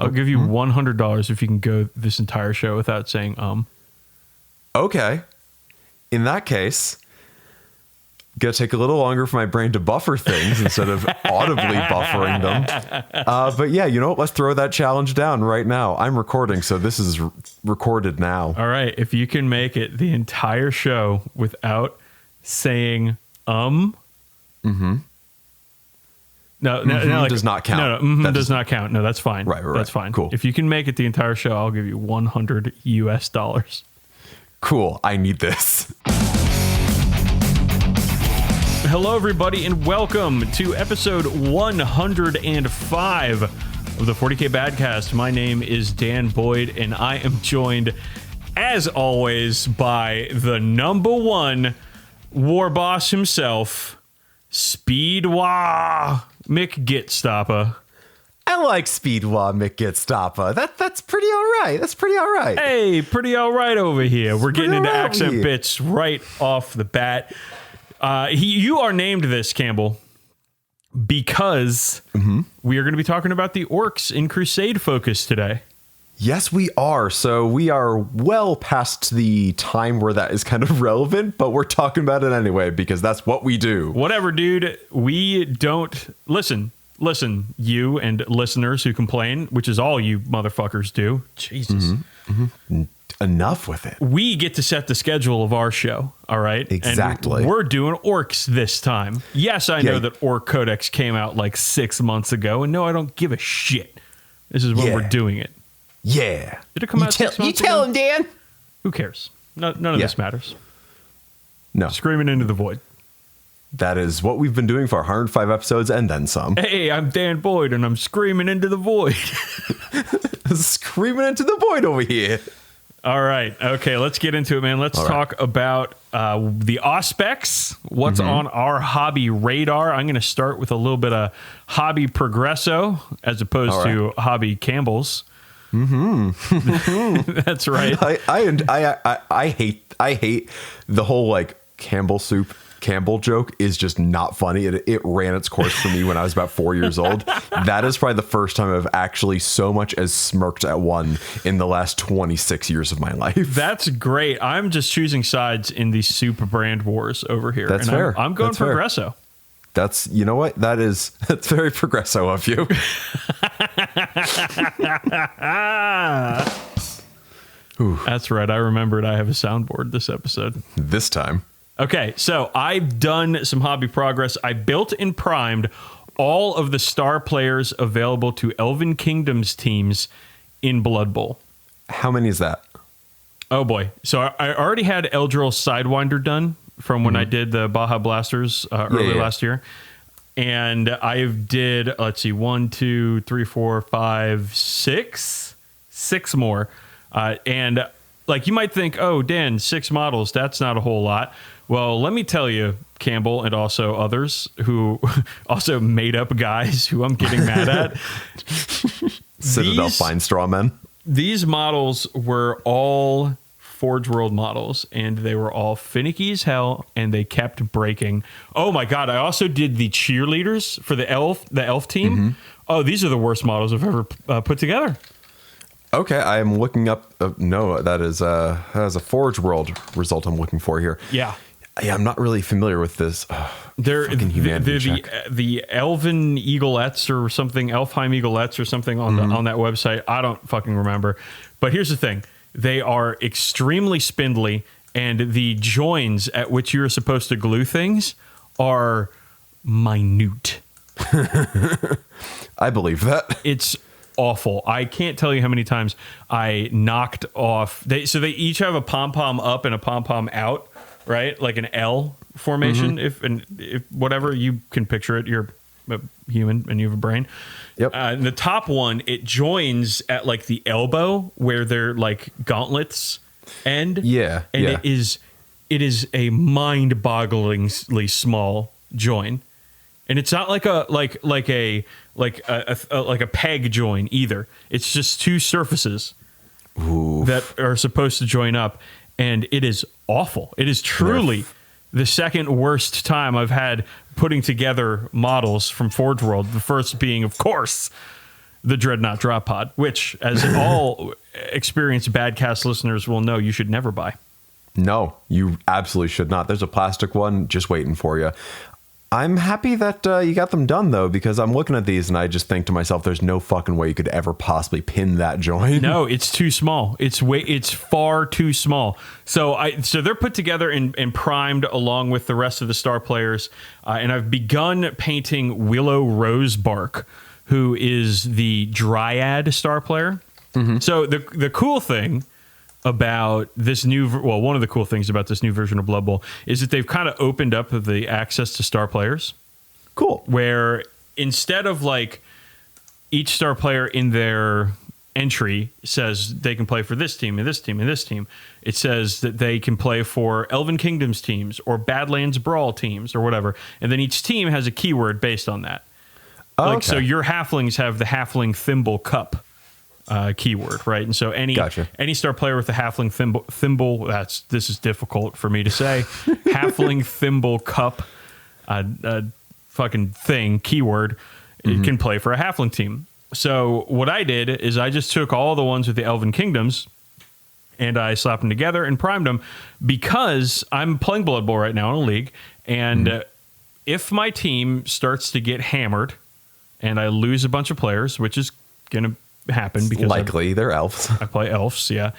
I'll give you $100 if you can go this entire show without saying Okay. In that case, gonna take a little longer for my brain to buffer things instead of audibly buffering them. But yeah, you know what? Let's throw that challenge down right now. I'm recording, so this is recorded now. All right. If you can make it the entire show without saying Mm-hmm. No, like, does not count. No, does not count. No, that's fine. Right. That's fine. Cool. If you can make it the entire show, I'll give you $100 US. Cool. I need this. Hello, everybody, and welcome to episode 105 of the 40k Badcast. My name is Dan Boyd, and I am joined, as always, by the number one war boss himself, Speedwa McGitstopper. I like Speedwa McGitstopper. That's pretty all right. That's pretty all right. Hey, pretty all right over here. We're getting into accent bits right off the bat. You are named this, Campbell, because we are going to be talking about the orcs in Crusade Focus today. Yes, we are. So we are well past the time where that is kind of relevant, but we're talking about it anyway because that's what we do. Whatever, dude. We don't listen, you and listeners who complain, which is all you motherfuckers do. Jesus. Enough with it. We get to set the schedule of our show, all right? Exactly. And we're doing orcs this time. Yes, I know that Orc Codex came out like 6 months ago, and no, I don't give a shit. This is when we're doing it. Yeah. Did it come out 6 months ago? You tell him, Dan. Who cares? None of this matters. No. Screaming into the void. That is what we've been doing for 105 episodes and then some. Hey, I'm Dan Boyd, and I'm screaming into the void. Screaming into the void over here. All right. Okay, let's get into it, man. Let's talk about the Auspex, what's on our hobby radar. I'm going to start with a little bit of hobby Progresso as opposed to hobby Campbell's. That's right. I hate the whole like Campbell joke is just not funny. It ran its course for me when I was about 4 years old. That is probably the first time I've actually so much as smirked at one in the last 26 years of my life. That's great. I'm just choosing sides in the soup brand wars over here. That's fair. I'm going Progresso. That's, you know what? That's very Progresso of you. That's right. I remembered I have a soundboard this episode. This time. Okay, so I've done some hobby progress. I built and primed all of the star players available to Elven Kingdoms teams in Blood Bowl. How many is that? Oh boy. So I already had Eldril Sidewinder done from when I did the Baja Blasters early last year. And I did, let's see, 1, 2, 3, 4, 5, 6 more. And like you might think, oh, Dan, 6 models, that's not a whole lot. Well, let me tell you, Campbell, and also others who also made up guys who I'm getting mad at. Citadel Fine Straw Men. These models were all Forge World models, and they were all finicky as hell, and they kept breaking. Oh my God, I also did the cheerleaders for the elf team. Oh, these are the worst models I've ever put together. Okay, I am looking up. No, that is a Forge World result I'm looking for here. Yeah, I'm not really familiar with this. They're the Elven Eaglettes or something, Elfheim Eaglettes or something on that website. I don't fucking remember. But here's the thing: they are extremely spindly, and the joins at which you're supposed to glue things are minute. I believe that. It's awful. I can't tell you how many times I knocked off. They each have a pom-pom up and a pom-pom out, right? Like an L formation. If whatever, you can picture it. You're a human and you have a brain. Yep. The top one, it joins at like the elbow where they're like gauntlets end. Yeah. And it is a mind-bogglingly small join. And it's not like a peg join either. It's just two surfaces that are supposed to join up, and it is awful. It is truly the second worst time I've had putting together models from Forge World. The first being, of course, the Dreadnought Drop Pod, which, as all experienced Badcast listeners will know, you should never buy. No, you absolutely should not. There's a plastic one just waiting for you. I'm happy that you got them done, though, because I'm looking at these and I just think to myself, there's no fucking way you could ever possibly pin that joint. No, it's too small. It's far too small. So they're put together and primed along with the rest of the star players. And I've begun painting Willow Rosebark, who is the Dryad star player. Mm-hmm. So the cool thing about this one of the cool things about this new version of Blood Bowl is that they've kind of opened up the access to star players. Cool. Where instead of like each star player in their entry says they can play for this team and this team and this team, it says that they can play for Elven Kingdoms teams or Badlands Brawl teams or whatever. And then each team has a keyword based on that. Okay. So your halflings have the Halfling Thimble Cup keyword, right? And so any star player with a halfling thimble, this is difficult for me to say, halfling thimble cup fucking thing keyword, it can play for a halfling team. So what I did is I just took all the ones with the Elven Kingdoms and I slapped them together and primed them, because I'm playing Blood Bowl right now in a league, and if my team starts to get hammered and I lose a bunch of players, which is gonna happen because likely they're elves. I play elves, yeah.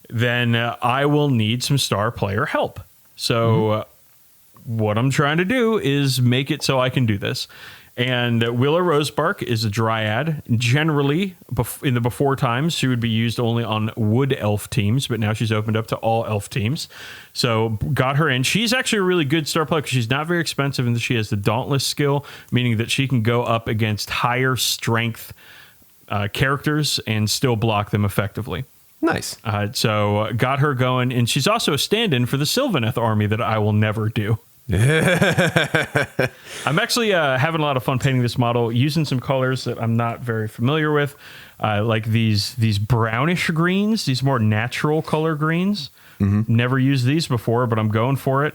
Then I will need some star player help. So what I'm trying to do is make it so I can do this. And Willow Rosebark is a Dryad. Generally, in the before times, she would be used only on wood elf teams, but now she's opened up to all elf teams. So got her in. She's actually a really good star player because she's not very expensive, and she has the Dauntless skill, meaning that she can go up against higher strength characters and still block them effectively. Nice. So got her going, and she's also a stand-in for the Sylvaneth army that I will never do. I'm actually having a lot of fun painting this model, using some colors that I'm not very familiar with, like these brownish greens, these more natural color greens. Never used these before, but I'm going for it.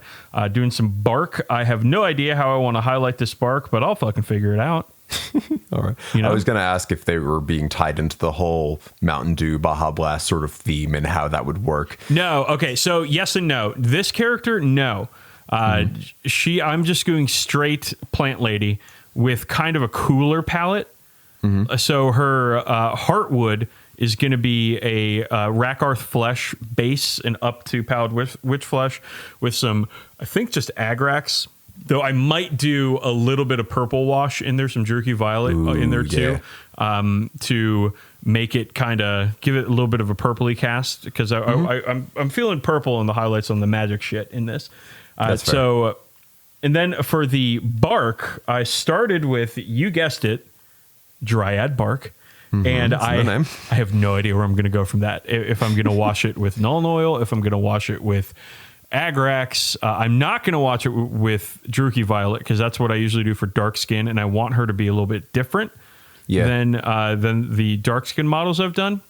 Doing some bark. I have no idea how I want to highlight this bark, but I'll fucking figure it out. All right. I was going to ask if they were being tied into the whole Mountain Dew Baja Blast sort of theme and how that would work. No. Okay. So yes and no. This character, no. I'm just going straight plant lady with kind of a cooler palette. So her Heartwood is going to be a Rakarth Flesh base and up to Pallid Witch Flesh with some, I think, just Agrax. Though I might do a little bit of purple wash in there, some Jerky Violet in there too, to make it kind of give it a little bit of a purpley cast, because I'm feeling purple in the highlights on the magic shit in this. So, and then for the bark, I started with, you guessed it, Dryad bark. And I have no idea where I'm going to go from that. If I'm going to wash it with Nuln Oil, if I'm going to wash it with Agrax, I'm not going to watch it with Jerky Violet, because that's what I usually do for dark skin, and I want her to be a little bit different than the dark skin models I've done.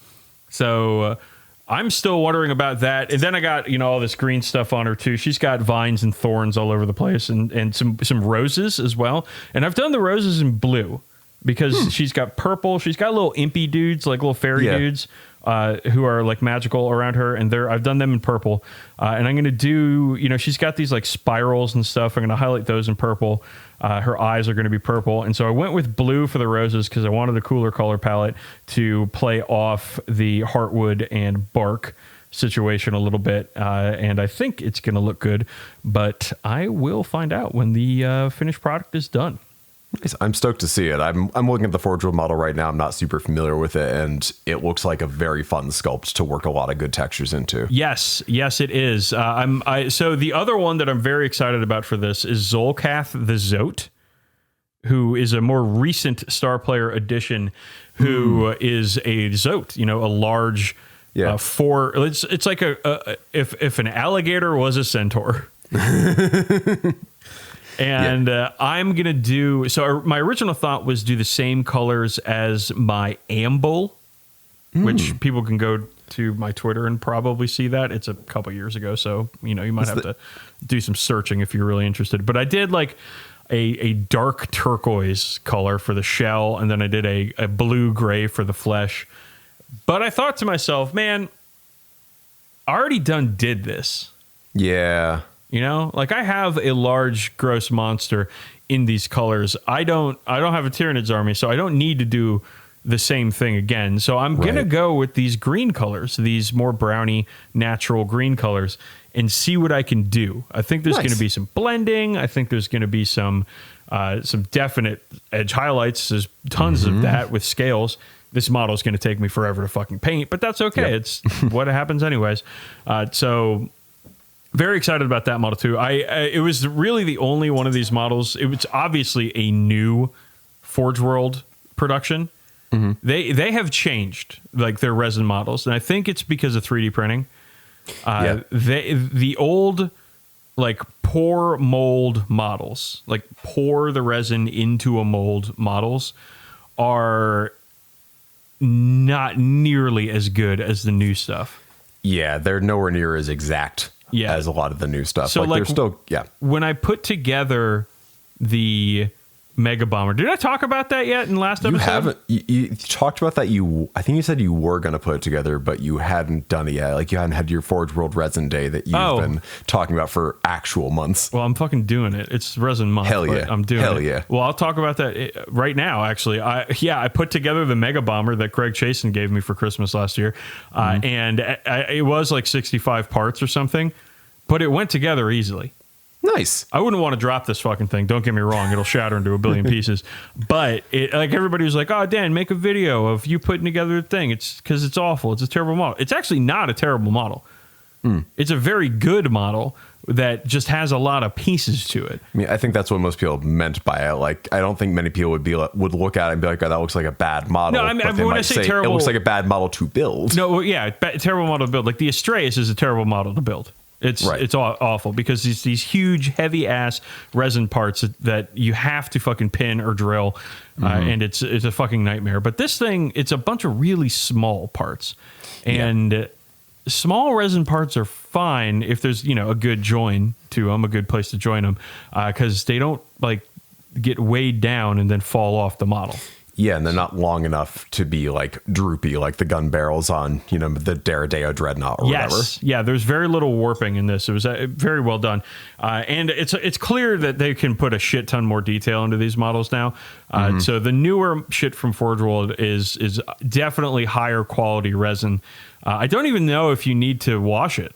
So I'm still wondering about that. And then I got all this green stuff on her too. She's got vines and thorns all over the place, and some roses as well. And I've done the roses in blue because she's got purple. She's got little impy dudes, like little fairy dudes, who are like magical around her, and I've done them in purple. And I'm going to do, she's got these like spirals and stuff. I'm going to highlight those in purple. Her eyes are going to be purple. And so I went with blue for the roses because I wanted a cooler color palette to play off the Heartwood and bark situation a little bit. And I think it's going to look good, but I will find out when the finished product is done. I'm stoked to see it. I'm looking at the Forge World model right now. I'm not super familiar with it, and it looks like a very fun sculpt to work a lot of good textures into. Yes, it is. So the other one that I'm very excited about for this is Zolcath the Zote, who is a more recent star player addition, who is a Zote, a large it's like if an alligator was a centaur. And I'm going to do... So my original thought was do the same colors as my Amble, which people can go to my Twitter and probably see that. It's a couple years ago, so you might have to do some searching if you're really interested. But I did a dark turquoise color for the shell, and then I did a blue gray for the flesh. But I thought to myself, man, I already did this. Yeah. You know, like I have a large gross monster in these colors. I don't have a Tyranids army, so I don't need to do the same thing again. So I'm going to go with these green colors, these more browny, natural green colors, and see what I can do. I think there's going to be some blending. I think there's going to be some definite edge highlights. There's tons of that with scales. This model is going to take me forever to fucking paint, but that's okay. Yep. It's what happens anyways. So very excited about that model too. It was really the only one of these models. It was obviously a new Forge World production. They have changed like their resin models, and I think it's because of 3D printing. The old like pour mold models, like pour the resin into a mold models, are not nearly as good as the new stuff. Yeah, they're nowhere near as exact as a lot of the new stuff. So like they're still when I put together the Mega Bomber, did I talk about that yet in last episode? You haven't. You talked about that. I think you said you were going to put it together, but you hadn't done it yet. Like you hadn't had your Forge World Resin Day that you've been talking about for actual months. Well, I'm fucking doing it. It's Resin Month. Hell yeah. I'm doing it. Hell yeah. Well, I'll talk about that right now, actually. I put together the Mega Bomber that Craig Chasen gave me for Christmas last year. And it was like 65 parts or something, but it went together easily. Nice. I wouldn't want to drop this fucking thing. Don't get me wrong. It'll shatter into a billion pieces. But like everybody was like, oh, Dan, make a video of you putting together the thing. It's because it's awful. It's a terrible model. It's actually not a terrible model. It's a very good model that just has a lot of pieces to it. I mean, I think that's what most people meant by it. Like, I don't think many people would look at it and be like, oh, that looks like a bad model. No, I mean, when I say terrible, it looks like a bad model to build. No, yeah, terrible model to build. Like the Astreus is a terrible model to build. It's awful because it's these huge, heavy ass resin parts that you have to fucking pin or drill, and it's a fucking nightmare. But this thing, it's a bunch of really small parts, and small resin parts are fine if there's a good join to them, a good place to join them, because they don't like get weighed down and then fall off the model. Yeah, and they're not long enough to be like droopy like the gun barrels on, the Daredeo Dreadnought or whatever. Yeah, there's very little warping in this. It was very well done. And it's clear that they can put a shit ton more detail into these models now. So the newer shit from Forge World is definitely higher quality resin. I don't even know if you need to wash it.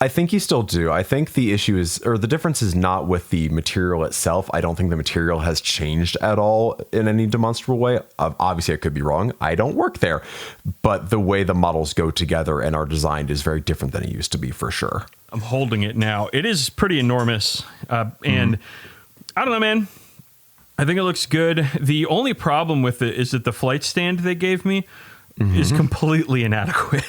I think you still do. I think the issue the difference is not with the material itself. I don't think the material has changed at all in any demonstrable way. Obviously, I could be wrong. I don't work there. But the way the models go together and are designed is very different than it used to be, for sure. I'm holding it now. It is pretty enormous. And I don't know, man. I think it looks good. The only problem with it is that the flight stand they gave me is completely inadequate.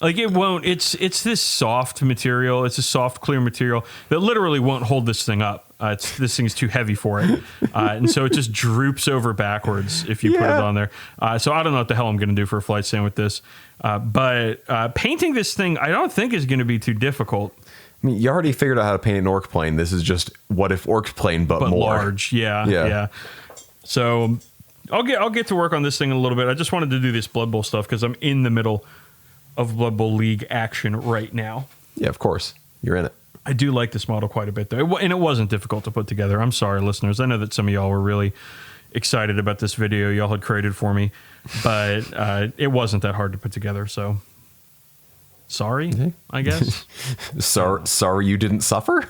like it won't. It's this soft material. It's a soft, clear material that literally won't hold this thing up. This thing is too heavy for it, and so it just droops over backwards if you put it on there. So I don't know what the hell I'm going to do for a flight stand with this. But painting this thing, I don't think is going to be too difficult. I mean, you already figured out how to paint an orc plane. This is just what if orc plane, but more large. Yeah. So I'll get to work on this thing in a little bit. I just wanted to do this Blood Bowl stuff because I'm in the middle of Blood Bowl League action right now. Yeah, of course. You're in it. I do like this model quite a bit, though. And it wasn't difficult to put together. I'm sorry, listeners. I know that some of y'all were really excited about this video y'all had created for me, but it wasn't that hard to put together, so sorry, I guess. Sorry you didn't suffer?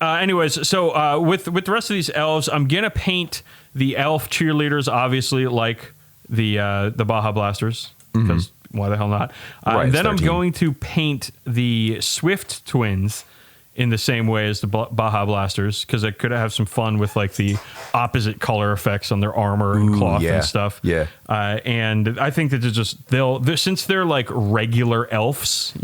Anyways, so with the rest of these elves, I'm going to paint the elf cheerleaders, obviously, like the Baja Blasters, because why the hell not? Then I'm going to paint the Swift twins in the same way as the Baja Blasters, because I could have some fun with like the opposite color effects on their armor and cloth and stuff. Yeah. And I think that they're since they're like regular elves,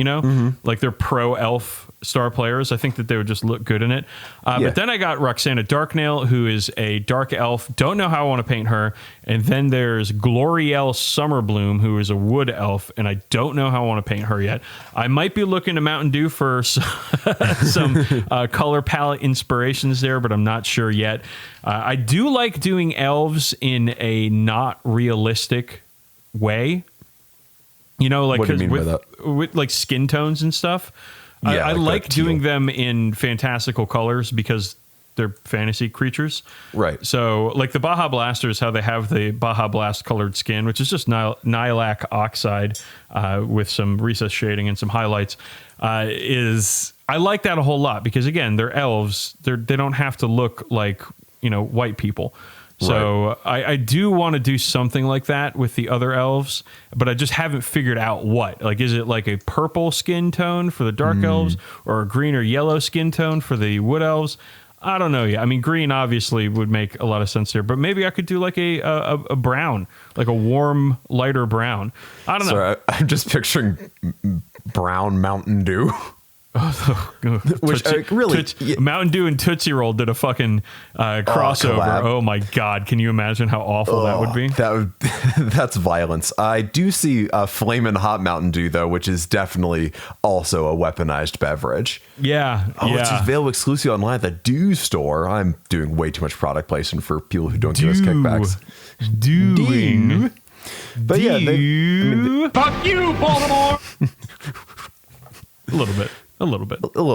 like they're pro elf star players. I think that they would just look good in it. But then I got Roxana Darknail, who is a dark elf. Don't know how I want to paint her. And then there's Glorielle Summerbloom, who is a wood elf, and I don't know how I want to paint her yet. I might be looking to Mountain Dew for some color palette inspirations there, but I'm not sure yet. I do like doing elves in a not realistic way. You know, like what do you mean by that? With like skin tones and stuff. Yeah, I like doing teal. them in fantastical colors because they're fantasy creatures. Right. So like the Baja Blasters, how they have the Baja Blast colored skin, which is just Nihilak oxide with some recess shading and some highlights, is I like that a whole lot because, again, they're elves. They don't have to look like, white people. So right. I do want to do something like that with the other elves, but I just haven't figured out what. Like, is it like a purple skin tone for the dark elves or a green or yellow skin tone for the wood elves? I don't know yet. I mean, green obviously would make a lot of sense here, but maybe I could do like a brown, like a warm, lighter brown. I don't know. Sorry, I'm just picturing brown Mountain Dew. Which Mountain Dew and Tootsie Roll did a fucking crossover. Oh my god, can you imagine how awful that would be? That's violence. I do see Flamin' Hot Mountain Dew though, which is definitely also a weaponized beverage. Yeah. It's available exclusively online at the Dew store. I'm doing way too much product placement for people who don't give us kickbacks. Doing. But yeah, fuck you, Baltimore. A little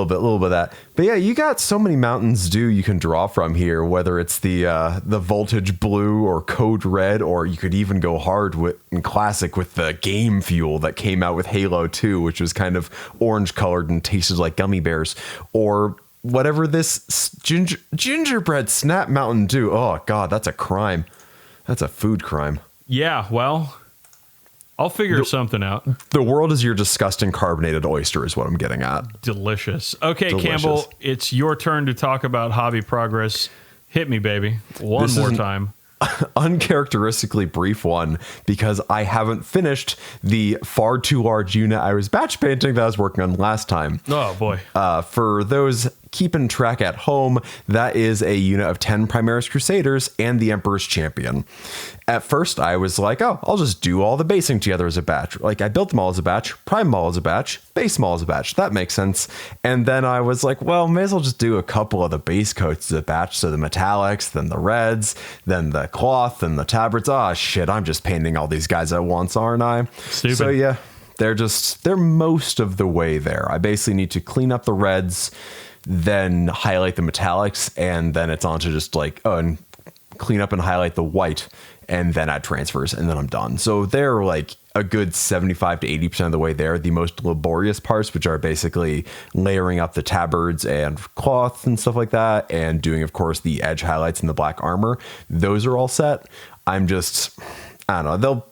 bit of that. But yeah, you got so many Mountains Dew you can draw from here, whether it's the Voltage Blue or Code Red, or you could even go hard in classic with the Game Fuel that came out with Halo 2, which was kind of orange colored and tasted like gummy bears, or whatever this gingerbread Snap Mountain Dew. Oh god, that's a crime. That's a food crime. Yeah, well, I'll figure something out. The world is your disgusting carbonated oyster is what I'm getting at. Delicious. Okay, Campbell, it's your turn to talk about hobby progress. Hit me, baby. One more time. Uncharacteristically brief one because I haven't finished the far too large unit I was batch painting that I was working on last time. Oh, boy. For those keeping track at home, that is a unit of 10 Primaris Crusaders and the Emperor's Champion. At first, I was like, oh, I'll just do all the basing together as a batch. Like, I built them all as a batch, prime them all as a batch, base them all as a batch. That makes sense. And then I was like, well, may as well just do a couple of the base coats as a batch. So the metallics, then the reds, then the cloth, and the tabards. Oh, shit, I'm just painting all these guys at once, aren't I? Stupid. So, yeah, they're most of the way there. I basically need to clean up the reds, then highlight the metallics, and then it's on to just like, and clean up and highlight the white, and then add transfers, and then I'm done. So they're like a good 75 to 80% of the way there. The most laborious parts, which are basically layering up the tabards and cloth and stuff like that, and doing, of course, the edge highlights and the black armor. Those are all set. I don't know.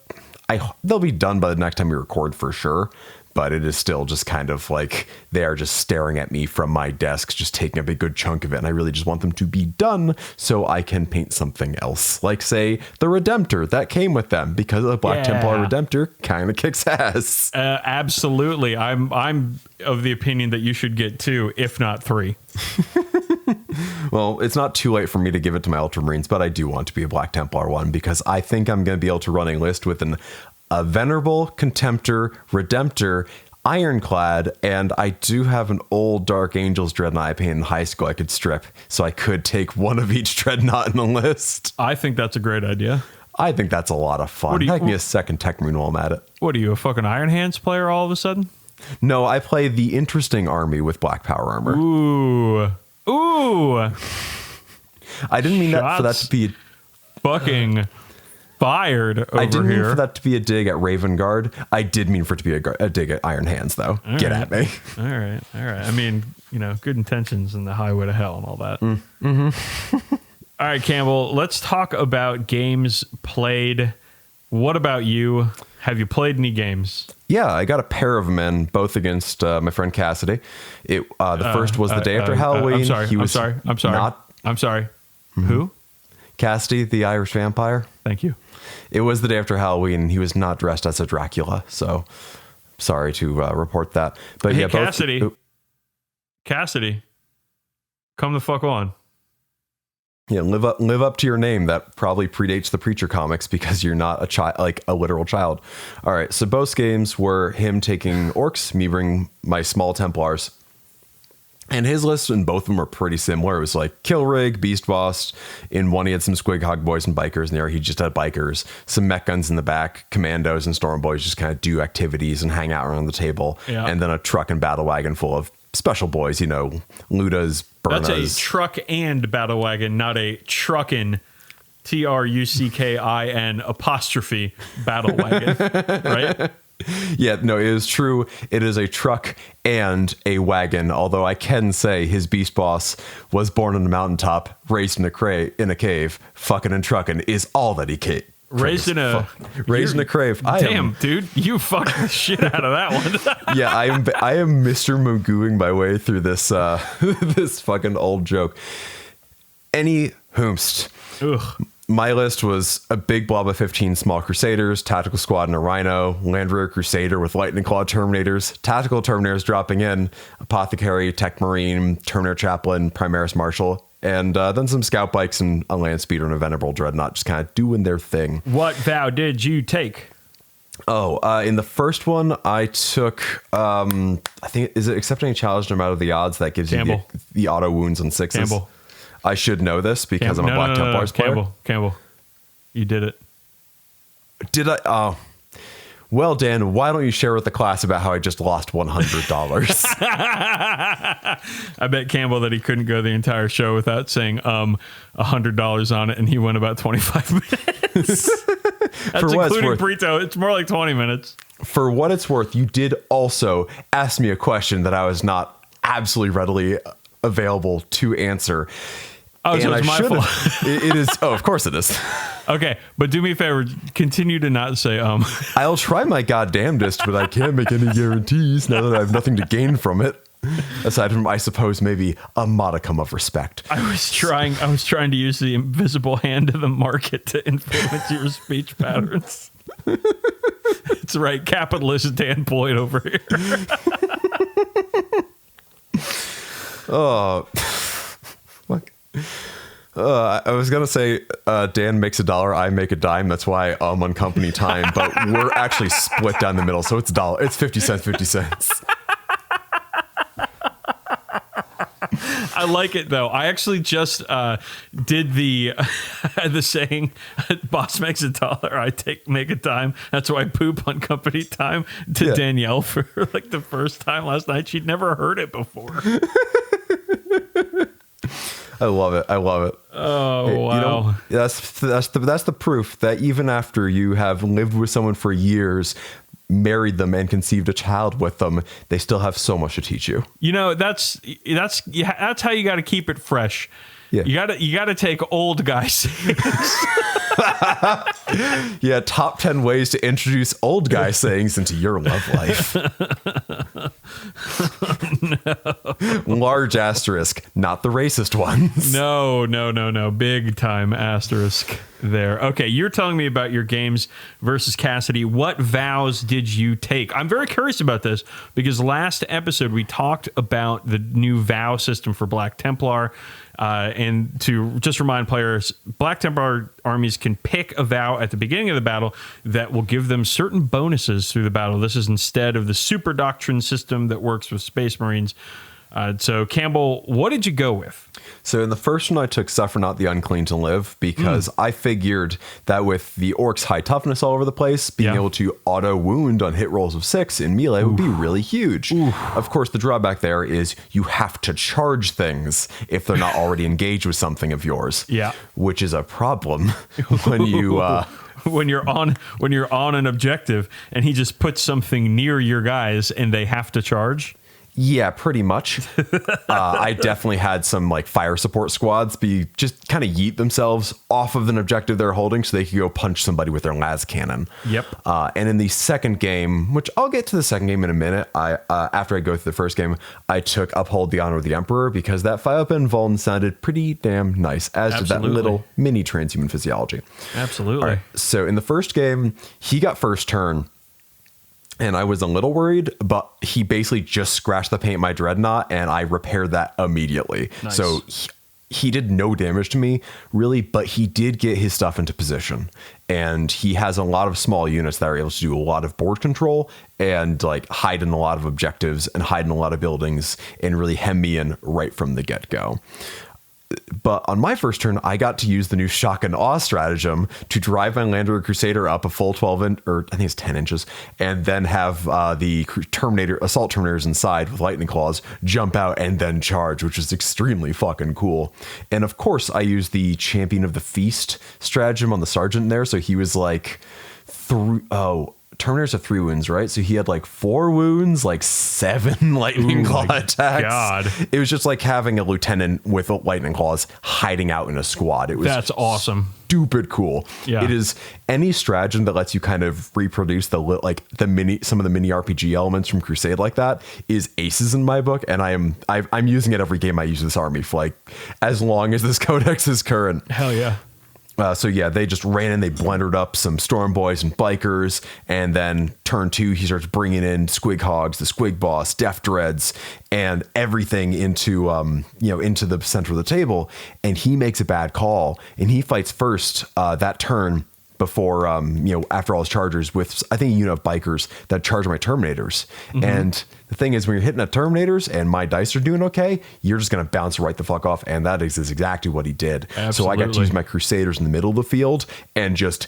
They'll be done by the next time we record for sure. But it is still just kind of like they are just staring at me from my desk, just taking up a good chunk of it. And I really just want them to be done so I can paint something else. Like, say, the Redemptor that came with them, because the Black Templar Redemptor kind of kicks ass. Absolutely. I'm of the opinion that you should get 2, if not 3. Well, it's not too late for me to give it to my Ultramarines, but I do want to be a Black Templar one because I think I'm going to be able to run a list with a Venerable, Contemptor, Redemptor, Ironclad, and I do have an old Dark Angels Dreadnought I painted in high school I could strip, so I could take one of each Dreadnought in the list. I think that's a great idea. I think that's a lot of fun. I can get a second Tech Marine while I'm at it. What are you, a fucking Iron Hands player all of a sudden? No, I play the interesting army with black power armor. Ooh. I didn't mean that for that to be fucking fired over here. I didn't mean for that to be a dig at Raven Guard. I did mean for it to be a dig at Iron Hands, though. Get at me. All right. I mean, good intentions and the highway to hell and all that. Mm-hmm. All right, Campbell, let's talk about games played. What about you? Have you played any games? Yeah, I got a pair of them in, both against my friend Cassidy. The first was the day after Halloween. I'm sorry. Mm-hmm. Who? Cassidy, the Irish vampire. Thank you. It was the day after Halloween. He was not dressed as a Dracula, so sorry to report that. But hey, yeah, Cassidy. Cassidy, come the fuck on. Yeah, live up to your name. That probably predates the Preacher comics because you're not a child, like a literal child. All right, so both games were him taking orcs, me bringing my small Templars. And his list in both of them are pretty similar. It was like Killrig, Beast Boss. In one, he had some Squig Hog Boys and Bikers. In the other, he just had Bikers. Some mech guns in the back. Commandos and Storm Boys just kind of do activities and hang out around the table. Yeah. And then a truck and battle wagon full of special boys, you know, Ludas, Burnas. That's a truck and battle wagon, not a truckin', TRUCKIN apostrophe battle wagon, right? Yeah, no, it is true. It is a truck and a wagon, although I can say his Beast Boss was born on a mountaintop, raised in a cave, fucking and trucking is all that he can. Raised in a crave. Damn, dude, you fucked the shit out of that one. Yeah, I am Mr. Magooing my way through this this fucking old joke. Any whomst. Ugh. My list was a big blob of 15 small Crusaders, Tactical Squad and a Rhino, Land Rear Crusader with Lightning Claw Terminators, Tactical Terminators dropping in, Apothecary, Tech Marine, Terminator Chaplain, Primaris Marshal, and then some Scout Bikes and a Land Speeder and a Venerable Dreadnought just kind of doing their thing. What vow did you take? Oh, in the first one, I took, I think, is it accepting a challenge no matter the odds that gives Campbell. you the auto wounds on sixes? Campbell. I should know this because I'm a Black Templars player. Campbell. You did it. Did I? Oh. Well, Dan, why don't you share with the class about how I just lost $100? I bet Campbell that he couldn't go the entire show without saying $100 on it, and he went about 25 minutes. That's including Brito. It's more like 20 minutes. For what it's worth, you did also ask me a question that I was not absolutely readily available to answer. Oh, so it's my fault. It is. Oh, of course it is. Okay, but do me a favor. Continue to not say I'll try my goddamned, but I can't make any guarantees now that I have nothing to gain from it. Aside from, I suppose, maybe a modicum of respect. I was trying to use the invisible hand of the market to influence your speech patterns. It's right. Capitalist Dan Boyd over here. Oh, fuck. I was going to say Dan makes $1, I make a dime. That's why I'm on company time. But we're actually split down the middle. So it's $1. It's 50 cents, 50 cents. I like it, though. I actually just did the saying, boss makes $1, I make a dime. That's why I poop on company time to Danielle for like the first time last night. She'd never heard it before. I love it. Oh, hey, wow. You know, that's the proof that even after you have lived with someone for years, married them and conceived a child with them, they still have so much to teach you. You know, that's how you got to keep it fresh. Yeah. You got to take old guy sayings. Yeah, top 10 ways to introduce old guy sayings into your love life. No. Large asterisk, not the racist ones. No. Big time asterisk there. Okay, you're telling me about your games versus Cassidy. What vows did you take? I'm very curious about this because last episode we talked about the new vow system for Black Templar. And to just remind players, Black Templar armies can pick a vow at the beginning of the battle that will give them certain bonuses through the battle. This is instead of the super doctrine system that works with Space Marines. So, Campbell, what did you go with? So in the first one, I took Suffer Not the Unclean to Live because I figured that with the orcs' high toughness all over the place, being able to auto wound on hit rolls of 6 in melee would be really huge. Of course, the drawback there is you have to charge things if they're not already engaged with something of yours. Yeah, which is a problem when you. When you're on an objective and he just puts something near your guys and they have to charge. Yeah, pretty much. I definitely had some like fire support squads be just kind of yeet themselves off of an objective they're holding so they could go punch somebody with their las cannon. Yep. And in the second game, which I'll get to the second game in a minute, after I go through the first game, I took Uphold the Honor of the Emperor because that 5-up Vuln sounded pretty damn nice, as did that little mini transhuman physiology. Absolutely. All right, so in the first game, he got first turn. And I was a little worried, but he basically just scratched the paint in my dreadnought, and I repaired that immediately. Nice. So he did no damage to me, really, but he did get his stuff into position. And he has a lot of small units that are able to do a lot of board control and like hide in a lot of objectives and hide in a lot of buildings and really hem me in right from the get-go. But on my first turn, I got to use the new Shock and Awe stratagem to drive my Lander Crusader up a full 12 inch, or I think it's 10 inches, and then have the assault Terminators inside with lightning claws jump out and then charge, which is extremely fucking cool. And of course, I used the Champion of the Feast stratagem on the Sergeant there, so he was like Terminators have 3 wounds, right? So he had like 4 wounds, like 7 lightning claw attacks. God. It was just like having a lieutenant with lightning claws hiding out in a squad. It was That's awesome. Stupid cool. Yeah. It is any stratagem that lets you kind of reproduce some of the mini RPG elements from Crusade like that is aces in my book, and I'm using it every game I use this army for like as long as this codex is current. Hell yeah. So yeah, they just ran in, they blended up some Storm Boys and Bikers, and then turn 2, he starts bringing in Squig Hogs, the Squig Boss, Death Dreads, and everything into into the center of the table, and he makes a bad call, and he fights first that turn before after all his chargers with I think a unit of Bikers that charge my Terminators. And the thing is, when you're hitting at Terminators and my dice are doing okay, you're just gonna bounce right the fuck off, and that is exactly what he did. Absolutely. So I got to use my Crusaders in the middle of the field and just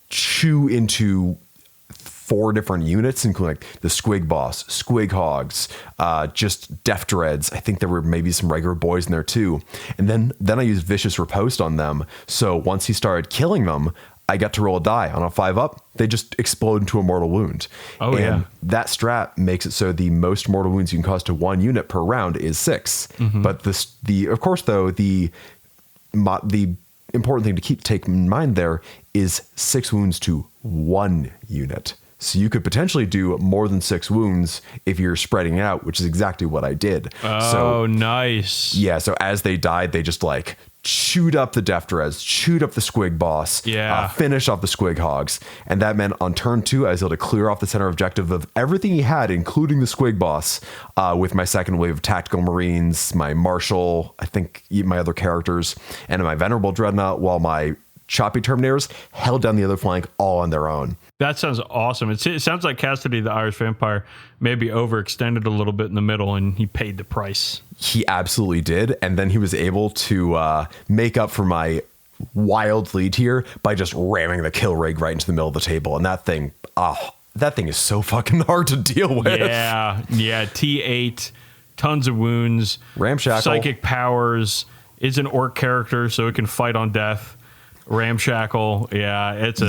chew into 4 different units, including like the Squig Boss, Squig Hogs, just Death Dreads. I think there were maybe some regular boys in there too. And then I used Vicious Riposte on them. So once he started killing them, I got to roll a die. On a 5-up, they just explode into a mortal wound. Oh, and that strat makes it so the most mortal wounds you can cause to 1 unit per round is 6. But of course, the important thing to take in mind there is 6 wounds to 1 unit. So you could potentially do more than 6 wounds if you're spreading out, which is exactly what I did. Oh, nice. Yeah, so as they died, they just like chewed up the Death Dreads, chewed up the Squig Boss, finish off the Squig Hogs. And that meant on turn 2, I was able to clear off the center objective of everything he had, including the Squig Boss, with my second wave of Tactical Marines, my Marshal, I think my other characters, and my Venerable Dreadnought, while my Choppy Terminators held down the other flank all on their own. That sounds awesome. It sounds like Cassidy, the Irish Vampire, maybe overextended a little bit in the middle, and he paid the price. He absolutely did. And then he was able to make up for my wild lead here by just ramming the kill rig right into the middle of the table. And that thing is so fucking hard to deal with. Yeah. T8, tons of wounds, Ramshackle, psychic powers, is an orc character, so it can fight on death. Ramshackle, it's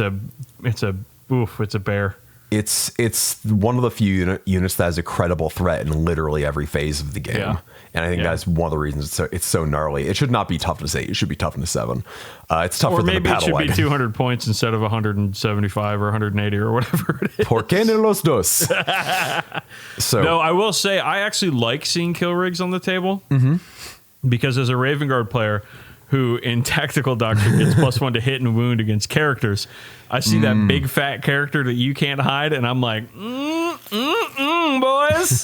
a bear. It's one of the few units that has a credible threat in literally every phase of the game. Yeah. And I think that's one of the reasons it's so gnarly. It should not be toughness 8. It should be toughness 7. It's tougher than the battle wagon. Or maybe it should be 200 points instead of 175 or 180 or whatever it is. ¿Por qué no los dos? So, no, I will say I actually like seeing kill rigs on the table because as a Raven Guard player who in Tactical Doctrine gets +1 to hit and wound against characters, I see that big fat character that you can't hide, and I'm like, boys,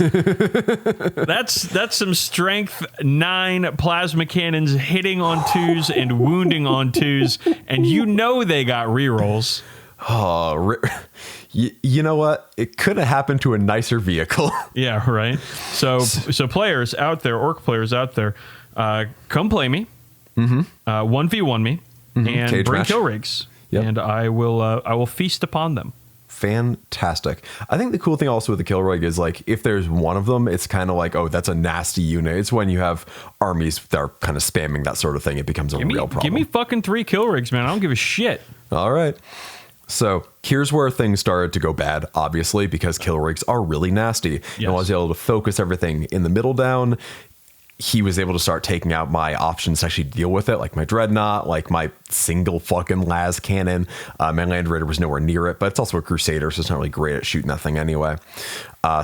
that's some strength 9 plasma cannons hitting on 2s and wounding on 2s, and they got rerolls. Oh, you know what? It could have happened to a nicer vehicle. Yeah, right. So players out there, orc players out there, come play me. 1v1 me and Cage bring match. kill rigs, and I will feast upon them. Fantastic. I think the cool thing also with the kill rig is like if there's one of them, it's kind of like, oh, that's a nasty unit. It's when you have armies that are kind of spamming that sort of thing, it becomes a real problem. Give me fucking 3 kill rigs, man. I don't give a shit. All right. So here's where things started to go bad, obviously, because kill rigs are really nasty. Yes. And I was able to focus everything in the middle down. He was able to start taking out my options to actually deal with it, like my Dreadnought, like my single fucking las cannon. My Land Raider was nowhere near it, but it's also a Crusader, so it's not really great at shooting that thing anyway.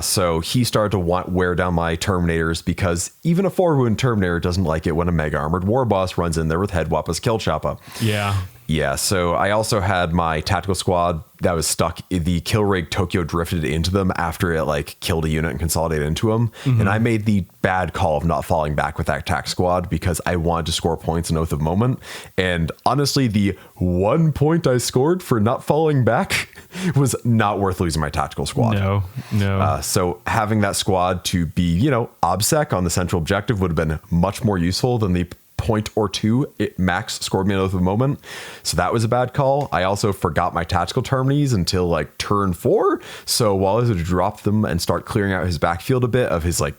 So he started to wear down my Terminators because even a 4-wound Terminator doesn't like it when a Mega Armored War Boss runs in there with Head Wappa's Kill Choppa. Yeah. Yeah, so I also had my tactical squad that was stuck. The kill rig Tokyo drifted into them after it like killed a unit and consolidated into them. And I made the bad call of not falling back with that tac squad because I wanted to score points in Oath of Moment. And honestly, the 1 point I scored for not falling back was not worth losing my tactical squad. No. So having that squad to be, OBSEC on the central objective would have been much more useful than the point or two it max scored me an Oath of Moment. So that was a bad call. I also forgot my tactical terminis until like turn 4. So while I was to drop them and start clearing out his backfield a bit of his like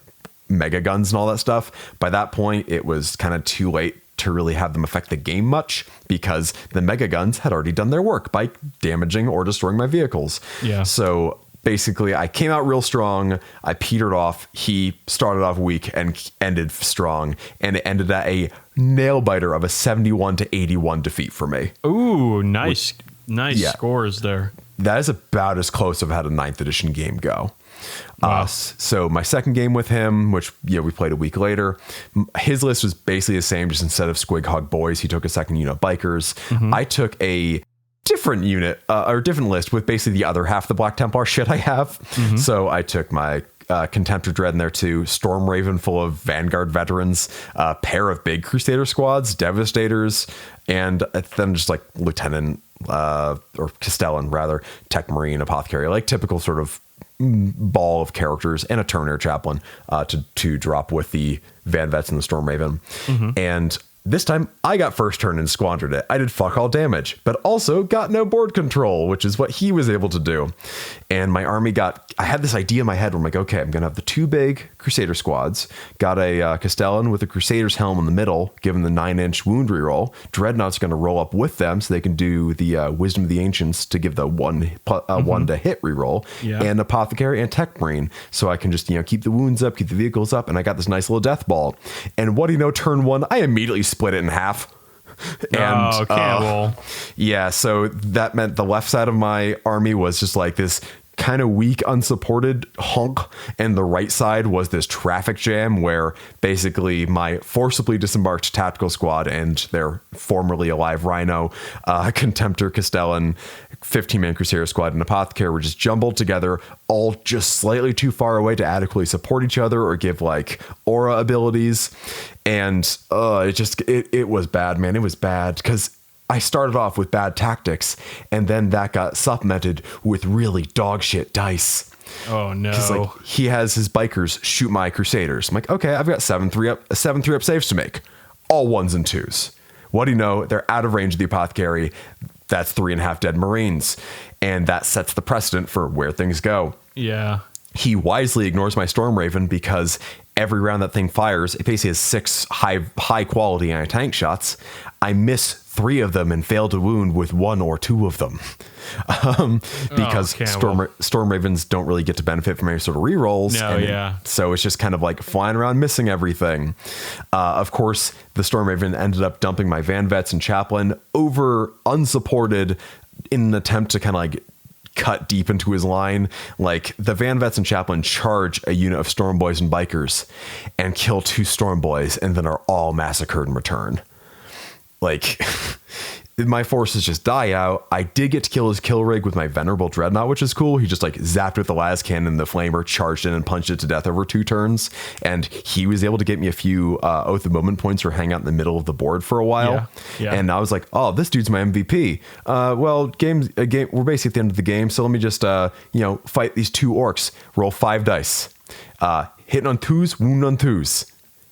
mega guns and all that stuff, by that point it was kind of too late to really have them affect the game much because the mega guns had already done their work by damaging or destroying my vehicles. Yeah. So basically, I came out real strong. I petered off. He started off weak and ended strong. And it ended at a nail biter of a 71-81 defeat for me. Ooh, nice scores there. That is about as close as I've had a 9th edition game go. Wow. So my second game with him, which we played a week later, his list was basically the same. Just instead of Squig Hog Boys, he took a second unit of bikers. I took a different unit or different list with basically the other half of the Black Templar shit I have. So I took my Contemptor Dread in there too, Storm Raven full of Vanguard veterans, a pair of big Crusader squads, Devastators, and then just like Lieutenant or Castellan rather, Tech Marine, Apothecary, like typical sort of ball of characters, and a Terminator Chaplain to drop with the Van Vets and the Storm Raven. And this time, I got first turn and squandered it. I did fuck all damage, but also got no board control, which is what he was able to do. And my army I had this idea in my head where I'm like, okay, I'm going to have the 2 big Crusader squads, got a Castellan with a Crusader's helm in the middle, given the 9-inch wound reroll. Dreadnought's going to roll up with them so they can do the Wisdom of the Ancients to give the 1 to hit reroll, and Apothecary and Tech Marine. So I can just, keep the wounds up, keep the vehicles up, and I got this nice little death ball. And what do you know, turn 1, I immediately split it in half. And Campbell. So that meant the left side of my army was just like this kind of weak, unsupported hunk, and the right side was this traffic jam where basically my forcibly disembarked tactical squad and their formerly alive Rhino, Contemptor, Castellan, 15-man Crusader squad, and Apothecary were just jumbled together, all just slightly too far away to adequately support each other or give like aura abilities. And it was bad, man. It was bad because I started off with bad tactics, and then that got supplemented with really dog shit dice. Oh no! Because like he has his bikers shoot my Crusaders. I'm like, okay, I've got 7-3 up saves to make, all 1s and 2s. What do you know? They're out of range of the Apothecary. That's 3.5 dead Marines, and that sets the precedent for where things go. Yeah. He wisely ignores my Storm Raven because every round that thing fires, it basically has 6 high quality anti-tank shots. I miss 3 of them and fail to wound with 1 or 2 of them. Because Storm Ravens don't really get to benefit from any sort of rerolls. So it's just kind of like flying around missing everything. Of course, the Storm Raven ended up dumping my Van Vets and Chaplain over unsupported in an attempt to kind of like cut deep into his line. Like the Van Vets and Chaplain charge a unit of Storm Boys and Bikers and kill 2 Storm Boys and then are all massacred in return. Like my forces just die out. I did get to kill his kill rig with my Venerable Dreadnought, which is cool. He just like zapped with the las cannon, the flamer, charged in and punched it to death over 2 turns. And he was able to get me a few Oath of Moment points for hanging out in the middle of the board for a while. And I was like, oh, this dude's my MVP. Well, we're basically at the end of the game. So let me just, fight these 2 orcs, roll 5 dice, hitting on 2s, wound on 2s.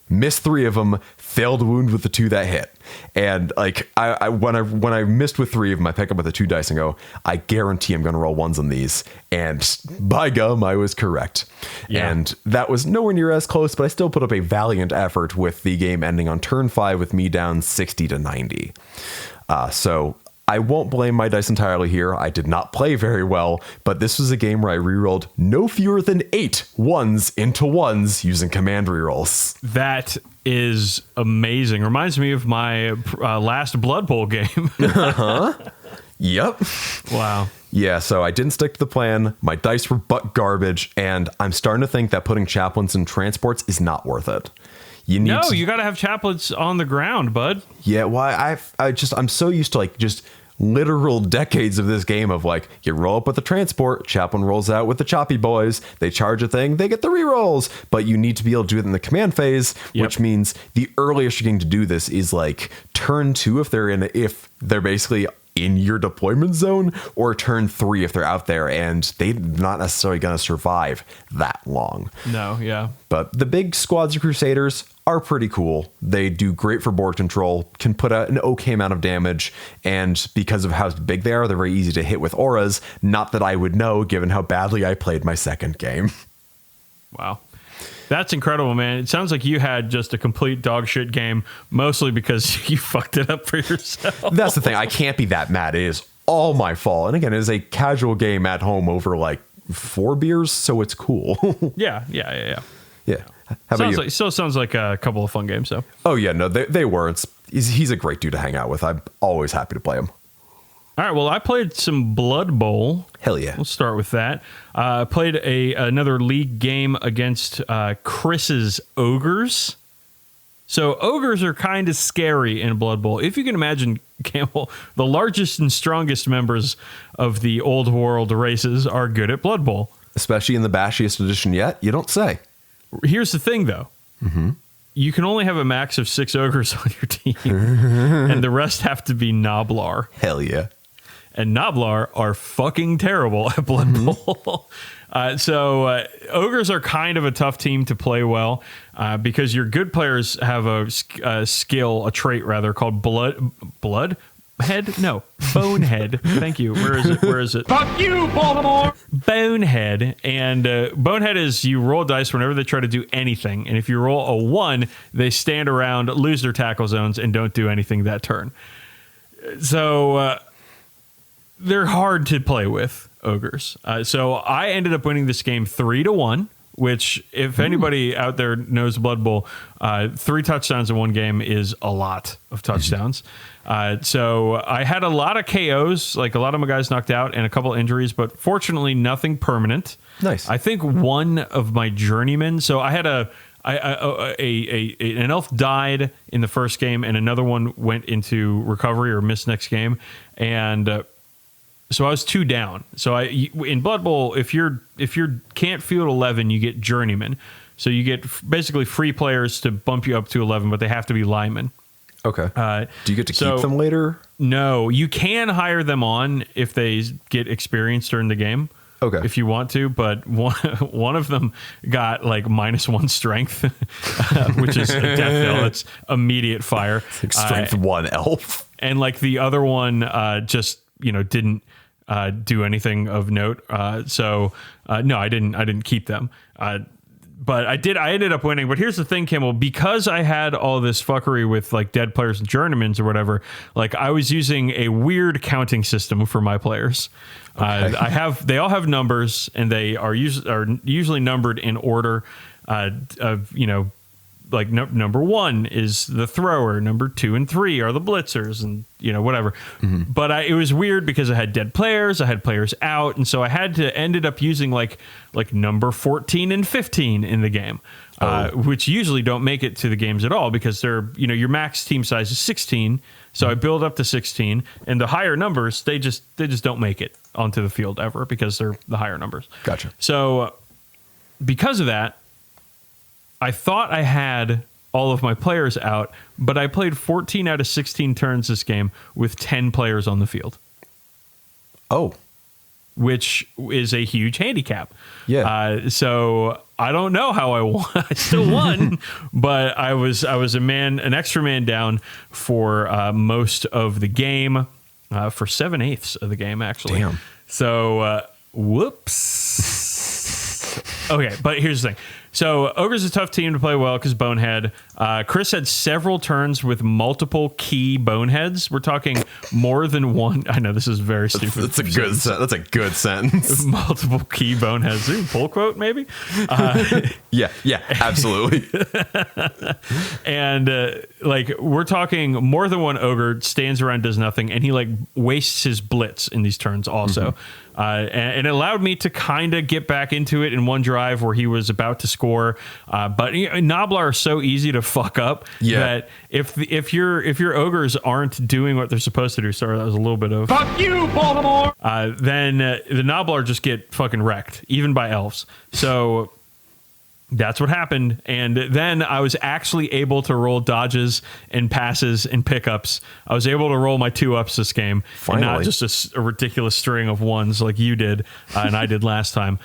Missed 3 of them, failed to wound with the 2 that hit. And like when I missed with 3 of them, I pick up with the 2 dice and go, I guarantee I'm going to roll 1s on these. And by gum, I was correct. And that was nowhere near as close, but I still put up a valiant effort with the game ending on turn 5 with me down 60-90. So I won't blame my dice entirely here. I did not play very well, but this was a game where I rerolled no fewer than 8 1s into 1s using command rerolls. That is amazing. Reminds me of my last Blood Bowl game. Yep. Wow. Yeah, so I didn't stick to the plan. My dice were butt garbage, and I'm starting to think that putting chaplains in transports is not worth it. You need No, you got to have chaplets on the ground, bud. Yeah, well, I'm so used to like just literal decades of this game of like you roll up with the transport, chaplain rolls out with the choppy boys, they charge a thing, they get the rerolls, but you need to be able to do it in the command phase, which means the earliest you're going to do this is like turn 2 if they're basically in your deployment zone, or turn 3 if they're out there and they're not necessarily going to survive that long. No, yeah. But the big squads of Crusaders are pretty cool. They do great for board control, can put out an okay amount of damage, and because of how big they are, they're very easy to hit with auras. Not that I would know, given how badly I played my second game. Wow. That's incredible, man. It sounds like you had just a complete dog shit game, mostly because you fucked it up for yourself. That's the thing. I can't be that mad. It is all my fault. And again, it is a casual game at home over like 4 beers, so it's cool. Yeah. How about you? Still sounds like a couple of fun games, though. Oh, yeah. No, they were. He's a great dude to hang out with. I'm always happy to play him. All right, well, I played some Blood Bowl. Hell yeah. We'll start with that. I played another league game against Chris's Ogres. So ogres are kind of scary in Blood Bowl. If you can imagine, Campbell, the largest and strongest members of the old world races are good at Blood Bowl. Especially in the bashiest edition yet, you don't say. Here's the thing, though. Mm-hmm. You can only have a max of 6 ogres on your team, and the rest have to be Noblar. Hell yeah. And Noblar are fucking terrible at Blood Bowl. So ogres are kind of a tough team to play well because your good players have a trait rather, called Bonehead? No, Bonehead. Thank you. Where is it? Fuck you, Baltimore! Bonehead. And Bonehead is you roll dice whenever they try to do anything. And if you roll a 1, they stand around, lose their tackle zones, and don't do anything that turn. So they're hard to play with, ogres. So I ended up winning this game 3-1, which if anybody out there knows Blood Bowl, 3 touchdowns in one game is a lot of touchdowns. So I had a lot of KOs, like a lot of my guys knocked out and a couple injuries, but fortunately nothing permanent. Nice. I think one of my journeymen, so I had an elf died in the first game and another one went into recovery or missed next game. And so I was 2 down. So in Blood Bowl, if you can't field 11, you get journeyman. So you get basically free players to bump you up to 11, but they have to be linemen. Okay. Do you get to keep them later? No, you can hire them on if they get experience during the game. Okay. If you want to, but one of them got like -1 strength, which is a death knell. It's immediate fire. Like strength 1 elf. And like the other one just didn't do anything of note. So no, I didn't keep them. But I ended up winning. But here's the thing, Campbell, because I had all this fuckery with like dead players and journeymans or whatever, like I was using a weird counting system for my players. Okay. They all have numbers and they are usually numbered in order of, like number 1 is the thrower, number 2 and 3 are the blitzers, and whatever. Mm-hmm. But it was weird because I had dead players, I had players out, and so I ended up using like number 14 and 15 in the game, which usually don't make it to the games at all because they're your max team size is 16. So I build up to 16, and the higher numbers they just don't make it onto the field ever because they're the higher numbers. Gotcha. So because of that, I thought I had all of my players out, but I played 14 out of 16 turns this game with 10 players on the field. Oh. Which is a huge handicap. Yeah. So I don't know how I won. I still won, but I was an extra man down for most of the game, for 7/8 of the game, actually. Damn. So, whoops. Okay, but here's the thing. So Ogre's a tough team to play well because Bonehead. Chris had several turns with multiple key Boneheads. We're talking more than one. I know this is very stupid. That's a good sentence. Multiple key Boneheads. Pull quote maybe. Yeah, absolutely. And like we're talking more than one ogre stands around, does nothing, and he like wastes his blitz in these turns also. Mm-hmm. And it allowed me to kind of get back into it in one drive where he was about to score score. But Noblar are so easy to fuck up that if your ogres aren't doing what they're supposed to do, sorry, that was a little bit of fuck you, Baltimore. Then the Noblar just get fucking wrecked, even by elves. So that's what happened. And then I was actually able to roll dodges and passes and pickups. I was able to roll my 2-ups this game. Finally. And not just a ridiculous string of ones like you did and I did last time.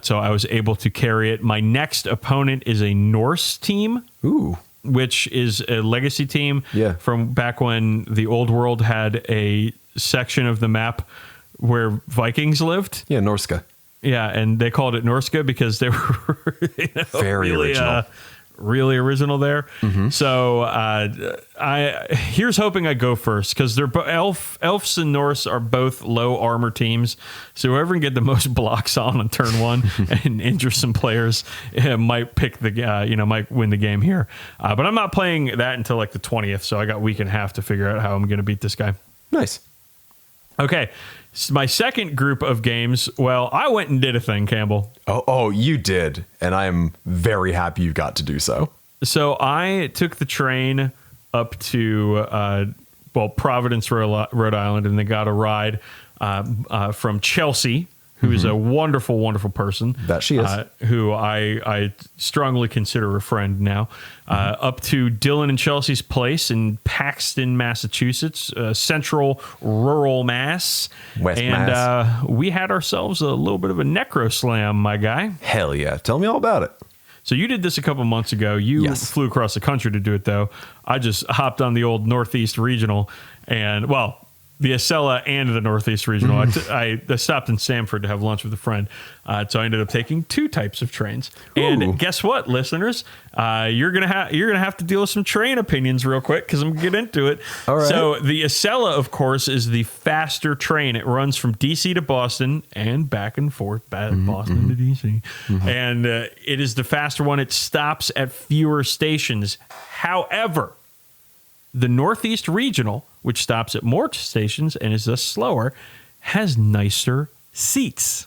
So I was able to carry it. My next opponent is a Norse team. Ooh. Which is a legacy team from back when the old world had a section of the map where Vikings lived. Yeah, Norska. Yeah, and they called it Norska because they were very really, original. Really original there. Mm-hmm. So here's hoping I go first because they're elves and Norse are both low armor teams. So whoever can get the most blocks on turn 1 and injure some players might pick might win the game here. But I'm not playing that until like the 20th, so I got a week and a half to figure out how I'm going to beat this guy. Nice. Okay. My second group of games, well, I went and did a thing, Campbell. Oh, you did. And I am very happy you got to do so. So I took the train up to, Providence, Rhode Island, and they got a ride from Chelsea, who is a wonderful, wonderful person. That she is. Who I strongly consider a friend now. Up to Dylan and Chelsea's place in Paxton, Massachusetts, central rural Mass. West Mass. And we had ourselves a little bit of a necro slam, my guy. Hell yeah. Tell me all about it. So you did this a couple months ago. You flew across the country to do it, though. I just hopped on the old Northeast Regional and, the Acela and the Northeast Regional. I stopped in Stamford to have lunch with a friend. So I ended up taking 2 types of trains. Ooh. And guess what, listeners? You're gonna have to deal with some train opinions real quick because I'm gonna get into it. All right. So the Acela, of course, is the faster train. It runs from DC to Boston and back and forth, Boston to DC. Mm-hmm. And it is the faster one. It stops at fewer stations. However, the Northeast Regional, which stops at more stations and is thus slower, has nicer seats.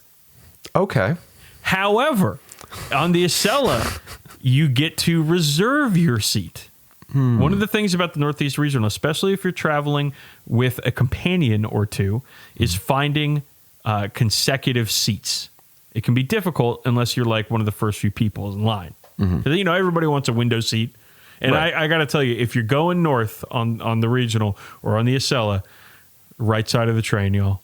Okay. However, on the Acela, you get to reserve your seat. One of the things about the Northeast Regional, especially if you're traveling with a companion or two, is finding consecutive seats. It can be difficult unless you're like one of the first few people in line. Because, everybody wants a window seat. And I got to tell you, if you're going north on the regional or on the Acela, right side of the train, y'all,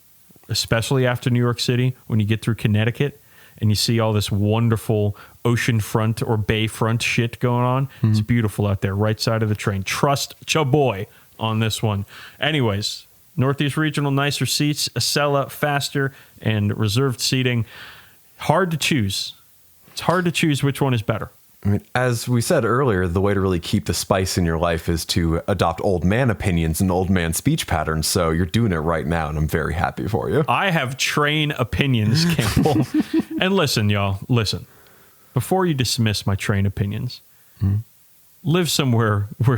especially after New York City, when you get through Connecticut and you see all this wonderful oceanfront or bayfront shit going on, it's beautiful out there, right side of the train. Trust Chaboy on this one. Anyways, Northeast Regional, nicer seats, Acela, faster, and reserved seating. Hard to choose. It's hard to choose which one is better. I mean, as we said earlier, the way to really keep the spice in your life is to adopt old man opinions and old man speech patterns. So you're doing it right now, and I'm very happy for you. I have train opinions, Campbell. And listen, y'all, listen. Before you dismiss my train opinions, live somewhere where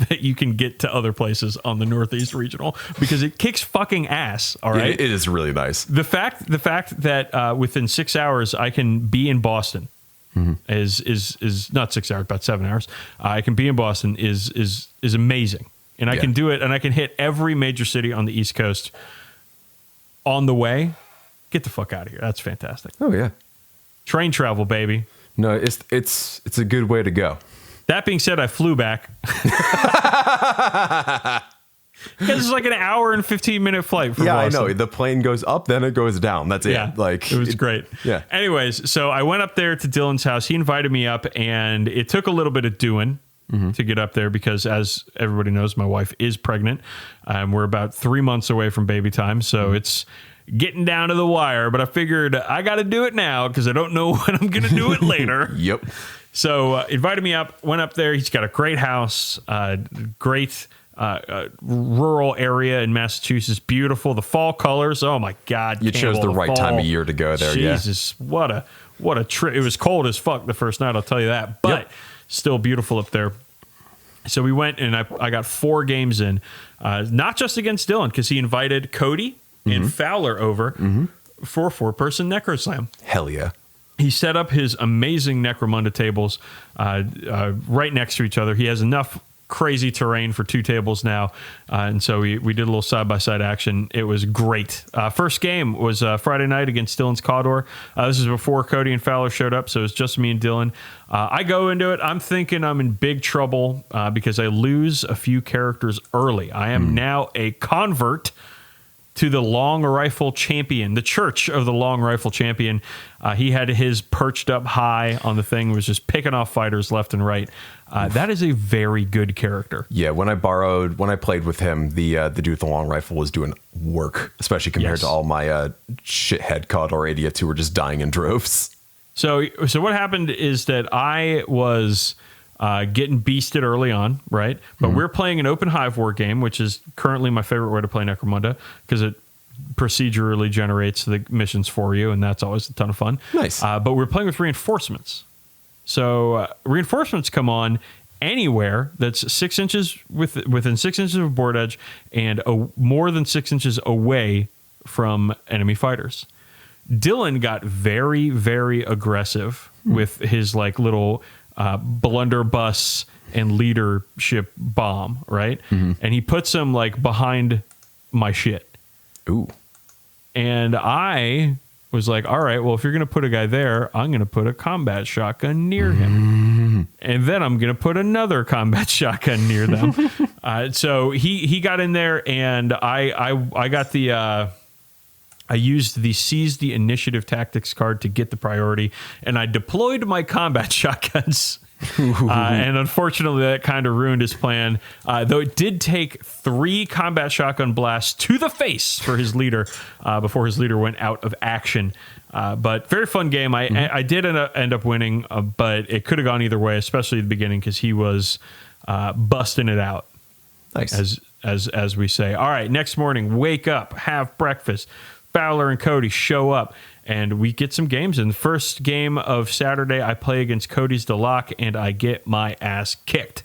that you can get to other places on the Northeast Regional because it kicks fucking ass. All right, it is really nice. The fact that within 6 hours I can be in Boston. Is not 6 hours, about 7 hours. I can be in Boston is amazing, and I can do it, and I can hit every major city on the East Coast on the way. Get the fuck out of here! That's fantastic. Oh yeah, train travel, baby. No, it's a good way to go. That being said, I flew back. Because it's like an hour and 15-minute flight from Boston. I know. The plane goes up, then it goes down. That's it. Yeah, it was great. Yeah. Anyways, so I went up there to Dylan's house. He invited me up, and it took a little bit of doing to get up there because, as everybody knows, my wife is pregnant. We're about 3 months away from baby time, so it's getting down to the wire. But I figured I got to do it now because I don't know when I'm going to do it later. Yep. So invited me up, went up there. He's got a great house, great rural area in Massachusetts. Beautiful. The fall colors. Oh my God. You chose the right time of year to go there. Jesus. Yeah. What a trip. It was cold as fuck the first night. I'll tell you that, but still beautiful up there. So we went and I got 4 games in, not just against Dylan, because he invited Cody and Fowler over for 4-person Necro Slam. Hell yeah. he set up his amazing Necromunda tables right next to each other. He has enough crazy terrain for 2 tables now, and so we did a little side-by-side action. It was great. First game was Friday night against Dylan's Cawdor. This is before Cody and Fowler showed up, so it was just me and Dylan. I go into it, I'm thinking I'm in big trouble because I lose a few characters early. I am now a convert to the long rifle champion, the Church of the Long Rifle Champion. He had his perched up high on the thing, was just picking off fighters left and right. That is a very good character. Yeah, when I played with him, the dude with the long rifle was doing work, especially compared to all my shithead Cawdor idiots who were just dying in droves. So what happened is that I was getting beasted early on, right? But we're playing an open hive war game, which is currently my favorite way to play Necromunda because it procedurally generates the missions for you, and that's always a ton of fun. Nice. But we're playing with reinforcements. So reinforcements come on anywhere that's 6 inches within 6 inches of board edge and more than 6 inches away from enemy fighters. Dylan got very, very aggressive with his like little blunderbuss and leadership bomb, right? And he puts him like behind my shit. Ooh. And I was like, all right, well, if you're going to put a guy there, I'm going to put a combat shotgun near him. And then I'm going to put another combat shotgun near them. So he got in there, and I got the... I used the Seize the Initiative Tactics card to get the priority, and I deployed my combat shotguns. And unfortunately, that kind of ruined his plan. Though it did take 3 combat shotgun blasts to the face for his leader before his leader went out of action. But very fun game. I did end up winning, but it could have gone either way, especially at the beginning because he was busting it out. Nice. As we say. All right, next morning, wake up, have breakfast. Fowler and Cody show up, and we get some games. In the first game of Saturday, I play against Cody's Delac, and I get my ass kicked.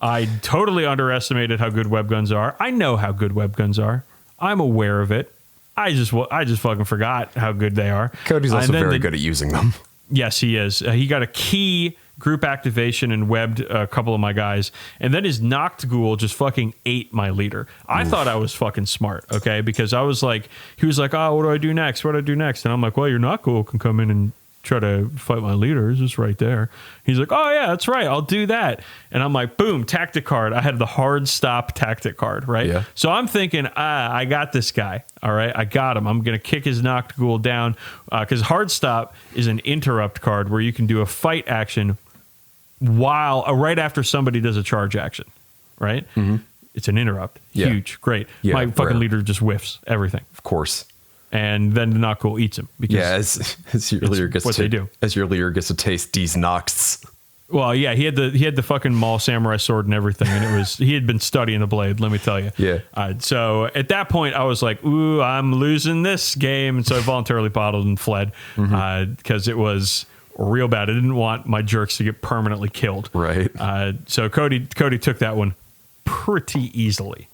I totally underestimated how good webguns are. I know how good webguns are. I'm aware of it. I just fucking forgot how good they are. Cody's also very good at using them. Yes, he is. He got a key group activation and webbed a couple of my guys. And then his Noct Ghoul just fucking ate my leader. I thought I was fucking smart, okay? Because I was like, he was like, oh, what do I do next? What do I do next? And I'm like, well, your Noct Ghoul can come in and try to fight my leader. It's just right there. He's like, oh, yeah, that's right. I'll do that. And I'm like, boom, tactic card. I had the hard stop tactic card, right? Yeah. So I'm thinking, I got this guy. All right, I got him. I'm going to kick his Noct Ghoul down because hard stop is an interrupt card where you can do a fight action while right after somebody does a charge action, right? It's an interrupt. Huge, great. My fucking leader just whiffs everything. Of course. And then the Noct Ghoul eats him. Because as your leader gets they do. As your leader gets to taste these Nocts. Well, yeah, he had the fucking Maul Samurai sword and everything, and he had been studying the blade, let me tell you. Yeah. So at that point, I was like, ooh, I'm losing this game, and so I voluntarily bottled and fled because it was real bad. I didn't want my jerks to get permanently killed. Right. So Cody took that one pretty easily.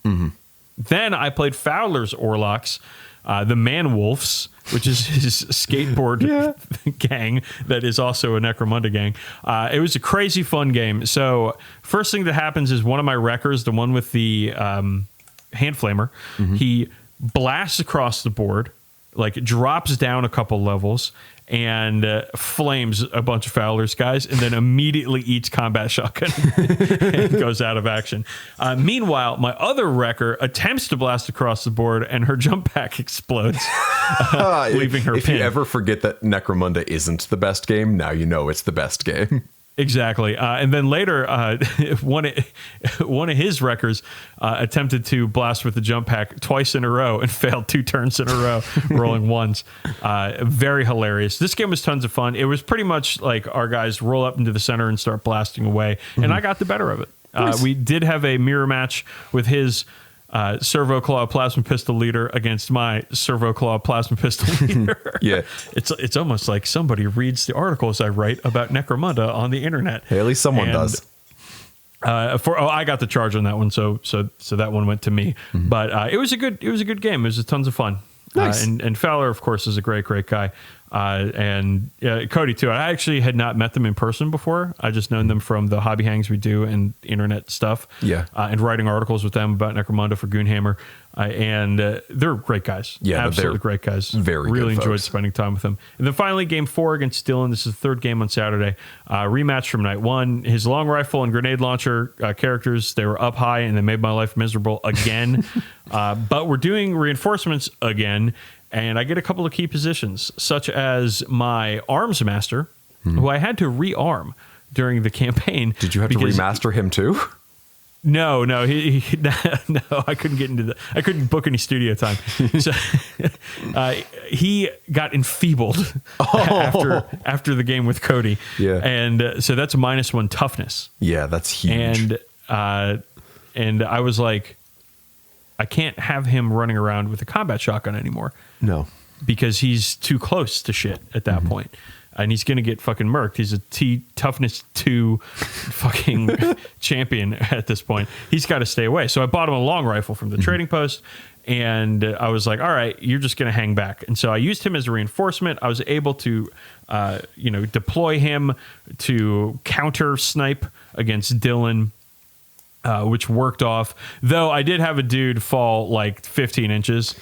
Then I played Fowler's Orlocks, the Man Wolves, which is his skateboard gang that is also a Necromunda gang. It was a crazy fun game. So first thing that happens is one of my wreckers, the one with the hand flamer, he blasts across the board, like drops down a couple levels, and flames a bunch of Fowler's guys, and then immediately eats combat shotgun and goes out of action. Meanwhile, my other wrecker attempts to blast across the board, and her jump pack explodes, leaving her If pinned. you ever forget that Necromunda isn't the best game, now you know it's the best game. Exactly. And then later, one of his wreckers attempted to blast with the jump pack twice in a row and failed 2 turns in a row, rolling ones. Very hilarious. This game was tons of fun. It was pretty much like our guys roll up into the center and start blasting away, and I got the better of it. Nice. We did have a mirror match with his Servo Claw Plasma Pistol leader against my Servo Claw Plasma Pistol leader. Yeah. It's almost like somebody reads the articles I write about Necromunda on the internet. Hey, at least someone does. I got the charge on that one, so that one went to me. But it was a good game. It was tons of fun. Nice. And Fowler, of course, is a great guy. And Cody too. I actually had not met them in person before. I just known them from the hobby hangs we do and internet stuff. Yeah. And writing articles with them about Necromunda for Goonhammer. And they're great guys. Yeah, absolutely great guys. Very really good enjoyed folks. spending time with them. And then finally, game 4 against Dylan. This is the third game on Saturday. Rematch from night 1. His long rifle and grenade launcher characters, they were up high and they made my life miserable again. But we're doing reinforcements again. And I get a couple of key positions, such as my arms master, who I had to rearm during the campaign. Did you have to remaster him too? No, no, no. I couldn't get into I couldn't book any studio time. So he got enfeebled after the game with Cody. Yeah, and so that's a -1 toughness. Yeah, that's huge. And I was like, I can't have him running around with a combat shotgun anymore. No, because he's too close to shit at that point. And he's going to get fucking murked. He's a toughness 2 fucking champion at this point. He's got to stay away. So I bought him a long rifle from the trading post. And I was like, all right, you're just going to hang back. And so I used him as a reinforcement. I was able to, deploy him to counter snipe against Dylan. Which worked off, though I did have a dude fall like 15 inches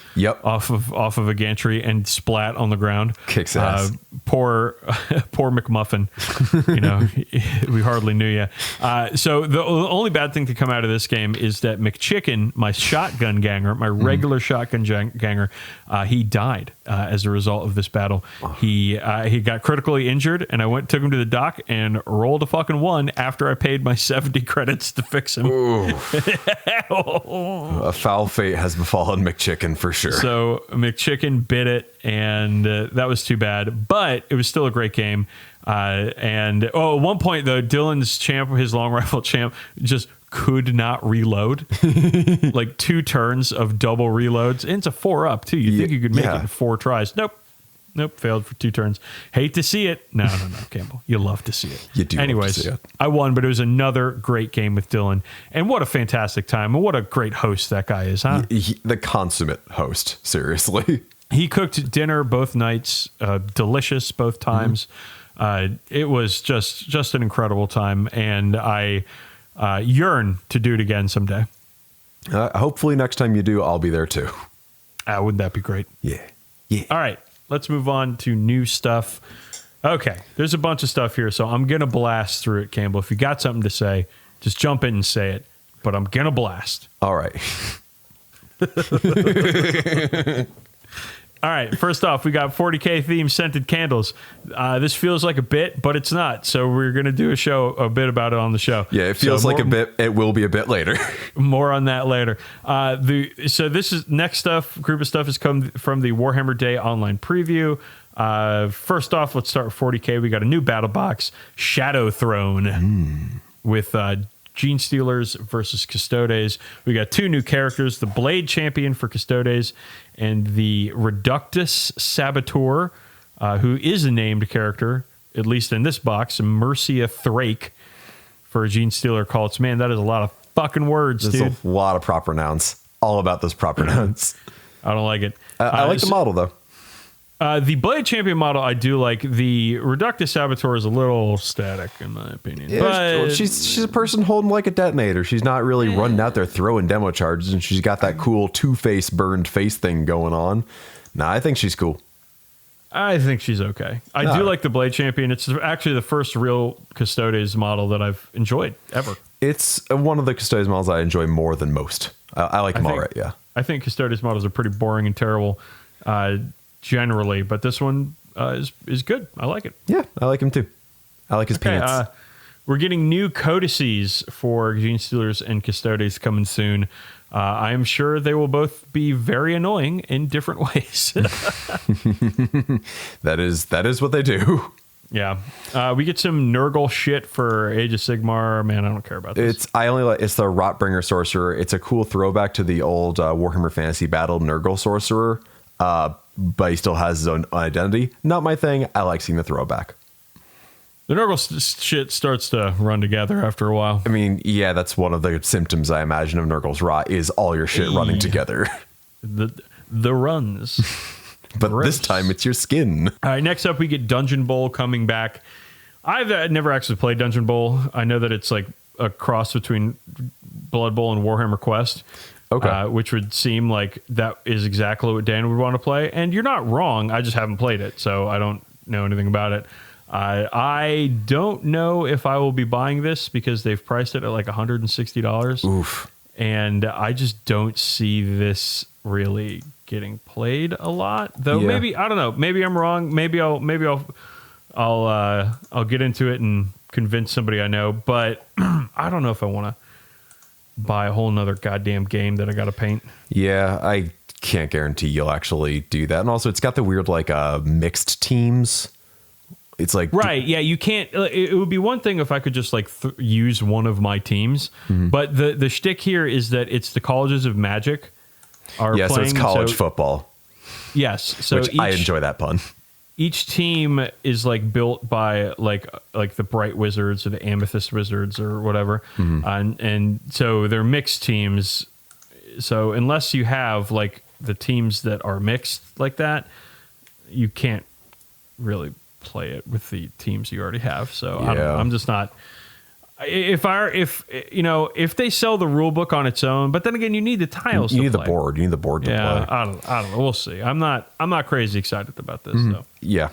off of a gantry and splat on the ground. Kicks ass. Poor McMuffin. We hardly knew you. So the only bad thing to come out of this game is that McChicken, my shotgun ganger, my regular shotgun ganger, he died as a result of this battle. He got critically injured, and I took him to the dock and rolled a fucking 1 after I paid my 70 credits to fix him. A foul fate has befallen McChicken for sure. So McChicken bit it, and that was too bad. But it was still a great game. At one point though, Dylan's champ, his long rifle champ, just could not reload. Like 2 turns of double reloads. And it's a 4-up too. You think you could make it in 4 tries? Nope, failed for 2 turns. Hate to see it. No, Campbell. You love to see it. You do. Anyways, love to see it. I won, but it was another great game with Dylan. And what a fantastic time. And what a great host that guy is, huh? The consummate host, seriously. He cooked dinner both nights, delicious both times. It was just an incredible time, and I yearn to do it again someday. Hopefully next time you do, I'll be there too. Wouldn't that be great? Yeah. All right. Let's move on to new stuff. Okay, there's a bunch of stuff here, so I'm going to blast through it, Campbell. If you got something to say, just jump in and say it, but I'm going to blast. All right. All right, first off, we got 40k themed scented candles. This feels like a bit, but it's not, so we're going to do a bit about it on the show. Yeah, it feels like a bit. It will be a bit later. More on that later. So this is next group of stuff has come from the Warhammer Day online preview. First off, let's start with 40k. We got a new battle box, Shadow Throne, with Gene Stealers versus Custodes. We got 2 new characters, the Blade Champion for Custodes and the Reductus Saboteur, who is a named character, at least in this box, Mercia Thrake for Gene Stealer cults. Man, that is a lot of fucking words, dude. There's a lot of proper nouns. All about those proper nouns. I don't like it. I like the model, though. The Blade Champion model, I do like. The Reductus Saboteur is a little static, in my opinion. Yeah, but she's a person holding like a detonator. She's not really running out there throwing demo charges, and she's got that cool Two-Face burned face thing going on. Nah, I think she's cool. I think she's okay. I do like the Blade Champion. It's actually the first real Custodes model that I've enjoyed ever. It's one of the Custodes models I enjoy more than most. I like them all right, yeah. I think Custodes models are pretty boring and terrible generally, but this one is good. I like it. Yeah, I like him too. I like his pants. We're getting new codices for Gene Stealers and Custodes coming soon. I am sure they will both be very annoying in different ways. That is what they do. Yeah. We get some Nurgle shit for Age of Sigmar. Man, I don't care about this. It's the Rotbringer Sorcerer. It's a cool throwback to the old Warhammer Fantasy Battle Nurgle Sorcerer. But he still has his own identity. Not my thing. I like seeing the throwback. The Nurgle shit starts to run together after a while. I mean, yeah, that's one of the symptoms I imagine of Nurgle's rot is all your shit running together. The the runs. But Gross. this time it's your skin. All right, next up we get Dungeon Bowl coming back. I've never actually played Dungeon Bowl. I know that it's like a cross between Blood Bowl and Warhammer Quest. Okay. Which would seem like that is exactly what Dan would want to play. And you're not wrong. I just haven't played it, so I don't know anything about it. I don't know if I will be buying this because they've priced it at like $160. Oof. And I just don't see this really getting played a lot. Though maybe, I don't know. Maybe I'm wrong. Maybe I'll get into it and convince somebody I know. But I don't know if I want to buy a whole nother goddamn game that I got to paint. Yeah, I can't guarantee you'll actually do that. And also, it's got the weird like mixed teams. It's like right, yeah. You can't. It would be one thing if I could just like use one of my teams, but the shtick here is that it's the colleges of Magic are playing. So it's college football. Yes, so which I enjoy that pun. Each team is like built by like the Bright Wizards or the Amethyst Wizards or whatever, and so they're mixed teams. So unless you have like the teams that are mixed like that, you can't really play it with the teams you already have. So I'm just not. If they sell the rule book on its own, but then again, you need the tiles. You need the board. You need the board to play. I don't know. We'll see. I'm not crazy excited about this though. Yeah.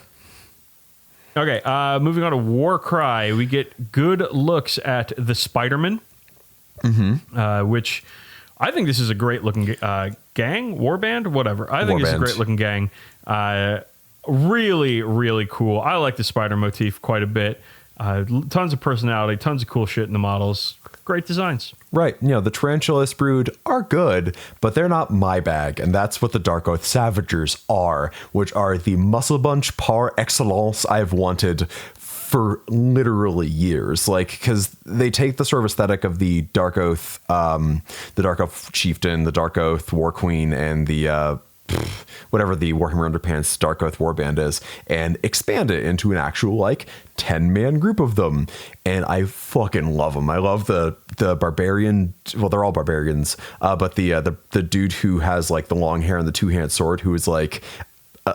Okay. Moving on to Warcry, we get good looks at the Spider-Man, which I think this is a great looking gang, warband, whatever. I think it's a great looking gang. Really, really cool. I like the spider motif quite a bit. Tons of personality, tons of cool shit in the models. Great designs. Right. You know, the Tarantulas brood are good, but they're not my bag. And that's what the Dark Oath Savagers are, which are the muscle bunch par excellence I've wanted for literally years. Like, because they take the sort of aesthetic of the Dark Oath Chieftain, the Dark Oath War Queen, and the whatever the Warhammer Underpants Dark Oath Warband is, and expand it into an actual like 10-man group of them. And I fucking love them. I love the barbarian. Well, they're all barbarians, but the dude who has like the long hair and the two-handed sword, who is like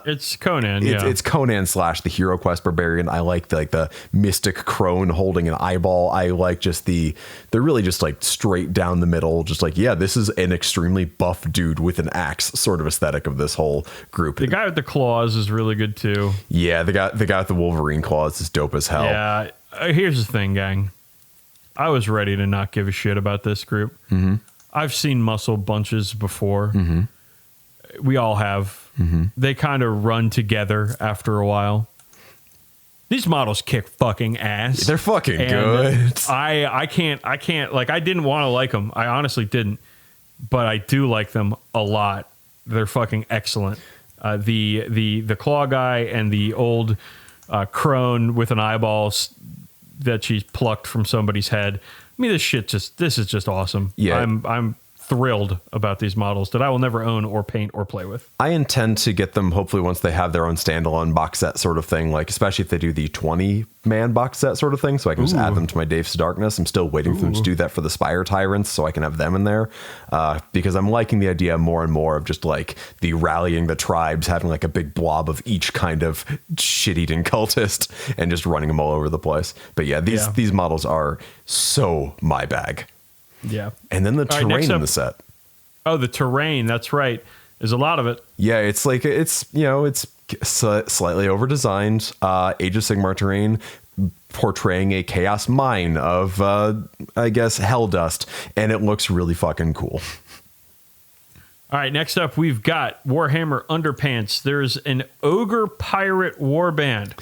it's Conan. It's Conan / the Hero Quest barbarian. I like the mystic crone holding an eyeball. I like just they're really just like straight down the middle. Just like, yeah, this is an extremely buff dude with an axe sort of aesthetic of this whole group. The guy with the claws is really good too. Yeah, the guy with the Wolverine claws is dope as hell. Yeah. Here's the thing, gang. I was ready to not give a shit about this group. I've seen muscle bunches before. We all have. They kind of run together after a while. These models kick fucking ass. They're fucking good. I can't like, I didn't want to like them. I honestly didn't, but I do like them a lot. They're fucking excellent. The claw guy and the old crone with an eyeball that she's plucked from somebody's head. I mean, this is just awesome. Yeah. I'm thrilled about these models that I will never own or paint or play with. I intend to get them hopefully once they have their own standalone box set sort of thing, like especially if they do the 20-man box set sort of thing, so I can just add them to my Daves to Darkness. I'm still waiting for them to do that for the Spire Tyrants, so I can have them in there, because I'm liking the idea more and more of just like the rallying the tribes, having like a big blob of each kind of shit-eating cultist and just running them all over the place. But yeah, these models are so my bag. Yeah. And then the terrain in the set. Oh, the terrain. That's right. There's a lot of it. Yeah, it's like, it's slightly over-designed. Age of Sigmar terrain portraying a chaos mine of, I guess, hell dust. And it looks really fucking cool. All right, next up, we've got Warhammer Underpants. There's an Ogre Pirate Warband.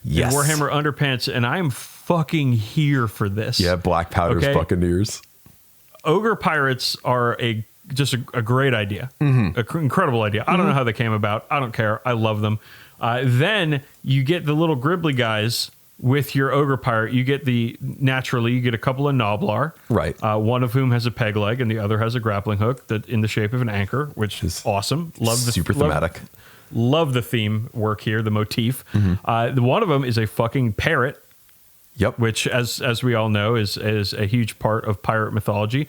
Yes. Warhammer Underpants, and I'm fucking here for this. Yeah, Black Powder's Buccaneers. Ogre Pirates are just a great idea. Incredible idea. I don't know how they came about. I don't care. I love them. Then you get the little Gribbly guys with your Ogre Pirate. You get you get a couple of Noblar. Right. One of whom has a peg leg and the other has a grappling hook that in the shape of an anchor, which is awesome. Love the super thematic. Love the theme work here, the motif. One of them is a fucking parrot. Yep. Which, as we all know, is a huge part of pirate mythology,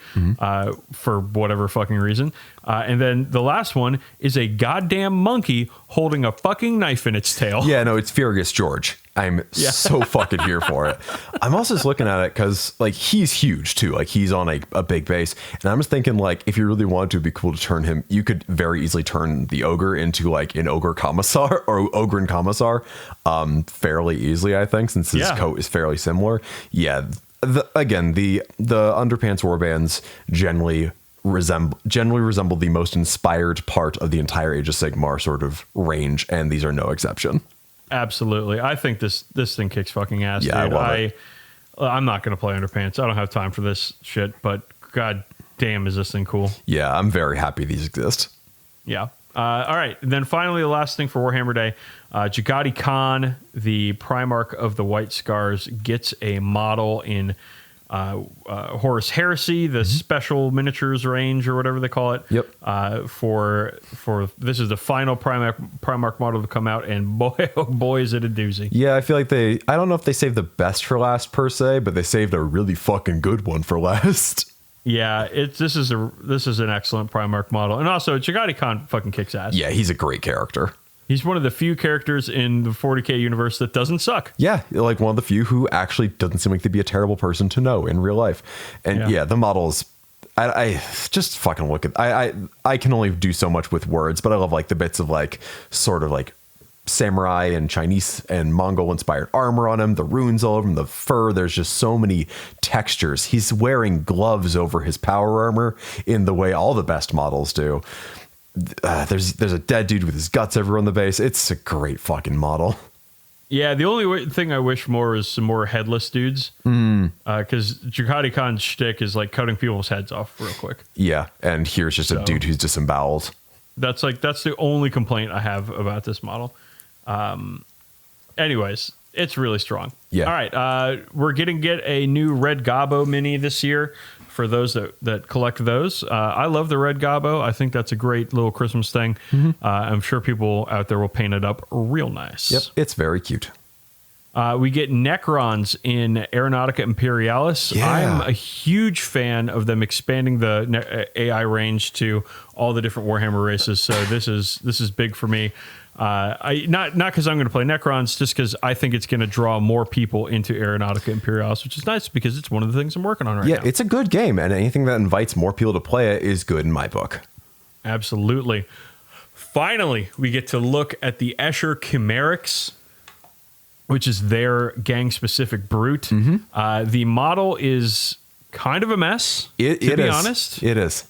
for whatever fucking reason. And then the last one is a goddamn monkey holding a fucking knife in its tail. Yeah, no, it's Furious George. I'm so fucking here for it. I'm also just looking at it because, like, he's huge too. Like, he's on a big base, and I'm just thinking, like, if you really wanted to, it'd be cool to turn him. You could very easily turn the ogre into like an ogre commissar or ogre commissar, fairly easily. I think, since his coat is fairly similar. Yeah. Again, the underpants warbands generally resemble the most inspired part of the entire Age of Sigmar sort of range, and these are no exception. Absolutely. I think this thing kicks fucking ass, yeah, dude. I love it. I'm not going to play underpants. I don't have time for this shit, but god damn, is this thing cool. Yeah, I'm very happy these exist. Yeah. All right. And then finally, the last thing for Warhammer Day, Jagati Khan, the Primarch of the White Scars, gets a model in Horus Heresy, the special miniatures range or whatever they call it. Yep. For this is the final Primarch model to come out, and boy, oh boy, is it a doozy. Yeah, I feel like I don't know if they saved the best for last per se, but they saved a really fucking good one for last. Yeah, this is an excellent Primarch model, and also Jagati Khan fucking kicks ass. Yeah, he's a great character. He's one of the few characters in the 40k universe that doesn't suck. Yeah, like one of the few who actually doesn't seem like to be a terrible person to know in real life. And yeah, the models, I just fucking look at. I can only do so much with words, but I love like the bits of like sort of like samurai and Chinese and Mongol inspired armor on him, the runes all over him, the fur. There's just so many textures. He's wearing gloves over his power armor in the way all the best models do. There's a dead dude with his guts everywhere on the base. It's a great fucking model. Yeah, the only thing I wish more is some more headless dudes. Because Jagati Khan's shtick is like cutting people's heads off real quick. Yeah, and here's just a dude who's disemboweled. That's the only complaint I have about this model. Anyways, it's really strong. Yeah. All right, we're gonna get a new Red Gobbo mini this year. For those that collect those, I love the Red Gobbo. I think that's a great little Christmas thing. I'm sure people out there will paint it up real nice. Yep, it's very cute. We get Necrons in Aeronautica Imperialis. Yeah. I'm a huge fan of them expanding the AI range to all the different Warhammer races. So this is big for me. Not because I'm going to play Necrons, just because I think it's going to draw more people into Aeronautica Imperialis, which is nice because it's one of the things I'm working on right now. Yeah, it's a good game, and anything that invites more people to play it is good in my book. Absolutely. Finally, we get to look at the Escher Chimerics, which is their gang-specific brute. The model is kind of a mess, to be honest. It is.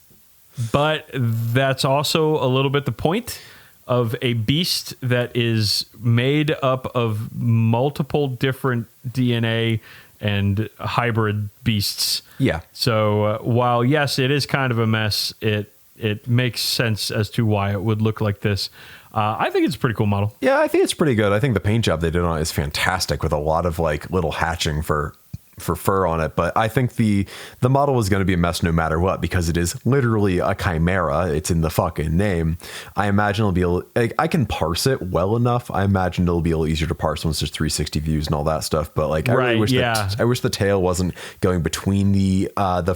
But that's also a little bit the point of a beast that is made up of multiple different DNA and hybrid beasts. Yeah. So while, yes, it is kind of a mess, it makes sense as to why it would look like this. I think it's a pretty cool model. Yeah, I think it's pretty good. I think the paint job they did on it is fantastic with a lot of like little hatching for fur on it, but I think the model is going to be a mess no matter what, because it is literally a chimera. It's in the fucking name. I imagine it'll be I can parse it well enough. I imagine it'll be a little easier to parse once there's 360 views and all that stuff, but like I really wish I wish the tail wasn't going between the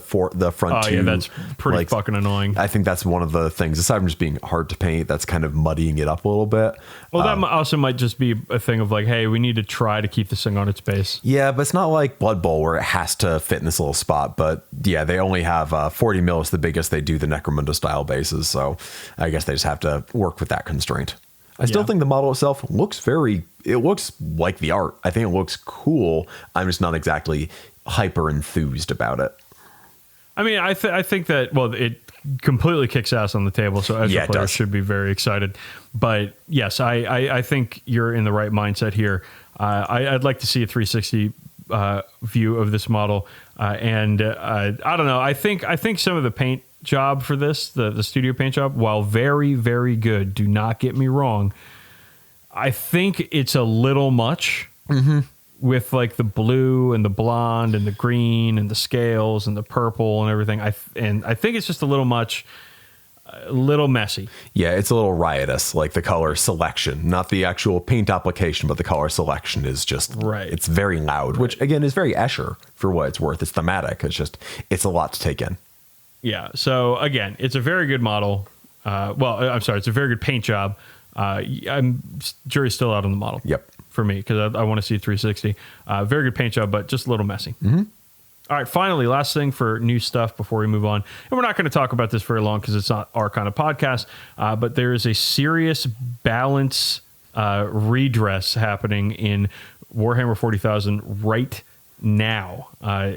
front two. Yeah, that's pretty fucking annoying. I think that's one of the things, aside from just being hard to paint, that's kind of muddying it up a little bit. Well, that also might just be a thing of like, hey, we need to try to keep this thing on its base. Yeah, but it's not like Blood Bowl where it has to fit in this little spot. But yeah, they only have 40 mil is the biggest they do the Necromunda style bases, so I guess they just have to work with that constraint. I still think the model itself looks like the art. I think it looks cool. I'm just not exactly hyper enthused about it. I mean, I think that, well, it completely kicks ass on the table, so Ezra players should be very excited. But yes, I think you're in the right mindset here. I'd like to see a 360 view of this model, and I don't know. I think some of the paint job for this, the studio paint job, while very, very good, do not get me wrong, I think it's a little much. With like the blue and the blonde and the green and the scales and the purple and everything. I think it's just a little much. a little messy. Yeah, it's a little riotous, like the color selection, not the actual paint application, but the color selection is just, it's very loud, which again is very Escher for what it's worth. It's thematic. It's a lot to take in. Yeah. So again, it's a very good model. I'm sorry, it's a very good paint job. Jury's still out on the model. Yep. For me, because I want to see 360. Very good paint job, but just a little messy. Mm-hmm. All right, finally, last thing for new stuff before we move on. And we're not going to talk about this very long because it's not our kind of podcast, but there is a serious balance redress happening in Warhammer 40,000 right now.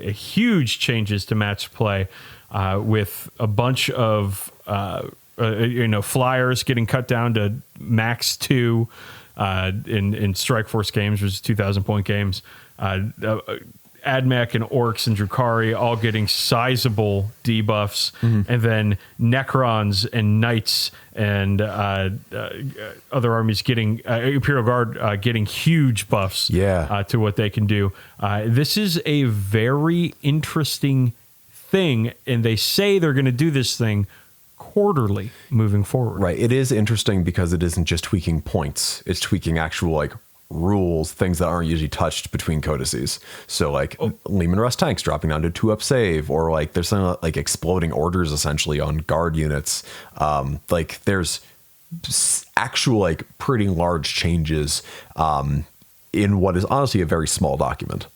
Huge changes to match play with a bunch of flyers getting cut down to max 2 in Strike Force games, which is 2,000 point games. Admech and Orcs and Drukhari all getting sizable debuffs, and then Necrons and Knights and other armies getting Imperial Guard getting huge buffs to what they can do. This is a very interesting thing, and they say they're going to do this thing quarterly moving forward. Right. It is interesting because it isn't just tweaking points. It's tweaking actual rules, things that aren't usually touched between codices. So Leman Russ tanks dropping down to 2-up save, or there's some exploding orders essentially on guard units. There's actual pretty large changes in what is honestly a very small document.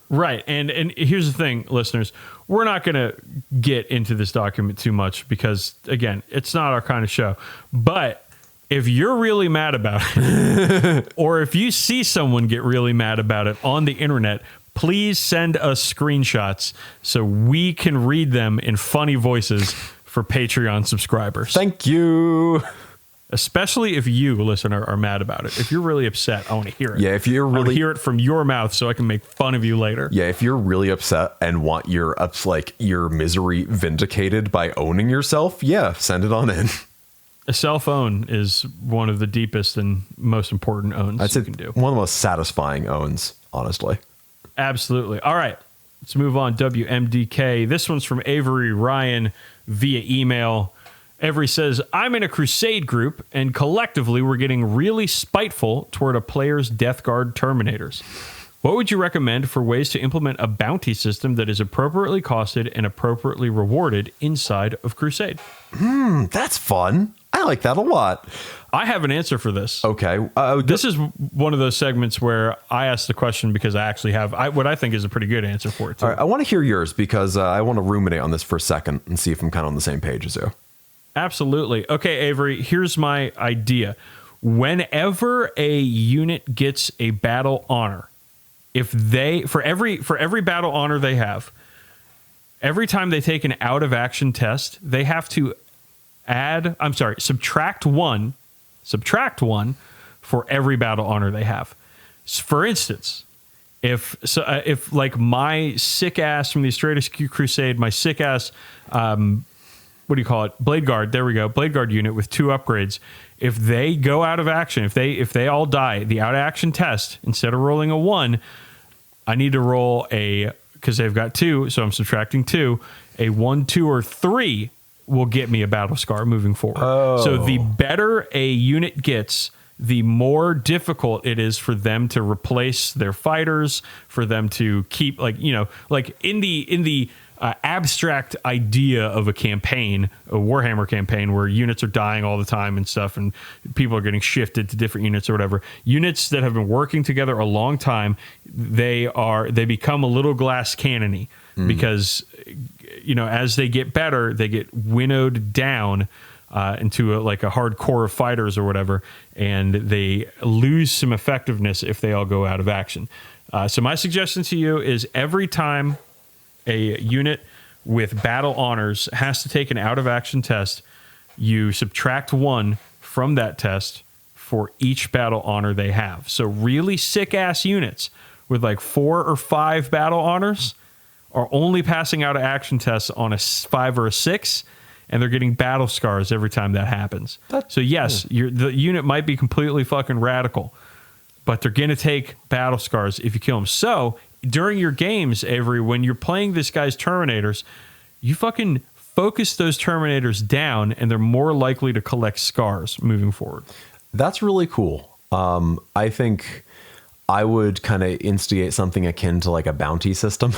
Right. And here's the thing, listeners, we're not going to get into this document too much because, again, it's not our kind of show. But if you're really mad about it, or if you see someone get really mad about it on the internet, please send us screenshots so we can read them in funny voices for Patreon subscribers. Thank you. Especially if you, listener, are mad about it. If you're really upset, I want to hear it. Yeah, if you're really... I want to hear it from your mouth so I can make fun of you later. Yeah, if you're really upset and want your misery vindicated by owning yourself, send it on in. A self-own is one of the deepest and most important owns you can do. One of the most satisfying owns, honestly. Absolutely. All right, let's move on. WMDK. This one's from Avery Ryan via email. Avery says, I'm in a crusade group, and collectively we're getting really spiteful toward a player's Death Guard Terminators. What would you recommend for ways to implement a bounty system that is appropriately costed and appropriately rewarded inside of Crusade? That's fun. I like that a lot. I have an answer for this. Okay. This is one of those segments where I ask the question because I actually have what I think is a pretty good answer for it, too. All right, I want to hear yours because I want to ruminate on this for a second and see if I'm kind of on the same page as you. Absolutely. Okay, Avery, here's my idea. Whenever a unit gets a battle honor, for every battle honor they have, every time they take an out of action test, they have to subtract one for every battle honor they have. For instance, if my sick ass from the Astratus Crusade, my sick ass what do you call it? Blade Guard. There we go. Blade Guard unit with 2 upgrades. If they go out of action, if they all die, the out of action test, instead of rolling a 1, I need to roll because they've got 2, so I'm subtracting 2. A 1, 2, or 3 will get me a battle scar moving forward. Oh. So the better a unit gets, the more difficult it is for them to replace their fighters, for them to keep in the abstract idea of a campaign, a Warhammer campaign, where units are dying all the time and stuff, and people are getting shifted to different units or whatever. Units that have been working together a long time, they become a little glass cannon-y because as they get better, they get winnowed down into a hard core of fighters or whatever, and they lose some effectiveness if they all go out of action. So my suggestion to you is every time a unit with battle honors has to take an out of action test, you subtract 1 from that test for each battle honor they have. So really sick ass units with 4 or 5 battle honors are only passing out of action tests on a 5 or a 6, and they're getting battle scars every time that happens. So yes, the unit might be completely fucking radical, but they're going to take battle scars if you kill them. So during your games, Avery, when you're playing this guy's Terminators, you fucking focus those Terminators down, and they're more likely to collect scars moving forward. That's really cool. I think I would kind of instigate something akin to like a bounty system.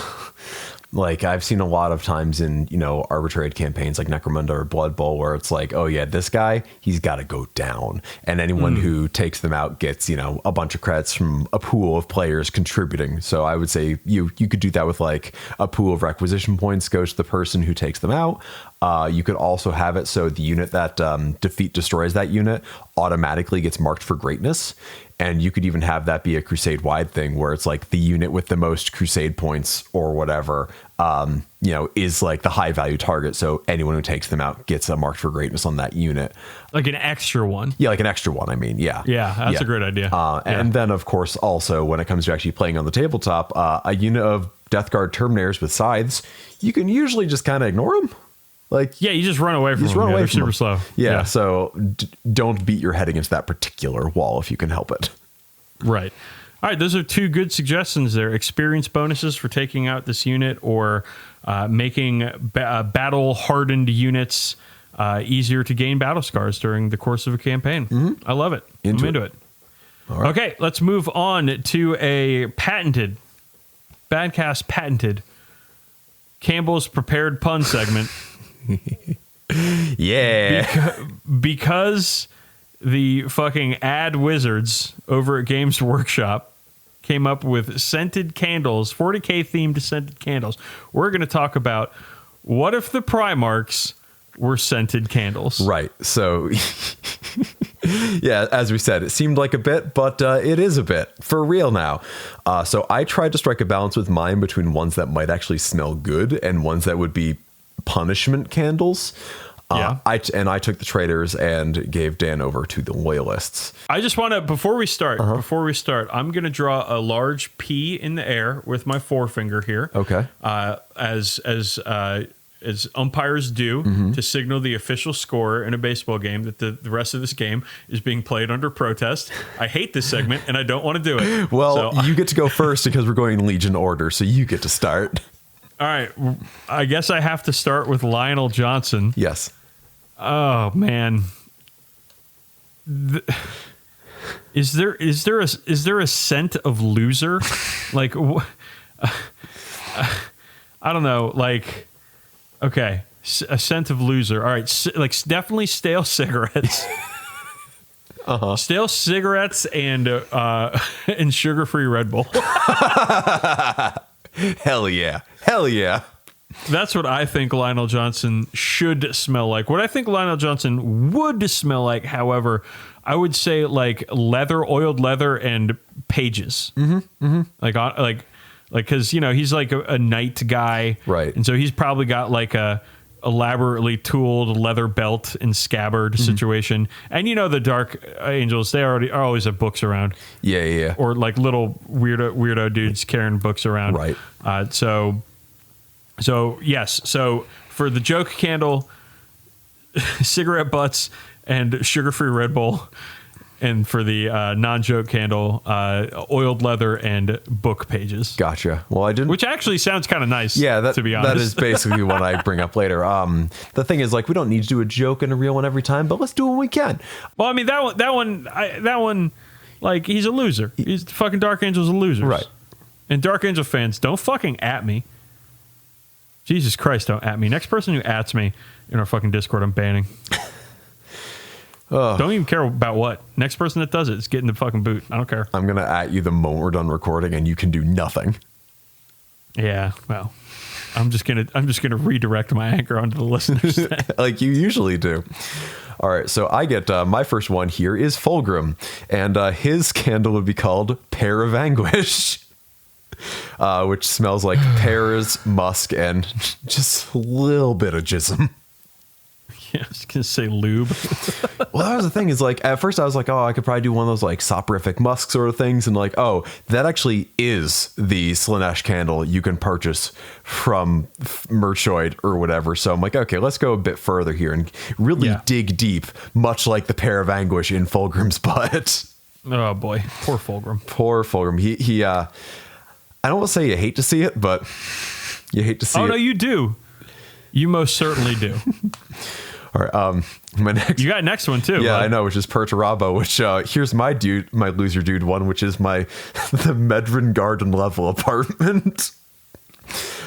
Like I've seen a lot of times in, arbitrary campaigns like Necromunda or Blood Bowl where it's like, oh yeah, this guy, he's got to go down. And anyone who takes them out gets, a bunch of credits from a pool of players contributing. So I would say you could do that with like a pool of requisition points goes to the person who takes them out. You could also have it so the unit that destroys that unit automatically gets marked for greatness. And you could even have that be a crusade-wide thing where it's like the unit with the most crusade points or whatever, is like the high-value target. So anyone who takes them out gets a marked for greatness on that unit. Like an extra one. Yeah, like an extra one, I mean, yeah. Yeah, that's a great idea. And then, of course, also when it comes to actually playing on the tabletop, a unit of Death Guard Terminators with scythes, you can usually just kind of ignore them. Like, yeah, you just run away from them. They're super slow. Yeah, so don't beat your head against that particular wall if you can help it. Right. All right, those are two good suggestions there. Experience bonuses for taking out this unit or making battle-hardened units easier to gain battle scars during the course of a campaign. Mm-hmm. I love it. I'm into it. All right. Okay, let's move on to a Badcast patented Campbell's prepared pun segment. Yeah. Because the fucking ad wizards over at Games Workshop came up with scented candles, 40k themed scented candles. We're going to talk about what if the Primarchs were scented candles. Right. So, yeah, as we said, it seemed like a bit, but it is a bit for real now. So I tried to strike a balance with mine between ones that might actually smell good and ones that would be punishment candles. I took the traitors and gave Dan over to the loyalists. I just want to, before we start, I'm going to draw a large P in the air with my forefinger here. Okay. As umpires do to signal the official score in a baseball game that the rest of this game is being played under protest. I hate this segment and I don't want to do it. Well, so, you get to go first because we're going in Legion order, so you get to start. All right. I guess I have to start with Lionel Johnson. Yes. Oh man. Is there a scent of loser? Like I don't know, like okay, a scent of loser. All right, like definitely stale cigarettes. Stale cigarettes and sugar-free Red Bull. Hell yeah. Hell yeah. That's what I think Lionel Johnson should smell like. What I think Lionel Johnson would smell like, however, I would say like leather, oiled leather, and pages. Like because he's like a knight guy, right? And so he's probably got like a elaborately tooled leather belt and scabbard situation. And the Dark Angels, they always have books around. Yeah. Or like little weirdo dudes carrying books around. Right. So yes. So for the joke candle, cigarette butts and sugar-free Red Bull, and for the non-joke candle, oiled leather and book pages. Gotcha. Well, I didn't. Which actually sounds kind of nice. Yeah, to be honest, that is basically what I bring up later. The thing is, like, we don't need to do a joke and a real one every time, but let's do it when we can. Well, I mean that one, like, he's a loser. He's fucking Dark Angel's a loser, right? And Dark Angel fans, don't fucking at me. Jesus Christ, don't at me. Next person who ats me in our fucking Discord, I'm banning. Don't even care about what. Next person that does it is getting the fucking boot. I don't care. I'm going to at you the moment we're done recording and you can do nothing. Yeah, well, I'm just going to redirect my anger onto the listeners. Like you usually do. All right, so I get my first one here is Fulgrim, and his candle would be called Pear of Anguish. Which smells like pears, musk, and just a little bit of jism. Yeah, I was going to say lube. Well, that was the thing is like, at first I was like, oh, I could probably do one of those like soporific musk sort of things. And like, oh, that actually is the Slanesh candle you can purchase from Merchoid or whatever. So I'm like, okay, let's go a bit further here and really dig deep, much like the Pear of Anguish in Fulgrim's butt. Oh boy, poor Fulgrim. Poor Fulgrim. He I don't want to say you hate to see it, but you hate to see it. Oh, no, you do. You most certainly do. All right. My next. You got next one too. Yeah, bud. I know, which is Perturabo, which here's my loser dude one, which is the Medrin Garden level apartment.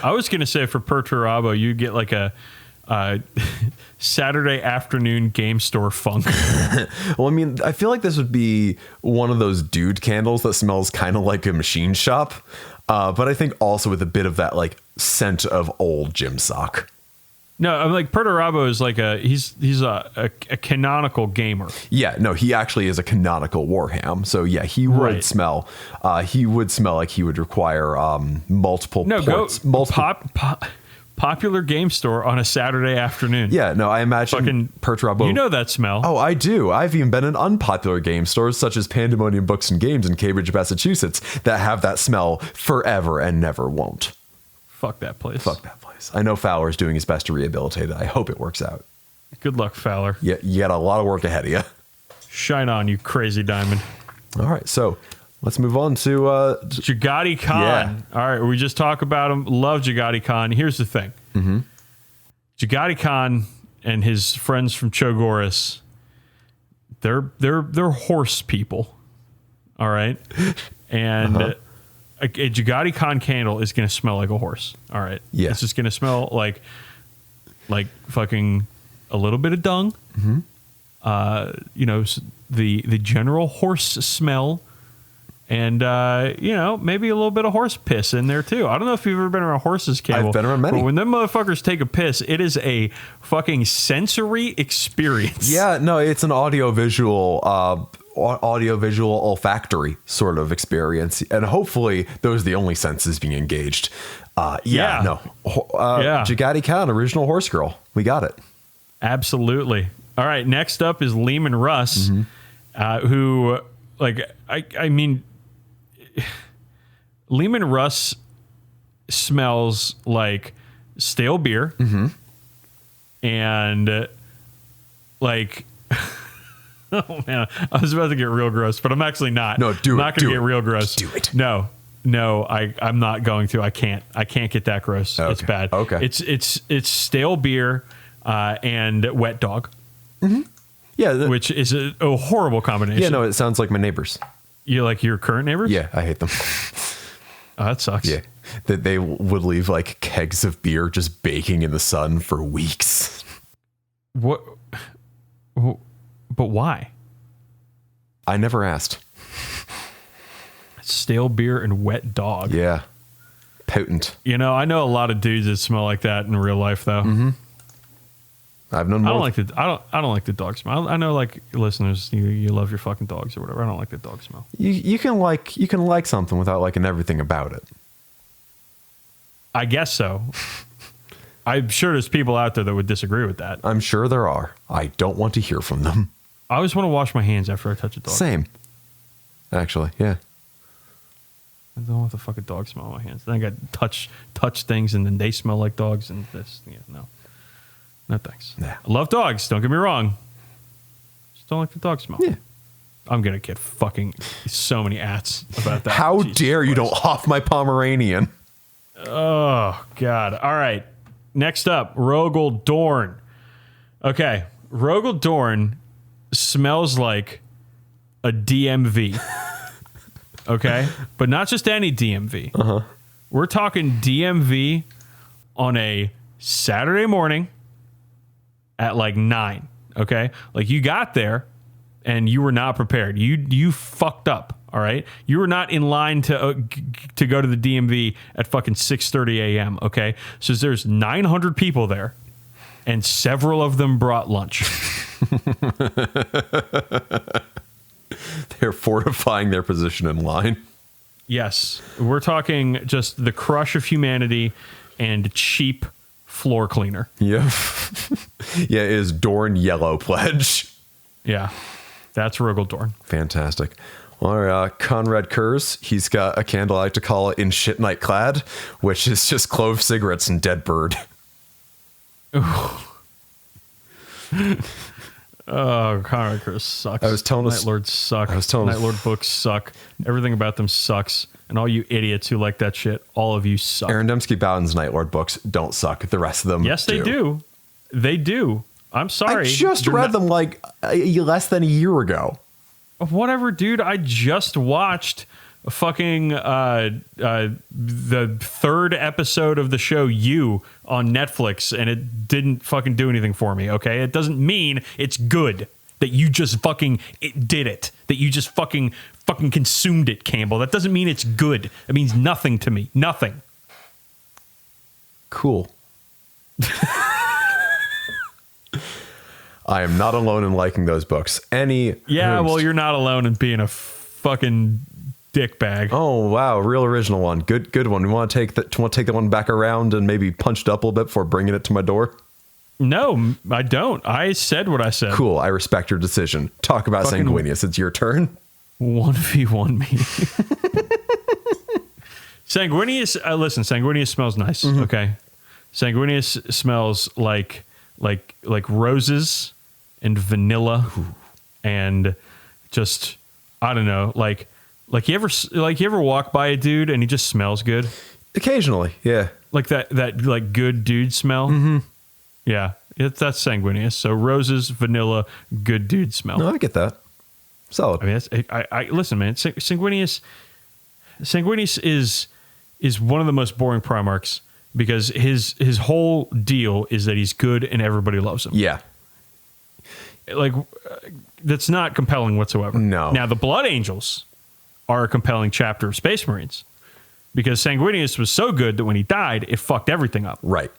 I was gonna say for Perturabo, you get like a Saturday afternoon game store funk. Well, I mean, I feel like this would be one of those dude candles that smells kind of like a machine shop, but I think also with a bit of that like scent of old gym sock. No, I'm like Perturabo is like he's a canonical gamer. Yeah, no, he actually is a canonical Warham. So yeah, he would Right. smell. He would smell like he would require multiple ports. Popular game store on a Saturday afternoon. Yeah, no, I imagine Fucking Perturabo. You know that smell. Oh, I do. I've even been in unpopular game stores such as Pandemonium Books and Games in Cambridge, Massachusetts, that have that smell forever and never won't. Fuck that place. Fuck that place. I know Fowler's doing his best to rehabilitate it. I hope it works out. Good luck, Fowler. Yeah, you got a lot of work ahead of you. Shine on, you crazy diamond. All right, so let's move on to Jagati Khan. Yeah. All right, we just talk about him. Love Jagati Khan. Here's the thing. Jagati Khan and his friends from Chogoris, they're horse people. All right, and a Jagati Khan candle is going to smell like a horse. All right, Yeah. it's just going to smell like fucking a little bit of dung. The general horse smell. And, maybe a little bit of horse piss in there, too. I don't know if you've ever been around horses, Campbell. I've been around many. But when them motherfuckers take a piss, it is a fucking sensory experience. Yeah, no, it's an audiovisual olfactory sort of experience, and hopefully those are the only senses being engaged. Jagati Khan, original horse girl, we got it. Absolutely. All right, next up is Lehman Russ, who, I mean, Lehman Russ smells like stale beer, and oh man, I was about to get real gross, but I'm actually not. No, do I'm it. not going to get real gross. Just do it. No, I'm not going to. I can't get that gross. Okay. It's bad. Okay. It's stale beer and wet dog. Yeah, Which is a horrible combination. yeah, no, it sounds like my neighbors. You like your current neighbors? Yeah, I hate them. Oh, that sucks. Yeah, that they would leave like kegs of beer just baking in the sun for weeks. What? But why? I never asked. Stale beer and wet dog. Yeah, potent. I know a lot of dudes that smell like that in real life, though. I've known I more. don't like the dog smell. I know, like, listeners, you love your fucking dogs or whatever. I don't like the dog smell. You can like something without liking everything about it. I guess so. I'm sure there's people out there that would disagree with that. I'm sure there are. I don't want to hear from them. I always want to wash my hands after I touch a dog. Same. Actually, yeah. I don't want the fucking dog smell on my hands. Then I got touch things and then they smell like dogs and this. Yeah, no. No thanks. Nah. I love dogs. Don't get me wrong. Just don't like the dog smell. Yeah. I'm gonna get fucking so many ats about that. How Jesus dare you Christ. don't off my Pomeranian? Oh God! All right. Next up, Rogel Dorn. Okay, Rogel Dorn smells like a DMV. Okay, but not just any DMV. We're talking DMV on a Saturday morning at like 9. Okay, like you got there and you were not prepared. You fucked up. All right, you were not in line to go to the DMV at fucking 6:30 a.m. Okay, so there's 900 people there, and several of them brought lunch. They're fortifying their position in line. Yes, we're talking just the crush of humanity and cheap floor cleaner. Yeah. Yeah, it is Dorn Yellow Pledge. Yeah, that's Rogel Dorn. Fantastic. Well, Conrad Kurz, he's got a candle I like to call it In Shit Night Clad, which is just clove cigarettes and dead bird. Oh, Conrad Curse sucks. I was telling Night Lords suck. I was telling Night Lord books suck. Everything about them sucks. and all you idiots who like that shit, all of you suck. Aaron Dembski Bowden's Night Lord books don't suck. The rest of them Yes, they do. They do. I'm sorry. I just read them like less than a year ago. Whatever, dude. I just watched fucking the third episode of the show You on Netflix, and it didn't fucking do anything for me. Okay, it doesn't mean it's good that you just fucking did it, that you just fucking consumed it, Campbell. That doesn't mean it's good. It means nothing to me. Nothing. Cool. I am not alone in liking those books. Well, you're not alone in being a fucking dickbag. Oh wow, real original one. Good one. We want to take that one back around and maybe punch it up a little bit before bringing it to my door. No, I don't. I said what I said. Cool. I respect your decision. Talk about Sanguinius. It's your turn. 1v1 me. Sanguinius. Listen, Sanguinius smells nice. Mm-hmm. Okay, Sanguinius smells like roses and vanilla. Ooh. And just, I don't know, like you ever walk by a dude and he just smells good? Occasionally, yeah. Like that like good dude smell. Mm-hmm. Yeah, that's Sanguinius. So roses, vanilla, good dude smell. No, I get that. Solid. I mean, I listen, man. Sanguinius is one of the most boring Primarchs because his whole deal is that he's good and everybody loves him. Yeah. Like, that's not compelling whatsoever. No. Now, the Blood Angels are a compelling chapter of Space Marines because Sanguinius was so good that when he died, it fucked everything up. Right.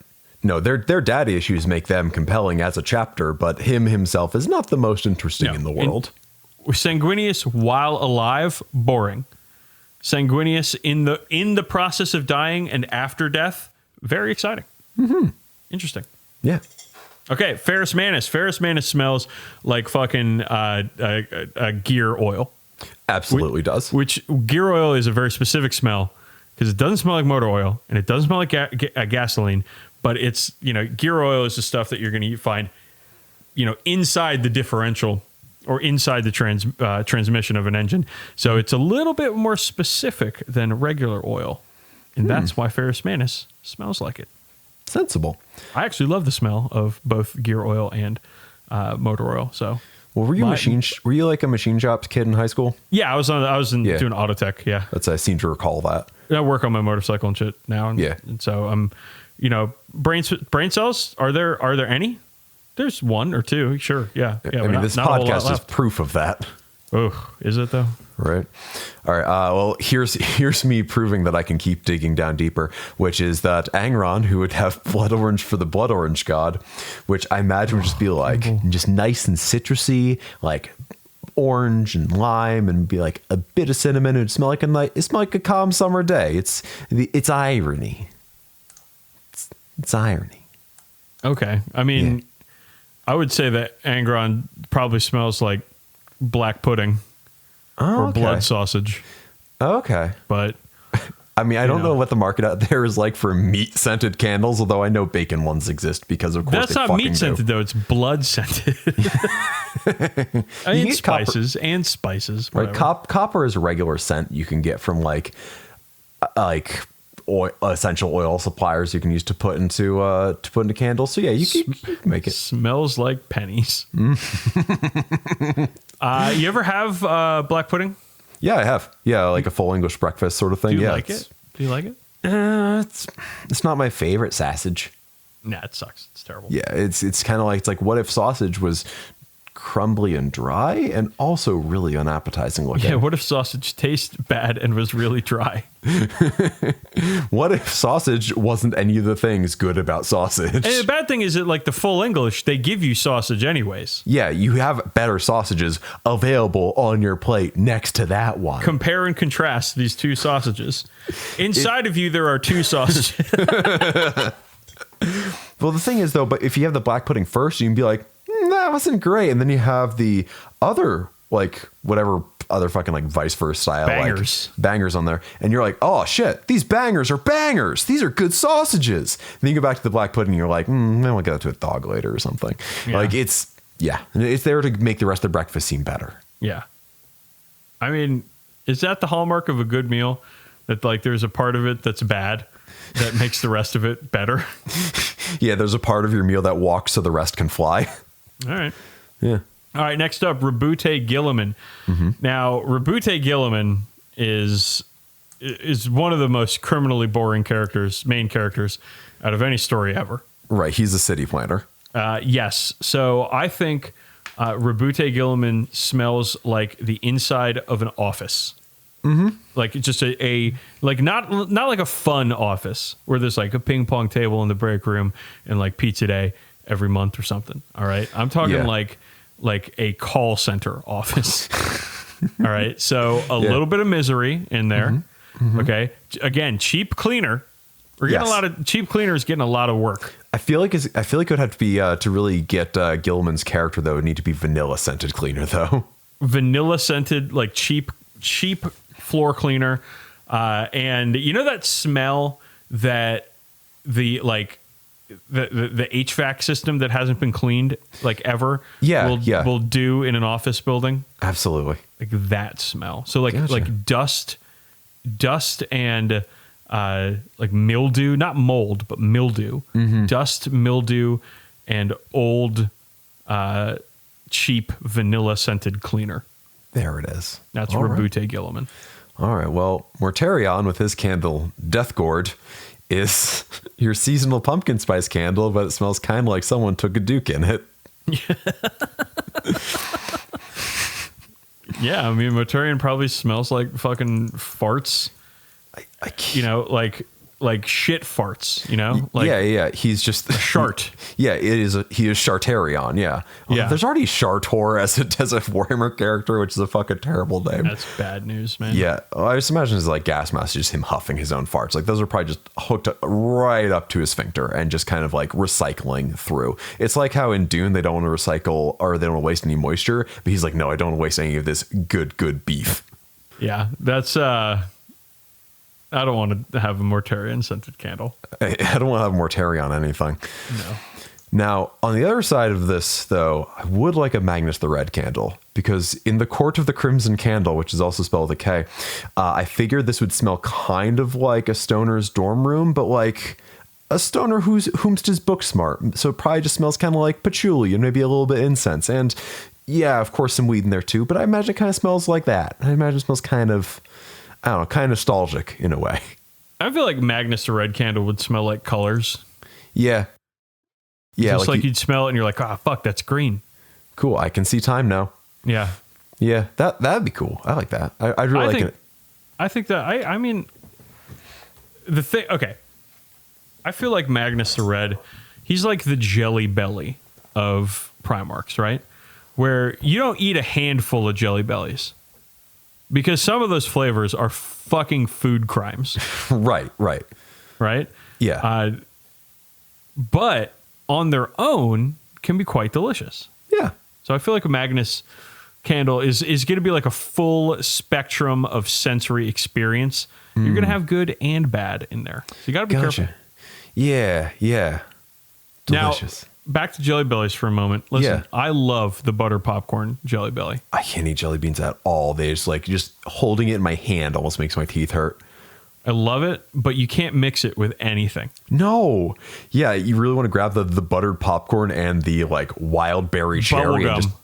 No, their daddy issues make them compelling as a chapter, but him himself is not the most interesting in the world. Sanguinius, while alive, boring. Sanguinius in the process of dying and after death, very exciting. Mm-hmm. Interesting. Yeah. Okay, Ferrus Manus. Ferrus Manus smells like fucking gear oil. Absolutely does. Which gear oil is a very specific smell because it doesn't smell like motor oil and it doesn't smell like gasoline, but it's, gear oil is the stuff that you're going to find, inside the differential or inside the transmission of an engine. So it's a little bit more specific than regular oil. And that's why Ferrus Manus smells like it. Sensible. I actually love the smell of both gear oil and motor oil. So, well, were you like a machine shops kid in high school? Yeah, I was doing auto tech. Yeah, I seem to recall that. I work on my motorcycle and shit now. And so I'm, brain cells. Are there any? There's one or two. Sure. Yeah. I mean, this podcast is proof of that. Oh, is it though? Right. All right. Well, here's me proving that I can keep digging down deeper, which is that Angron, who would have blood orange for the blood orange god, which I imagine would just be like just nice and citrusy, like orange and lime, and be like a bit of cinnamon. It'd smell like a calm summer day. It's irony. It's irony. Okay. I mean, I would say that Angron probably smells like black pudding. Or blood sausage. Okay. But I mean, I don't know what the market out there is like for meat scented candles, although I know bacon ones exist because of course that's not meat scented though, it's blood scented. And spices copper. And spices. Right. Copper is a regular scent you can get from like essential oil suppliers you can use to put into candles. So yeah, you can make it. Smells like pennies. You ever have black pudding? Yeah, I have. Yeah, like a full English breakfast sort of thing. Do you like it? Do you like it? It's not my favorite sausage. Nah, it sucks. It's terrible. Yeah, it's kind of like what if sausage was crumbly and dry and also really unappetizing looking. Yeah, what if sausage tastes bad and was really dry? What if sausage wasn't any of the things good about sausage? And the bad thing is that like the full English, they give you sausage anyways. Yeah, you have better sausages available on your plate next to that one. Compare and contrast these two sausages. Inside of you, there are two sausages. Well, the thing is though, but if you have the black pudding first, you can be like, that wasn't great. And then you have the other, like, whatever other fucking, like, vice versa style. Bangers. Like, bangers on there. And you're like, oh, shit, these bangers are bangers. These are good sausages. And then you go back to the black pudding and you're like, I'll get that to a dog later or something. Yeah. Like, it's there to make the rest of the breakfast seem better. Yeah. I mean, is that the hallmark of a good meal? That like there's a part of it that's bad that makes the rest of it better. Yeah, there's a part of your meal that walks so the rest can fly. All right. Yeah. All right, next up, Rabute Gilliman. Now, Rabute Gilliman is one of the most criminally boring main characters out of any story ever. Right, he's a city planner. Yes. So I think Rabute Gilliman smells like the inside of an office. Like just a like not like a fun office where there's like a ping pong table in the break room and like pizza day every month or something. All right. I'm talking like a call center office. All right. So a little bit of misery in there. Okay. Again, cheap cleaner. We're getting a lot of cheap cleaners getting a lot of work. I feel like it would have to be to really get Gilliman's character though. It would need to be vanilla scented cleaner though. Vanilla scented, like cheap floor cleaner, and you know that smell that the HVAC system that hasn't been cleaned like ever will do in an office building. Absolutely, like that smell. So like dust and like mildew, not mold, but mildew, dust, mildew, and old cheap vanilla scented cleaner. There it is. That's Rabute Gilliman. All right. Well, Mortarion with his candle, Death Gourd, is your seasonal pumpkin spice candle, but it smells kind of like someone took a Duke in it. Yeah, I mean, Mortarion probably smells like fucking farts. You know, like shit farts, you know? Like, yeah. He's just Shart. Yeah, he is Shartarion, yeah. There's already Shartor as a Warhammer character, which is a fucking terrible name. That's bad news, man. Yeah. I just imagine it's like gas mask, just him huffing his own farts. Like those are probably just hooked up right up to his sphincter and just kind of like recycling through. It's like how in Dune they don't want to recycle or they don't want to waste any moisture, but he's like, no, I don't want to waste any of this good beef. Yeah, that's I don't want to have a Mortarion scented candle. I don't want to have Mortarion anything. No. Now, on the other side of this, though, I would like a Magnus the Red candle, because in the Court of the Crimson Candle, which is also spelled with a K, I figured this would smell kind of like a stoner's dorm room, but like a stoner whomst is book smart. So it probably just smells kind of like patchouli and maybe a little bit of incense. And yeah, of course, some weed in there too, but I imagine it kind of smells like that. I imagine it smells kind of, I don't know, kind of nostalgic in a way. I feel like Magnus the Red candle would smell like colors. Yeah. Yeah. Just like you'd smell it and you're like, ah, fuck, that's green. Cool. I can see time now. Yeah. Yeah. That'd be cool. I like that. I'd really like it. I think that, I mean, the thing, okay. I feel like Magnus the Red, he's like the Jelly Belly of Primarchs, right? Where you don't eat a handful of Jelly Bellies. Because some of those flavors are fucking food crimes. Right. Yeah. But on their own can be quite delicious. Yeah. So I feel like a Magnus candle is going to be like a full spectrum of sensory experience. You're going to have good and bad in there. So you got to be careful. Yeah. Delicious. Now, back to Jelly Bellies for a moment. Listen, I love the butter popcorn Jelly Belly. I can't eat jelly beans at all. They just holding it in my hand almost makes my teeth hurt. I love it, but you can't mix it with anything. No. Yeah, you really want to grab the buttered popcorn and the like wild berry cherry and just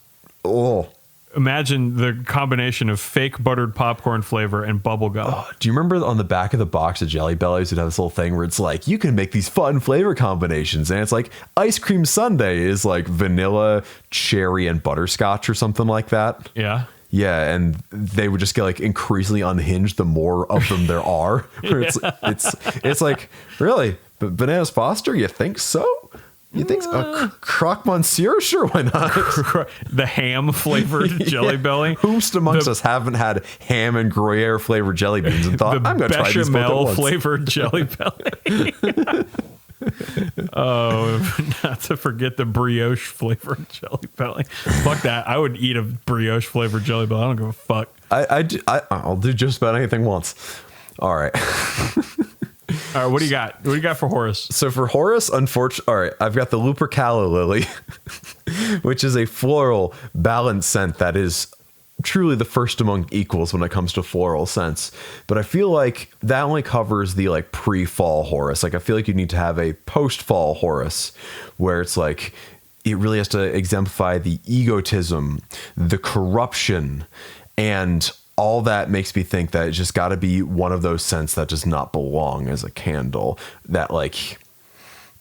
imagine the combination of fake buttered popcorn flavor and bubble gum. Oh, do you remember on the back of the box of Jelly Bellies, it'd have this little thing where it's like, you can make these fun flavor combinations. And it's like ice cream sundae is like vanilla, cherry, and butterscotch or something like that. Yeah. Yeah. And they would just get like increasingly unhinged the more of them there are. It's like, really? But Bananas Foster, you think so? You think so? Croque Monsieur? Sure, why not? The ham flavored Jelly Belly. Whomst amongst us haven't had ham and Gruyere flavored jelly beans and thought, I'm going to try these both at once. Flavored Jelly Belly. Oh, not to forget the brioche flavored Jelly Belly. Fuck that. I would eat a brioche flavored Jelly Belly. I don't give a fuck. I'll do just about anything once. All right. All right, what do you got? What do you got for Horus? So for Horus, unfortunately, all right, I've got the Lupercala Lily, which is a floral balanced scent that is truly the first among equals when it comes to floral scents. But I feel like that only covers the like pre-fall Horus. Like I feel like you need to have a post-fall Horus where it's like it really has to exemplify the egotism, the corruption, and all that makes me think that it's just got to be one of those scents that does not belong as a candle. That like,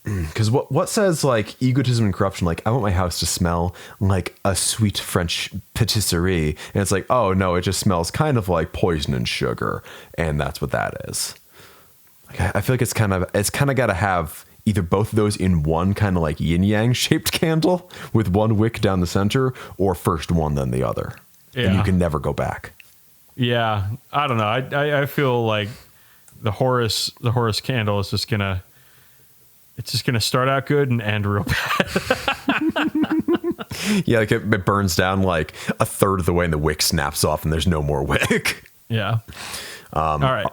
because what says like egotism and corruption? Like I want my house to smell like a sweet French patisserie, and it's like, oh no, it just smells kind of like poison and sugar, and that's what that is. Like, I feel like it's kind of got to have either both of those in one kind of like yin yang shaped candle with one wick down the center, or first one then the other, and you can never go back. Yeah, I don't know. I feel like the Horus candle is just gonna start out good and end real bad. Yeah, like it burns down like a third of the way and the wick snaps off and there's no more wick. Yeah. All right.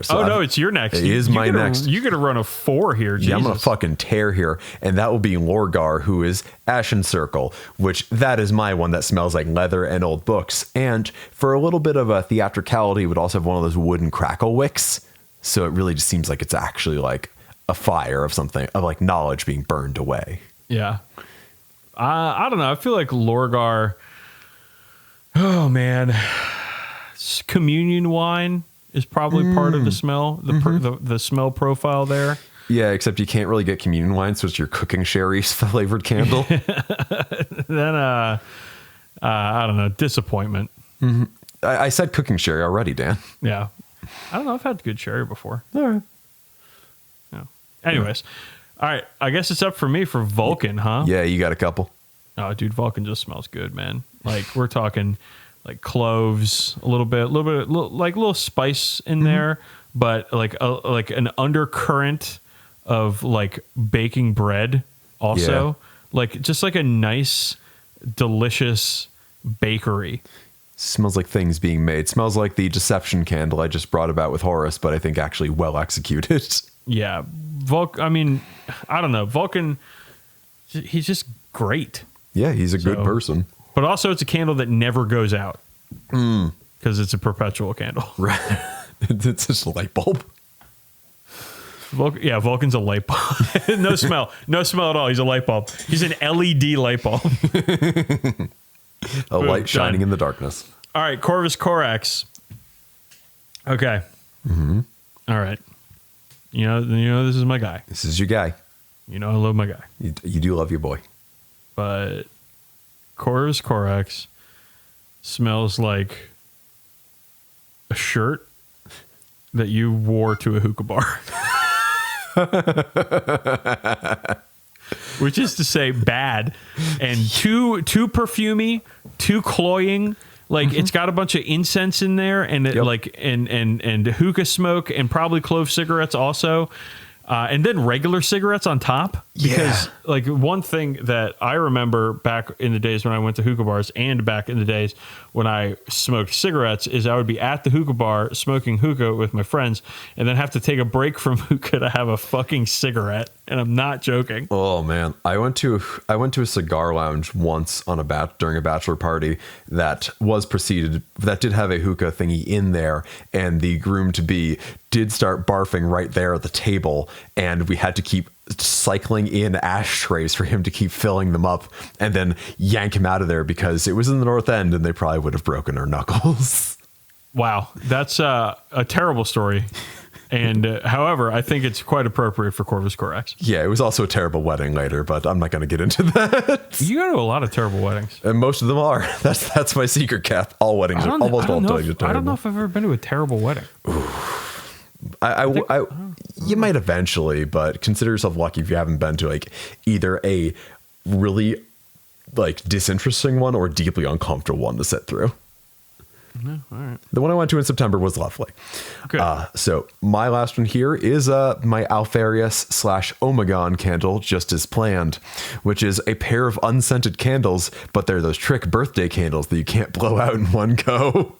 So no, it's your next. It is my next. You're gonna run a 4 here. Jesus. Yeah, I'm gonna fucking tear here, and that will be Lorgar, who is Ashen Circle, which that is my one that smells like leather and old books. And for a little bit of a theatricality, it would also have one of those wooden crackle wicks. So it really just seems like it's actually like a fire of something, of like knowledge being burned away. Yeah. I don't know. I feel like Lorgar. Oh man, communion wine is probably part of the smell, the smell profile there. Yeah, except you can't really get communion wine, so it's your cooking sherry flavored candle. Then, I don't know, disappointment. Mm-hmm. I said cooking sherry already, Dan. Yeah. I don't know, I've had good sherry before. All right. Yeah. Anyways, all right, I guess it's up for me for Vulcan, huh? Yeah, you got a couple. Oh, dude, Vulcan just smells good, man. Like, we're talking like cloves, a little bit, like little spice in there, but like an undercurrent of like baking bread also. Like just like a nice, delicious bakery. Smells like things being made. Smells like the deception candle I just brought about with Horus, but I think actually well executed. Yeah. I mean, I don't know. Vulcan, he's just great. Yeah, he's a good person. But also it's a candle that never goes out. Because it's a perpetual candle. Right. It's just a light bulb. Vulcan's a light bulb. No smell at all. He's a light bulb. He's an LED light bulb. A light shining in the darkness. All right, Corvus Corax. Okay. All right. You know this is my guy. This is your guy. You know I love my guy. You do love your boy. But Corvus Corax smells like a shirt that you wore to a hookah bar. Which is to say bad and too perfumey, too cloying. Like it's got a bunch of incense in there and and hookah smoke and probably clove cigarettes also. And then regular cigarettes on top. Because like one thing that I remember back in the days when I went to hookah bars and back in the days when I smoked cigarettes is I would be at the hookah bar smoking hookah with my friends and then have to take a break from hookah to have a fucking cigarette. And I'm not joking. Oh man. I went to a cigar lounge once on during a bachelor party that did have a hookah thingy in there, and the groom to be did start barfing right there at the table, and we had to keep cycling in ashtrays for him to keep filling them up and then yank him out of there because it was in the North End and they probably would have broken our knuckles. Wow, that's a terrible story. And however, I think it's quite appropriate for Corvus Corax. Yeah, it was also a terrible wedding later, but I'm not going to get into that. You go to a lot of terrible weddings. And most of them are. That's my secret, Cap. All weddings are almost all weddings are terrible. I don't know if I've ever been to a terrible wedding. You might eventually, but consider yourself lucky if you haven't been to like either a really like disinteresting one or deeply uncomfortable one to sit through. No, all right. The one I went to in September was lovely. Good. So my last one here is my Alfarius / Omegon candle, just as planned, which is a pair of unscented candles, but they're those trick birthday candles that you can't blow out in one go.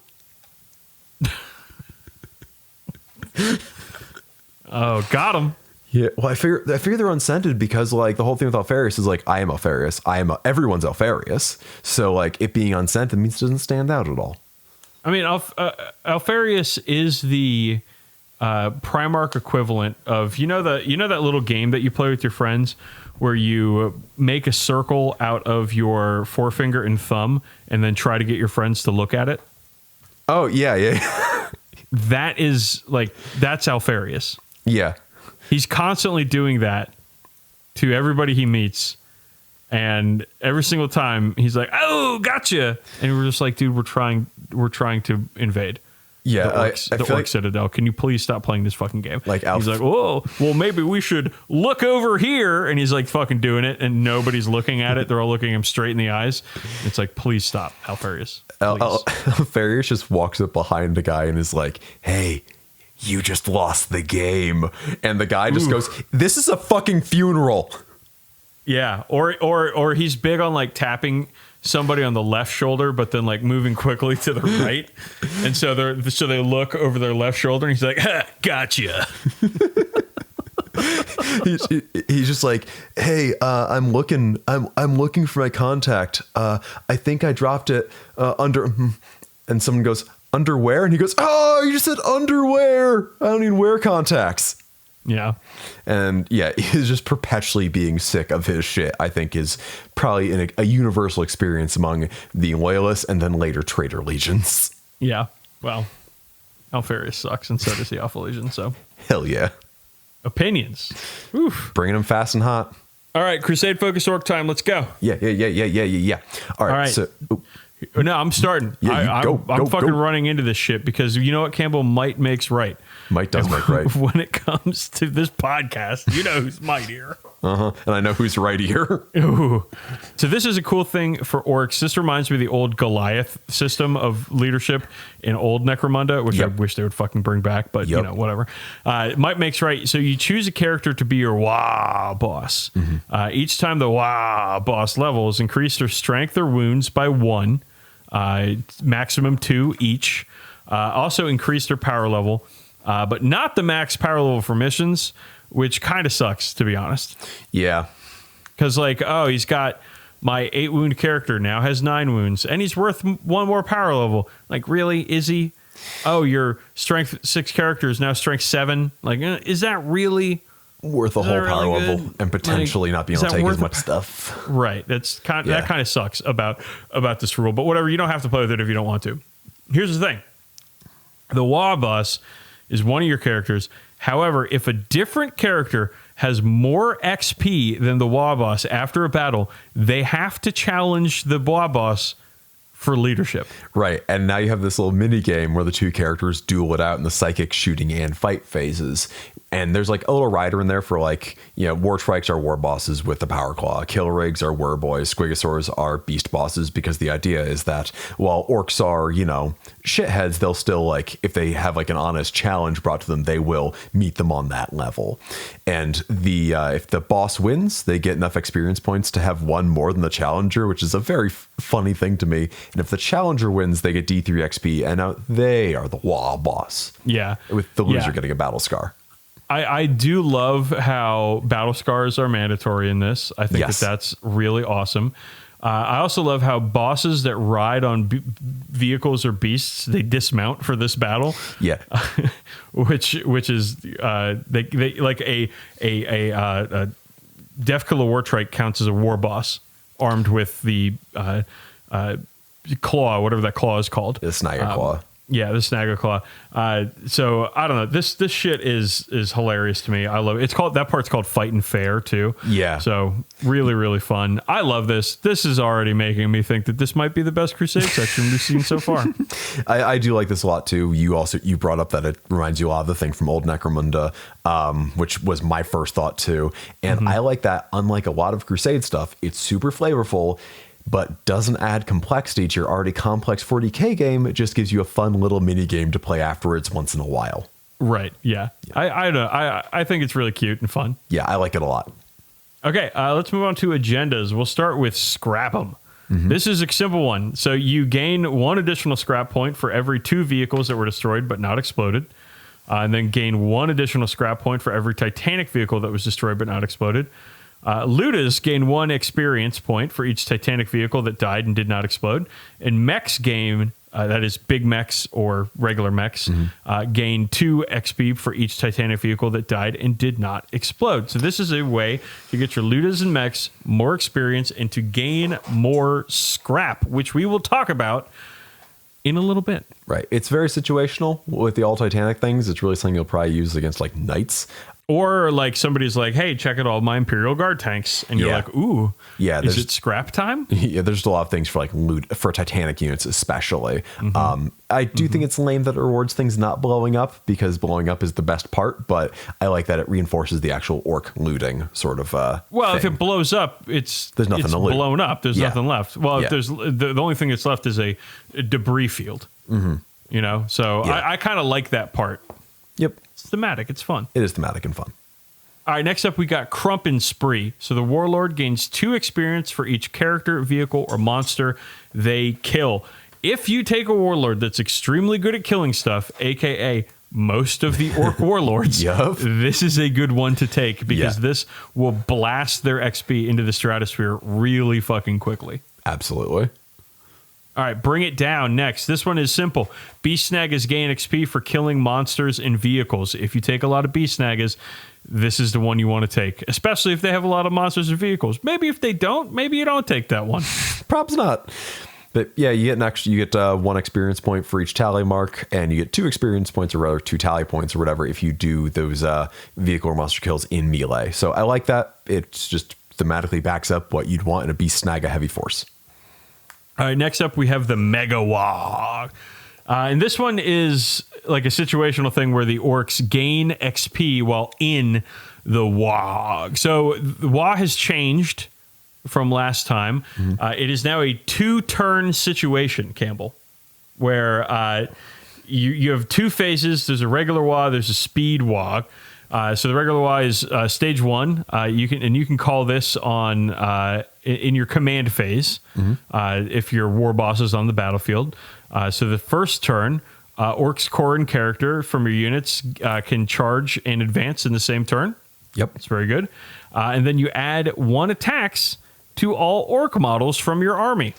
Oh, got him. Yeah, well, I figure they're unscented because like the whole thing with Alfarius is like I am Alfarius, everyone's Alfarius, so like it being unscented means it doesn't stand out at all. I mean, Alfarius is the Primarch equivalent of that little game that you play with your friends where you make a circle out of your forefinger and thumb and then try to get your friends to look at it. Oh yeah. That's Alfarius. Yeah. He's constantly doing that to everybody he meets. And every single time he's like, "Oh, gotcha." And we're just like, "Dude, we're trying to invade." Yeah, the Orc Citadel. Can you please stop playing this fucking game? He's like, "Oh, well, maybe we should look over here." And he's like fucking doing it, and nobody's looking at it. They're all looking him straight in the eyes. It's like, please stop, Alfarius. Alfarius just walks up behind the guy and is like, "Hey, you just lost the game." And the guy just goes, "This is a fucking funeral." Yeah, or he's big on like tapping somebody on the left shoulder, but then like moving quickly to the right, and so they look over their left shoulder, and he's like, "Ha, gotcha." he's just like, "Hey, I'm looking for my contact. I think I dropped it under." And someone goes, "Underwear?" And he goes, "Oh, you just said underwear. I don't even wear contacts." Yeah. And yeah, he's just perpetually being sick of his shit, I think is probably a universal experience among the loyalists and then later traitor legions. Yeah. Well, Alfarius sucks and so does the Alpha Legion, so. Hell yeah. Opinions. Oof. Bringing them fast and hot. All right, Crusade Focus Orc time. Let's go. Yeah. All right. So, no, I'm starting. Yeah, I'm fucking running into this shit because you know what, Campbell? Might makes right. Might does make right. When it comes to this podcast, you know who's might here. And I know who's right here. Ooh. So this is a cool thing for orcs. This reminds me of the old Goliath system of leadership in old Necromunda, which I wish they would fucking bring back, but you know, whatever. Might makes right. So you choose a character to be your Waaaghin boss. Each time the Waaaghin boss levels, increase their strength or wounds by 1, maximum 2 each. Also increase their power level, but not the max power level for missions, which kind of sucks, to be honest. Yeah. Because, like, oh, he's got my 8 wound character now has 9 wounds, and he's worth 1 more power level. Like, really? Is he? Oh, your strength 6 character is now strength 7. Like, is that really worth a whole power level and potentially not being able to take as much stuff? Right. That kind of sucks about this rule. But whatever, you don't have to play with it if you don't want to. Here's the thing. The Waaaghin boss is one of your characters. However, if a different character has more XP than the Waaaghin boss after a battle, they have to challenge the Waaaghin boss for leadership. Right. And now you have this little mini game where the 2 characters duel it out in the psychic, shooting, and fight phases. And there's like a little rider in there for like, you know, war trikes are war bosses with the power claw. Kill rigs are were boys. Squigosaurs are beast bosses, because the idea is that while orcs are, you know, shitheads, they'll still, like, if they have like an honest challenge brought to them, they will meet them on that level. And the if the boss wins, they get enough experience points to have 1 more than the challenger, which is a very funny thing to me. And if the challenger wins, they get D3 XP, and now they are the Waaaghin boss. Yeah. With the loser getting a battle scar. I do love how battle scars are mandatory in this. I think that's really awesome. I also love how bosses that ride on vehicles or beasts, they dismount for this battle. Yeah, which is they like a Defkilla war trike counts as a war boss armed with the claw, whatever that claw is called. The Snagger claw. Yeah, the Snagger Claw. So I don't know. This shit is hilarious to me. I love it. That part's called Fightin' Fair too. Yeah. So really, really fun. I love this. This is already making me think that this might be the best Crusade section we've seen so far. I do like this a lot too. You brought up that it reminds you a lot of the thing from old Necromunda, which was my first thought too. And I like that. Unlike a lot of Crusade stuff, it's super flavorful, but doesn't add complexity to your already complex 40k game. It just gives you a fun little mini game to play afterwards once in a while. Right. Yeah. I think it's really cute and fun. Yeah, I like it a lot. Okay, let's move on to agendas. We'll start with Scrap 'em. This is a simple one. So you gain 1 additional scrap point for every 2 vehicles that were destroyed but not exploded. And then gain 1 additional scrap point for every Titanic vehicle that was destroyed but not exploded. Ludas gain 1 experience point for each Titanic vehicle that died and did not explode. And mechs gain, that is big mechs or regular mechs, gain 2 XP for each Titanic vehicle that died and did not explode. So this is a way to get your Ludas and mechs more experience and to gain more scrap, which we will talk about in a little bit. Right. It's very situational with the all Titanic things. It's really something you'll probably use against like knights. Or like somebody's like, hey, check out all my Imperial Guard tanks. And you're like, ooh, is it scrap time? Yeah, there's a lot of things for like loot for Titanic units, especially. I do think it's lame that it rewards things not blowing up because blowing up is the best part. But I like that it reinforces the actual orc looting sort of. Well, if it blows up, there's nothing to loot. Blown up. There's nothing left. Well, if there's the only thing that's left is a debris field. You know, so I kind of like that part. Yep. It's thematic. It's fun. It is thematic and fun. All right, next up we got Crump and Spree. So the Warlord gains 2 experience for each character, vehicle, or monster they kill. If you take a Warlord that's extremely good at killing stuff, aka most of the Orc Warlords, this is a good one to take because this will blast their XP into the stratosphere really fucking quickly. Absolutely. All right, Bring It Down next. This one is simple. Beast Snaggers gain XP for killing monsters and vehicles. If you take a lot of Beast Snaggers, this is the one you want to take, especially if they have a lot of monsters and vehicles. Maybe if they don't, maybe you don't take that one. Probably not. But yeah, you get 1 experience point for each tally mark, and you get 2 experience points, or rather 2 tally points or whatever, if you do those vehicle or monster kills in melee. So I like that. It's just thematically backs up what you'd want in a Beast Snag, a heavy force. All right, next up we have the Mega Waaagh. And this one is like a situational thing where the orcs gain XP while in the Waaagh. So the Waaagh has changed from last time. It is now a 2-turn situation, Campbell, where you have 2 phases. There's a regular Waaagh, there's a speed Waaagh. So the regular Waaagh is stage 1. You can call this on in your command phase if your war boss is on the battlefield. So the first turn, Orc's core and character from your units can charge and advance in the same turn. Yep, it's very good. And then you add 1 attacks to all Orc models from your army.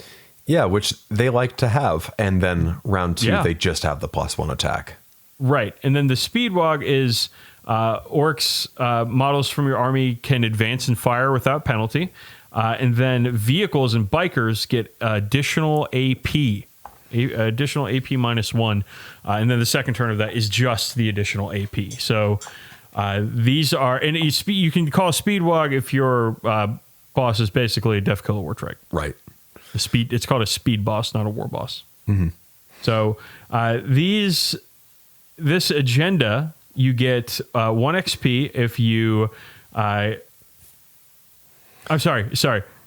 Yeah, which they like to have. And then round 2, they just have the +1 attack. Right, and then the speed Waaagh is. Orcs models from your army can advance and fire without penalty. And then vehicles and bikers get additional AP. Additional AP -1. And then the second turn of that is just the additional AP. So these are... And you can call a speed Waaagh if your boss is basically a Death Killer War Trike. Right. It's called a speed boss, not a war boss. So this agenda... You get 1 XP if you... I'm sorry.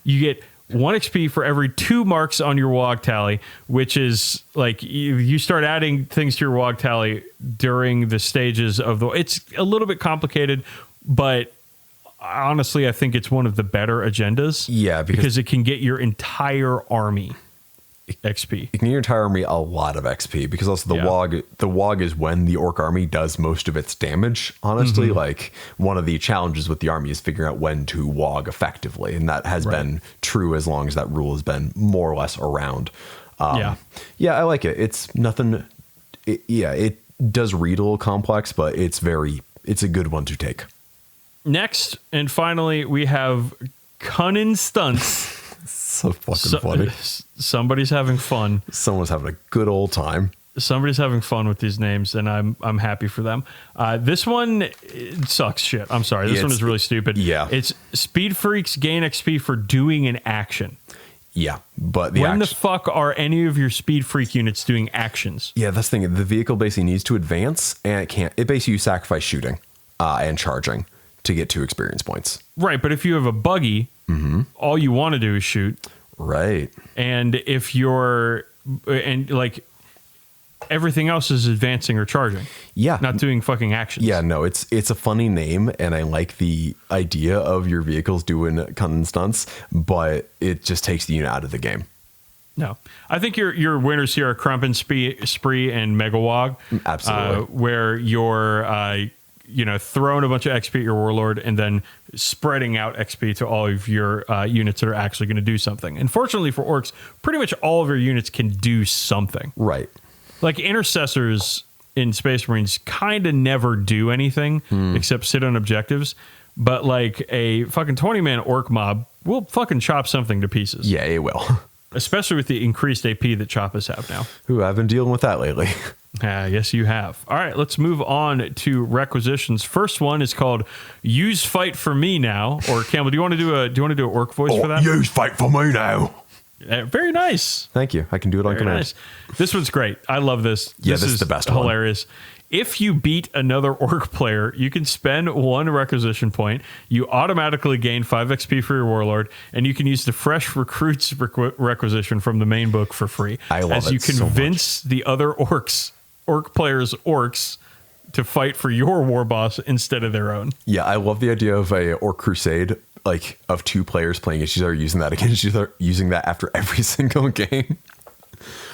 You get 1 XP for every 2 marks on your Waaagh tally, which is like you start adding things to your Waaagh tally during the stages of the... It's a little bit complicated, but honestly, I think it's one of the better agendas. Yeah, because it can get your entire army XP. You can get your entire army a lot of XP because also the Waaagh is when the Orc army does most of its damage. Honestly, like one of the challenges with the army is figuring out when to Waaagh effectively, and that has been true as long as that rule has been more or less around. I like it. It's nothing. It does read a little complex, but it's a good one to take. Next and finally, we have Cunning Stunts. So fucking funny. Somebody's having fun. Someone's having a good old time. Somebody's having fun with these names, and I'm happy for them. This one sucks shit. I'm sorry. This one is really stupid. Yeah. It's Speed Freaks gain XP for doing an action. Yeah, but when the fuck are any of your Speed Freak units doing actions? Yeah, that's the thing. The vehicle basically needs to advance, and it can't. It basically you sacrifice shooting and charging to get 2 experience points. Right, but if you have a buggy, all you want to do is shoot. Right. And if you're... And, like, everything else is advancing or charging. Yeah. Not doing fucking actions. Yeah, no, it's a funny name, and I like the idea of your vehicles doing cunning stunts, but it just takes the unit out of the game. No, I think your winners here are Crump and Spree and Mega Wog. Absolutely. Where you're throwing a bunch of XP at your Warlord and then spreading out XP to all of your units that are actually going to do something. And fortunately for Orcs, pretty much all of your units can do something. Right. Like Intercessors in Space Marines kind of never do anything except sit on objectives. But like a fucking 20-man Orc mob will fucking chop something to pieces. Yeah, it will. Especially with the increased AP that Choppas have now. Ooh, I've been dealing with that lately. Yes, you have. All right, let's move on to requisitions. First one is called "Use Fight for Me Now." Or Campbell, do you want to do an Orc voice for that? Use Fight for Me Now. Very nice. Thank you. I can do it on Very command. nice. This one's great. I love this. Yeah, this is the best one. Hilarious. If you beat another Orc player, you can spend 1 requisition point. You automatically gain 5 XP for your Warlord, and you can use the Fresh Recruits requisition from the main book for free. I love as you convince the other Orc players' Orcs to fight for your war boss instead of their own. Yeah, I love the idea of a Orc Crusade, like of 2 players playing each other, using that against each other, using that after every single game.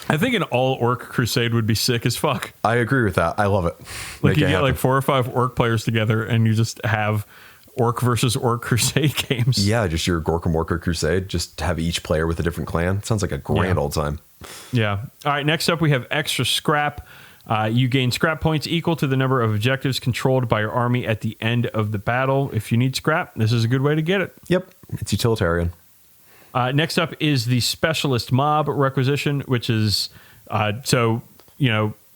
I think an all Orc Crusade would be sick as fuck. I agree with that. I love it. Like you get like 4 or 5 Orc players together and you just have Orc versus Orc Crusade games. Yeah, just your Gorka Morka Crusade. Just have each player with a different clan. Sounds like a grand old time. Yeah. All right, next up we have extra scrap. You gain scrap points equal to the number of objectives controlled by your army at the end of the battle. If you need scrap, this is a good way to get it. Yep, it's utilitarian. Next up is the Specialist Mob requisition, which is,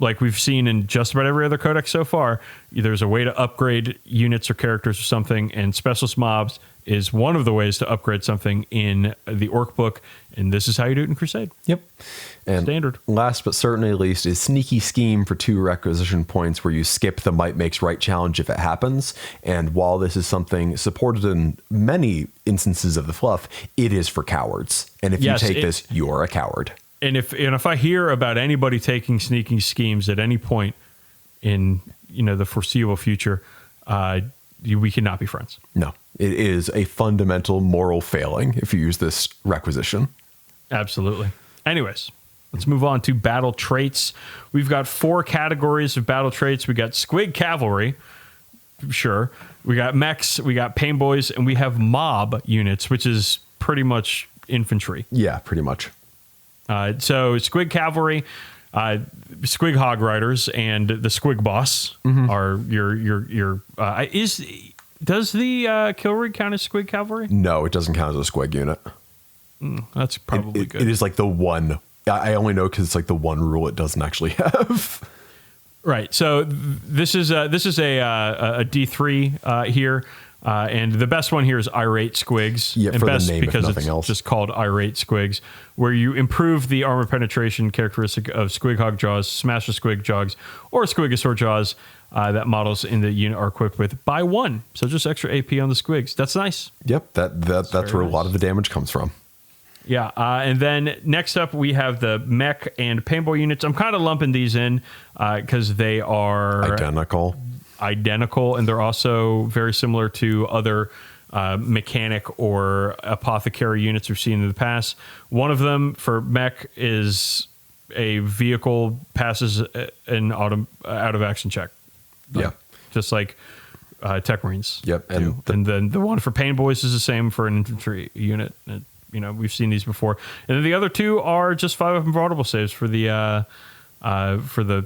like we've seen in just about every other codex so far, there's a way to upgrade units or characters or something, and Specialist Mobs is one of the ways to upgrade something in the Orc book, and this is how you do it in Crusade. Yep. And standard. Last but certainly least is Sneaky Scheme for 2 requisition points, where you skip the Might Makes Right challenge if it happens. And while this is something supported in many instances of the fluff, it is for cowards. And if you take this, you're a coward. And if I hear about anybody taking Sneaking Schemes at any point in the foreseeable future, we cannot be friends. No, it is a fundamental moral failing if you use this requisition. Absolutely. Anyways, let's move on to battle traits. We've got 4 categories of battle traits. We got Squig Cavalry, sure. We got mechs, we got pain boys, and we have mob units, which is pretty much infantry. Yeah, pretty much. So Squig Cavalry, Squig Hog Riders, and the Squig Boss are your does the Kill Rig count as Squig Cavalry? No, it doesn't count as a Squig unit. That's probably good. It is like the one. I only know because it's like the one rule it doesn't actually have. Right. So this is a D3 here. And the best one here is Irate Squigs. Yeah, and for best the name, because if nothing it's else. just called Irate Squigs, where you improve the armor penetration characteristic of Squig Hog Jaws, Smasher Squig Jogs, or Squigosaur Jaws that models in the unit are equipped with by 1. So just extra AP on the Squigs. That's nice. Yep, that's where a lot of the damage comes from. Yeah, and then next up we have the mech and paintball units. I'm kind of lumping these in because they are identical, and they're also very similar to other mechanic or apothecary units we've seen in the past. One of them for mech is a vehicle passes an out of action check. Just like Tech Marines. Yep, and then the one for pain boys is the same for an infantry unit. We've seen these before, and then the other 2 are just 5 invulnerable saves for the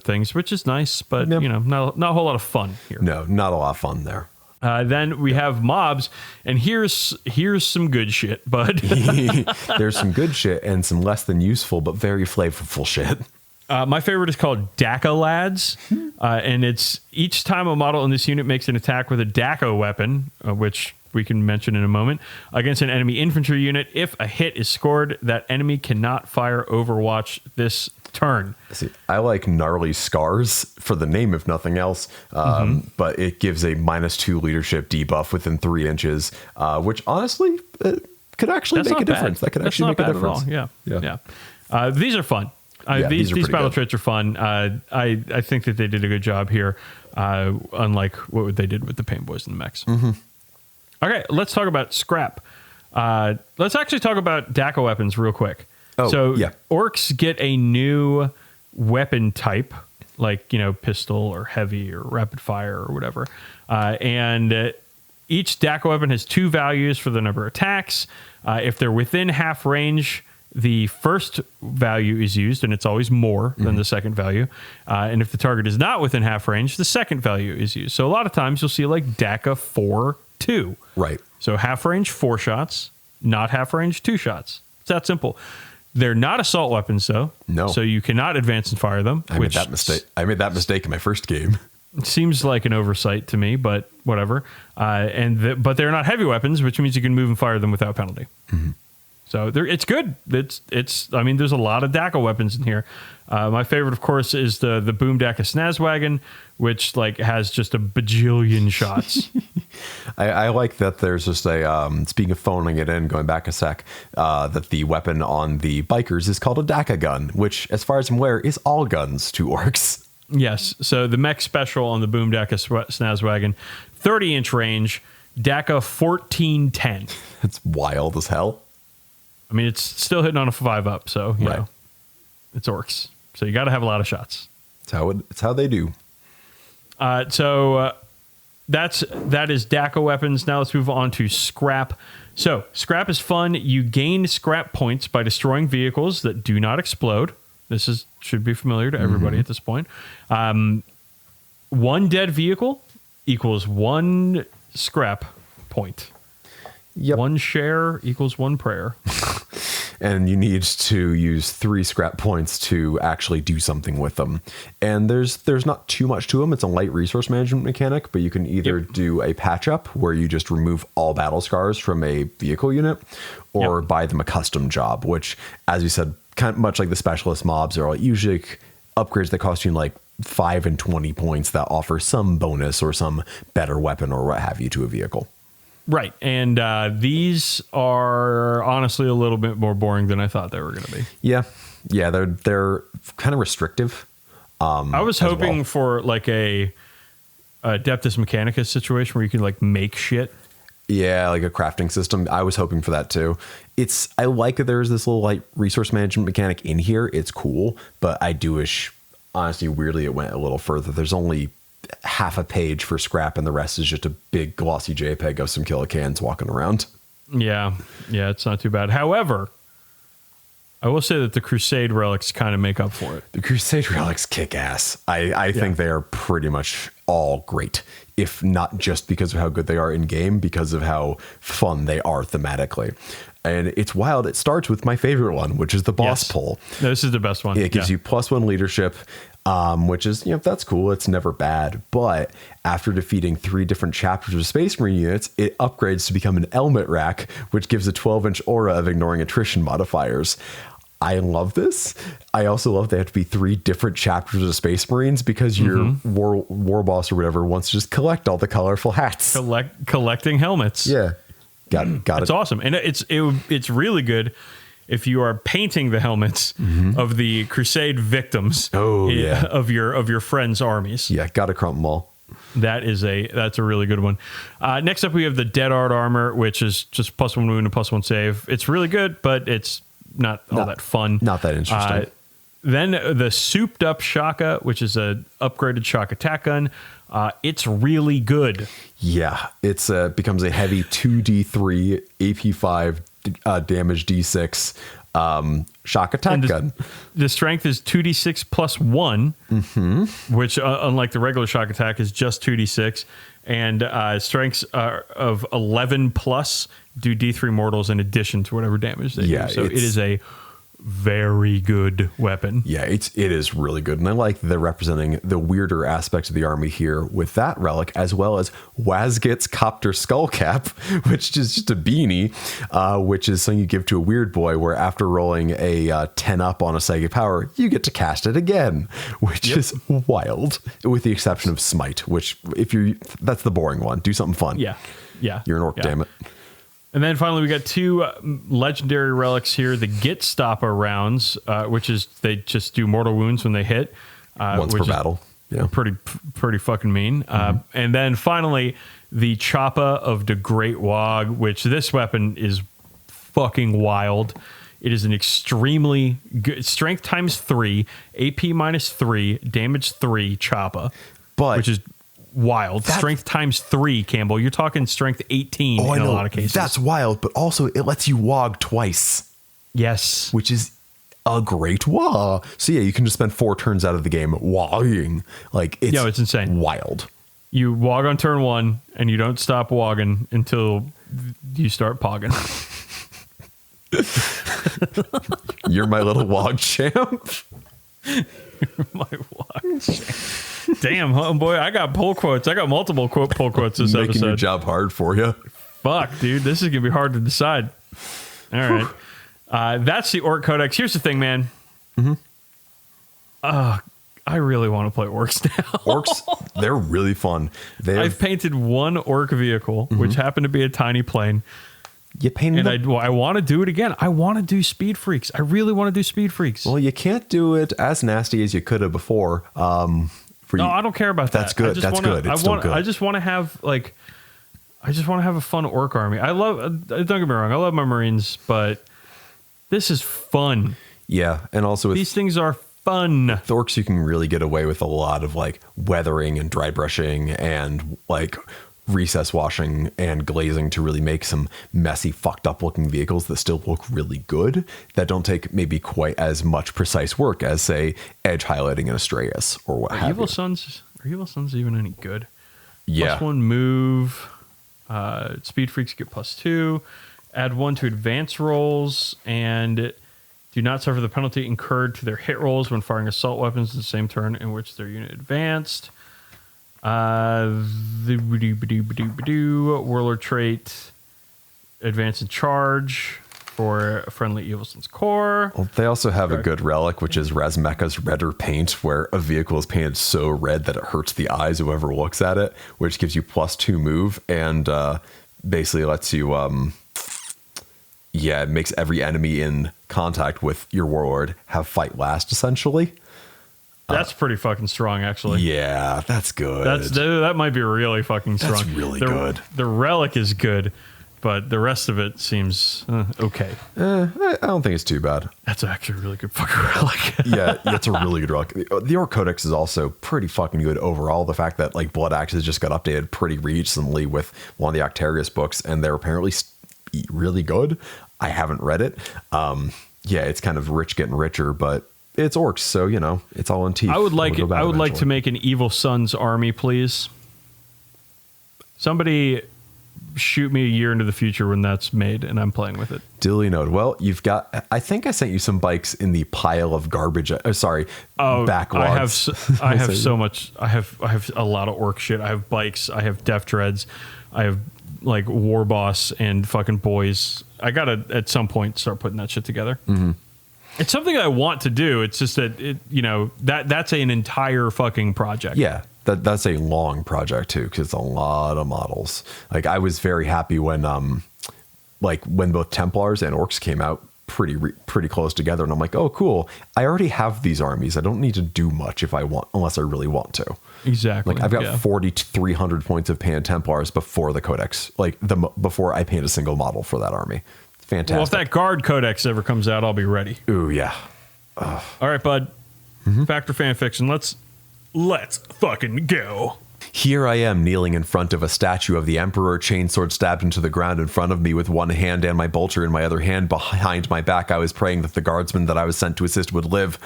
things, which is nice, but not a whole lot of fun here. No, not a lot of fun there. Then we have mobs, and here's some good shit, bud. There's some good shit and some less than useful but very flavorful shit. My favorite is called Daco Lads, and it's each time a model in this unit makes an attack with a Daco weapon, which we can mention in a moment, against an enemy infantry unit. If a hit is scored, that enemy cannot fire Overwatch this turn. See, I like Gnarly Scars for the name, if nothing else, but it gives a -2 leadership debuff within 3 inches, which honestly could actually make a difference. That could actually make a difference. Yeah. These are fun. These battle traits are fun. I think that they did a good job here, unlike what they did with the Pain Boys and the mechs. Okay, let's talk about scrap. Let's actually talk about Daco weapons real quick. Oh, so yeah. orcs get a new weapon type, like, pistol or heavy or rapid fire or whatever. And each DACA weapon has 2 values for the number of attacks. If they're within half range, the first value is used, and it's always more than the second value. And if the target is not within half range, the second value is used. So a lot of times you'll see like DACA 4-2. Right. So half range 4 shots, not half range 2 shots. It's that simple. They're not assault weapons, though. No. So you cannot advance and fire them. I made that mistake in my first game. Seems like an oversight to me, but whatever. But they're not heavy weapons, which means you can move and fire them without penalty. Mm-hmm. So it's good. I mean, there's a lot of DACA weapons in here. My favorite, of course, is the Boom DACA Snaz Waaaghin, which like has just a bajillion shots. I like that there's just a, speaking of phoning it in, going back a sec, that the weapon on the bikers is called a DACA gun, which, as far as I'm aware, is all guns to orcs. Yes. So the mech special on the Boom DACA Snaz Waaaghin, 30-inch range, DACA 1410. That's wild as hell. I mean, it's still hitting on a 5-up, so, you Right. know, it's orcs. So you got to have a lot of shots. It's how they do. That is DACA weapons. Now let's move on to scrap. So scrap is fun. You gain scrap points by destroying vehicles that do not explode. This should be familiar to everybody at this point. 1 dead vehicle equals 1 scrap point. Yep. 1 share equals 1 prayer. And you need to use 3 scrap points to actually do something with them. And there's not too much to them. It's a light resource management mechanic, but you can either do a patch up where you just remove all battle scars from a vehicle unit, or buy them a custom job, which, as you said, kind of much like the specialist mobs, are usually upgrades that cost you like 5 and 20 points that offer some bonus or some better weapon or what have you to a vehicle. Right. And these are honestly a little bit more boring than I thought they were going to be. Yeah. Yeah, they're kind of restrictive. I was hoping for like a Adeptus Mechanicus situation where you can like make shit. Yeah, like a crafting system. I was hoping for that too. I like that there's this little like resource management mechanic in here. It's cool, but I do wish, honestly, weirdly, it went a little further. There's only half a page for scrap, and the rest is just a big glossy JPEG of some Killicans walking around. Yeah, it's not too bad. However, I will say that the Crusade relics kind of make up for it. The Crusade relics kick ass. I think they are pretty much all great, if not just because of how good they are in game, because of how fun they are thematically. And it's wild. It starts with my favorite one, which is the boss pull. No, this is the best one. It gives you +1 leadership, which is, that's cool. It's never bad. But after defeating 3 different chapters of Space Marine units, it upgrades to become an Helmet Rack, which gives a 12-inch aura of ignoring attrition modifiers. I love this. I also love they have to be 3 different chapters of Space Marines, because your war boss or whatever wants to just collect all the colorful hats. Collecting helmets. Yeah. Got it. It's awesome. And it's really good if you are painting the helmets of the Crusade victims of your friends' armies. Yeah, gotta crump them all. That's a really good one. Next up, we have the Dead Art armor, which is just +1 wound and +1 save. It's really good, but it's not all that fun. Not that interesting. Then the souped up Shaka, which is a upgraded shock attack gun. It's really good. Yeah, it's becomes a heavy 2d3 AP5 damage d6 shock attack gun. The strength is 2d6 +1, which unlike the regular shock attack is just 2d6, and strengths of 11 plus do d3 mortals in addition to whatever damage they do. So it is a very good weapon. Yeah, it is really good. And I like they're representing the weirder aspects of the army here with that relic, as well as Wazgit's Copter Skull Cap, which is just a beanie, which is something you give to a weird boy, where after rolling a 10 up on a psychic power, you get to cast it again, which is wild, with the exception of Smite, which that's the boring one. Do something fun. Yeah. You're an orc, damn it. And then finally, we got 2 legendary relics here. The Git Stopper rounds, which is they just do mortal wounds when they hit. Once per battle. Yeah. Pretty fucking mean. And then finally, the Choppa of the Great Waag, which this weapon is fucking wild. It is an extremely good strength times 3, AP minus 3, damage 3 choppa, which is wild. Strength times 3, Campbell. You're talking strength 18 in a lot of cases. That's wild, but also it lets you Waag twice. Yes. Which is a great Waa. So yeah, you can just spend 4 turns out of the game Waaghing. Like, it's insane. Wild. You Waag on turn 1, and you don't stop Waaghing until you start poggin. You're my little Waag champ. You're my Waag champ. Damn, homeboy, I got pull quotes. I got multiple pull quotes this episode. Making your job hard for you. Fuck, dude. This is going to be hard to decide. All right. That's the Orc Codex. Here's the thing, man. I really want to play Orcs now. Orcs, they're really fun. I've painted one Orc vehicle, which happened to be a tiny plane. You painted and I want to do it again. I want to do Speed Freaks. I really want to do Speed Freaks. Well, you can't do it as nasty as you could have before. No, I don't care about that. That's good. That's good. It's still good. I just want to have a fun Orc army. I love. Don't get me wrong. I love my Marines, but this is fun. Yeah, and also with these things are fun. With Orcs, you can really get away with a lot of like weathering and dry brushing and like recess washing and glazing to really make some messy, fucked up looking vehicles that still look really good, that don't take maybe quite as much precise work as, say, edge highlighting in Astraeus or what have you. Are Evil Sons even any good? Yeah. +1 move. Speed Freaks get +2. Add 1 to advance rolls and do not suffer the penalty incurred to their hit rolls when firing assault weapons in the same turn in which their unit advanced. Warlord trait, advance and charge for friendly Evil Sons core. Well, they also have a good relic, which is Razmeka's redder paint, where a vehicle is painted so red that it hurts the eyes of whoever looks at it, which gives you +2 move and basically lets you it makes every enemy in contact with your warlord have fight last, essentially. That's pretty fucking strong, actually. Yeah, that's good. That might be really fucking strong. That's really good. The relic is good, but the rest of it seems okay. I don't think it's too bad. That's actually a really good fucking relic. Yeah, it's a really good relic. The Orc Codex is also pretty fucking good overall. The fact that like Blood Axes just got updated pretty recently with one of the Octarius books, and they're apparently really good. I haven't read it. It's kind of rich getting richer, but it's Orcs, so it's all in teeth. I would like to make an Evil Sons army, please. Somebody shoot me a year into the future when that's made and I'm playing with it. Duly noted. Well, I think I sent you some bikes in the pile of garbage. Backlogs. I have so much. I have a lot of Orc shit. I have bikes. I have Def Dreads. I have like War Boss and fucking boys. I gotta at some point start putting that shit together. It's something I want to do. It's just that that's an entire fucking project. Yeah, that's a long project too, because it's a lot of models. Like I was very happy when when both Templars and Orcs came out pretty close together, and I'm like, oh cool, I already have these armies. I don't need to do much if I want, unless I really want to. Exactly. Like I've got 4,300 points of painted Templars before the Codex, before I paint a single model for that army. Fantastic. Well, if that Guard Codex ever comes out, I'll be ready. Ooh, yeah. All right, bud. Factor fan fiction. Let's fucking go. Here I am kneeling in front of a statue of the Emperor, chainsword stabbed into the ground in front of me with one hand and my bolter in my other hand. Behind my back, I was praying that the guardsman that I was sent to assist would live.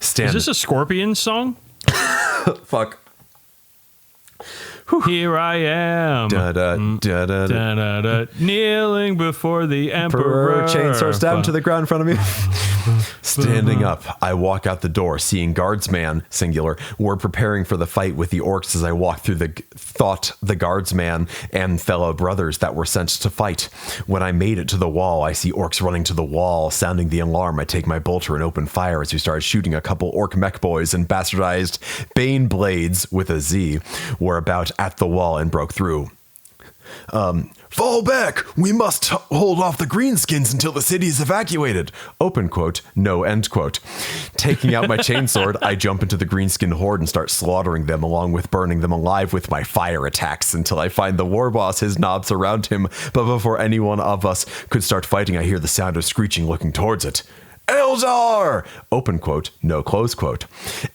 Is this a Scorpion song? Fuck. Here I am, kneeling before the Emperor. Chainsword stabbed into the ground in front of me. Standing up, I walk out the door, seeing guardsman, singular, were preparing for the fight with the Orcs as I walk through the guardsman and fellow brothers that were sent to fight. When I made it to the wall, I see Orcs running to the wall. Sounding the alarm, I take my bolter and open fire as we started shooting. A couple Orc mech boys and bastardized Bane blades with a Z were about at the wall and broke through. Fall back! We must hold off the greenskins until the city is evacuated. Open quote, no end quote. Taking out my chainsword, I jump into the greenskin horde and start slaughtering them along with burning them alive with my fire attacks until I find the war boss, his knobs around him. But before any one of us could start fighting, I hear the sound of screeching looking towards it. Eldar! Open quote, no close quote.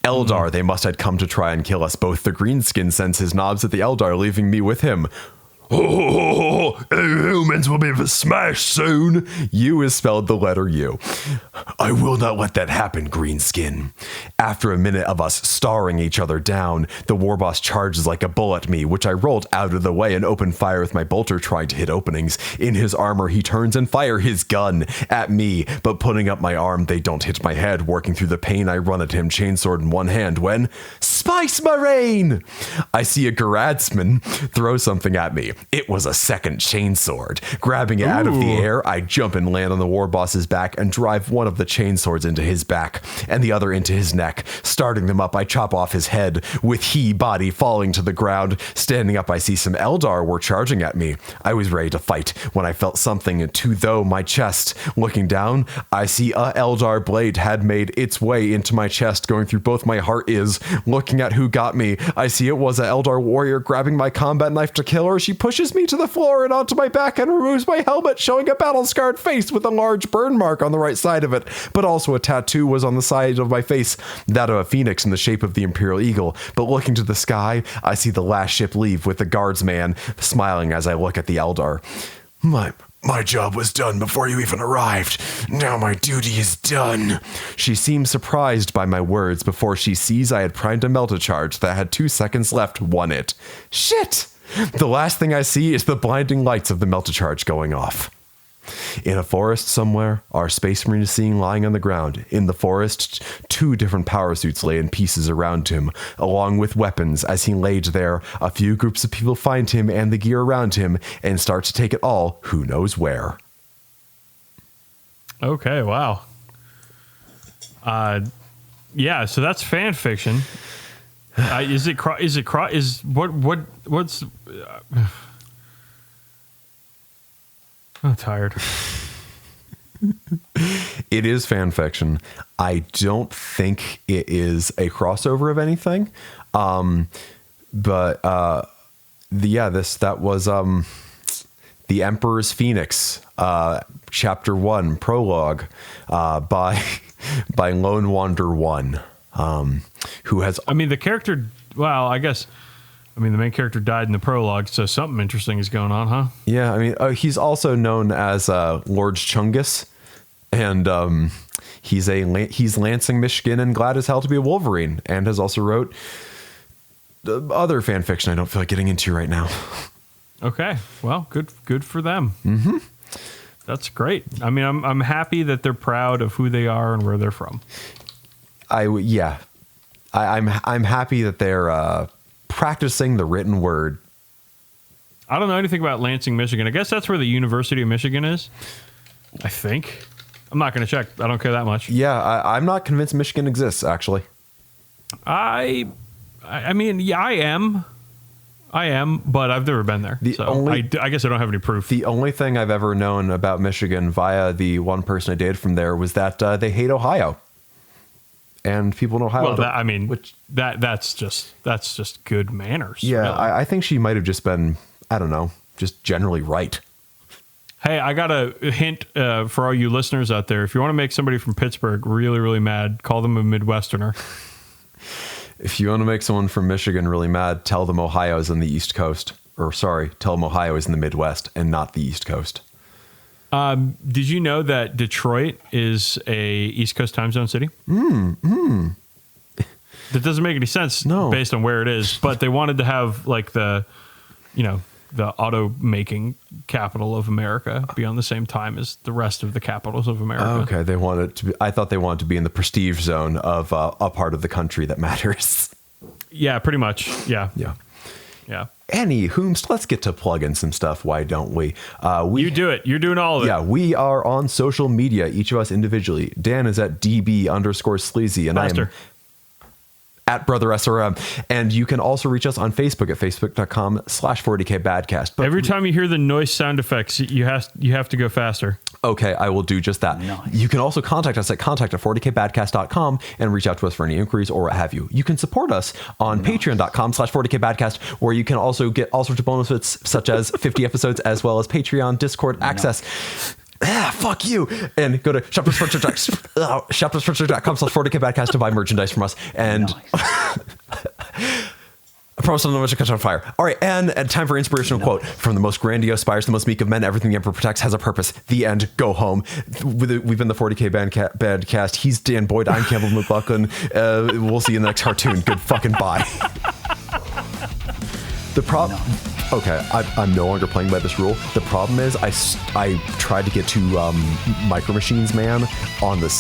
Eldar, they must had come to try and kill us both. The greenskin sends his knobs at the Eldar, leaving me with him. Oh, humans will be smashed soon. U is spelled the letter U. I will not let that happen, Greenskin. After a minute of us starring each other down, the war boss charges like a bull at me, which I rolled out of the way and opened fire with my bolter trying to hit openings. In his armor, he turns and fire his gun at me, but putting up my arm, they don't hit my head. Working through the pain, I run at him, chainsword in one hand, when Spice Marine! I see a Garadsman throw something at me. It was a second chainsword. Grabbing it out of the air, I jump and land on the war boss's back and drive one of the chainswords into his back and the other into his neck. Starting them up, I chop off his head, with he body falling to the ground. Standing up, I see some Eldar were charging at me. I was ready to fight when I felt something to though my chest. Looking down, I see a Eldar blade had made its way into my chest, going through both my heart is. Looking at who got me, I see it was an Eldar warrior grabbing my combat knife to kill her. She pushes me to the floor and onto my back and removes my helmet, showing a battle-scarred face with a large burn mark on the right side of it, but also a tattoo was on the side of my face, that of a phoenix in the shape of the Imperial Eagle. But looking to the sky, I see the last ship leave with the guardsman smiling as I look at the Eldar. My job was done before you even arrived. Now my duty is done. She seems surprised by my words before she sees I had primed a melta-charge that had 2 seconds left, won it. Shit! The last thing I see is the blinding lights of the melta-charge going off. In a forest somewhere, our Space Marine is seen lying on the ground. In the forest, 2 different power suits lay in pieces around him, along with weapons. As he laid there, a few groups of people find him and the gear around him and start to take it all, who knows where. Okay, wow. Yeah, so that's fan fiction. What's I'm tired. It is fan fiction. I don't think it is a crossover of anything. That was The Emperor's Phoenix, Chapter 1, Prologue, by Lone Wander 1, who has... I mean, the character... Well, I mean, the main character died in the prologue, so something interesting is going on, huh? Yeah, I mean, he's also known as Lord Chungus, and he's Lansing, Michigan, and glad as hell to be a Wolverine, and has also wrote other fan fiction I don't feel like getting into right now. Okay, well, good for them. Mm-hmm. That's great. I mean, I'm happy that they're proud of who they are and where they're from. I'm happy that they're practicing the written word. I don't know anything about Lansing, Michigan. I guess that's where the University of Michigan is. I think. I'm not going to check. I don't care that much. Yeah, I'm not convinced Michigan exists, actually. I mean, yeah, I am, but I've never been there. I guess I don't have any proof. The only thing I've ever known about Michigan via the one person I dated from there was that they hate Ohio. And people in Ohio. Well, that's just good manners. Yeah, really. I think she might have just been, I don't know, just generally right. Hey, I got a hint for all you listeners out there. If you want to make somebody from Pittsburgh really, really mad, call them a Midwesterner. If you want to make someone from Michigan really mad, tell them Ohio's on the East Coast. Or sorry, tell them Ohio is in the Midwest and not the East Coast. Did you know that Detroit is a East Coast time zone city? That doesn't make any sense based on where it is, but they wanted to have like the auto making capital of America be on the same time as the rest of the capitals of America. Okay, I thought they wanted to be in the prestige zone of a part of the country that matters. Yeah, pretty much. Yeah. Anywho, let's get to plug in some stuff. Why don't we? You do it. You're doing all of it. Yeah, we are on social media, each of us individually. Dan is at DB_sleazy, and at Brother SRM. And you can also reach us on Facebook at facebook.com/40k Badcast. But every time you hear the noise sound effects, you have to go faster. Okay, I will do just that. Nice. You can also contact us at contact@40kbadcast.com and reach out to us for any inquiries or what have you. You can support us on patreon.com/40kbadcast, where you can also get all sorts of bonuses such as 50 episodes as well as Patreon, Discord access. Fuck you. And go to shoppersfortune.com/40kbadcast to buy merchandise from us. And I promise I'll never catch on fire. All right, and time for inspirational quote. From the most grandiose spires, the most meek of men, everything the emperor protects has a purpose. The end. Go home. We've been the 40k Badcast. He's Dan Boyd. I'm Campbell McLaughlin. We'll see you in the next cartoon. Good fucking bye. The problem... Okay, I'm no longer playing by this rule. The problem is I tried to get to Micro Machines Man on the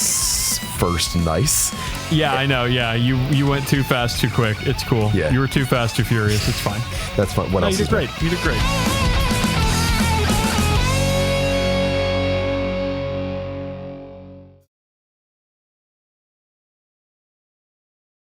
first nice. Yeah, I know. Yeah, you went too fast, too quick. It's cool. Yeah. You were too fast, too furious. It's fine. That's fine. What else? You did great. You did great.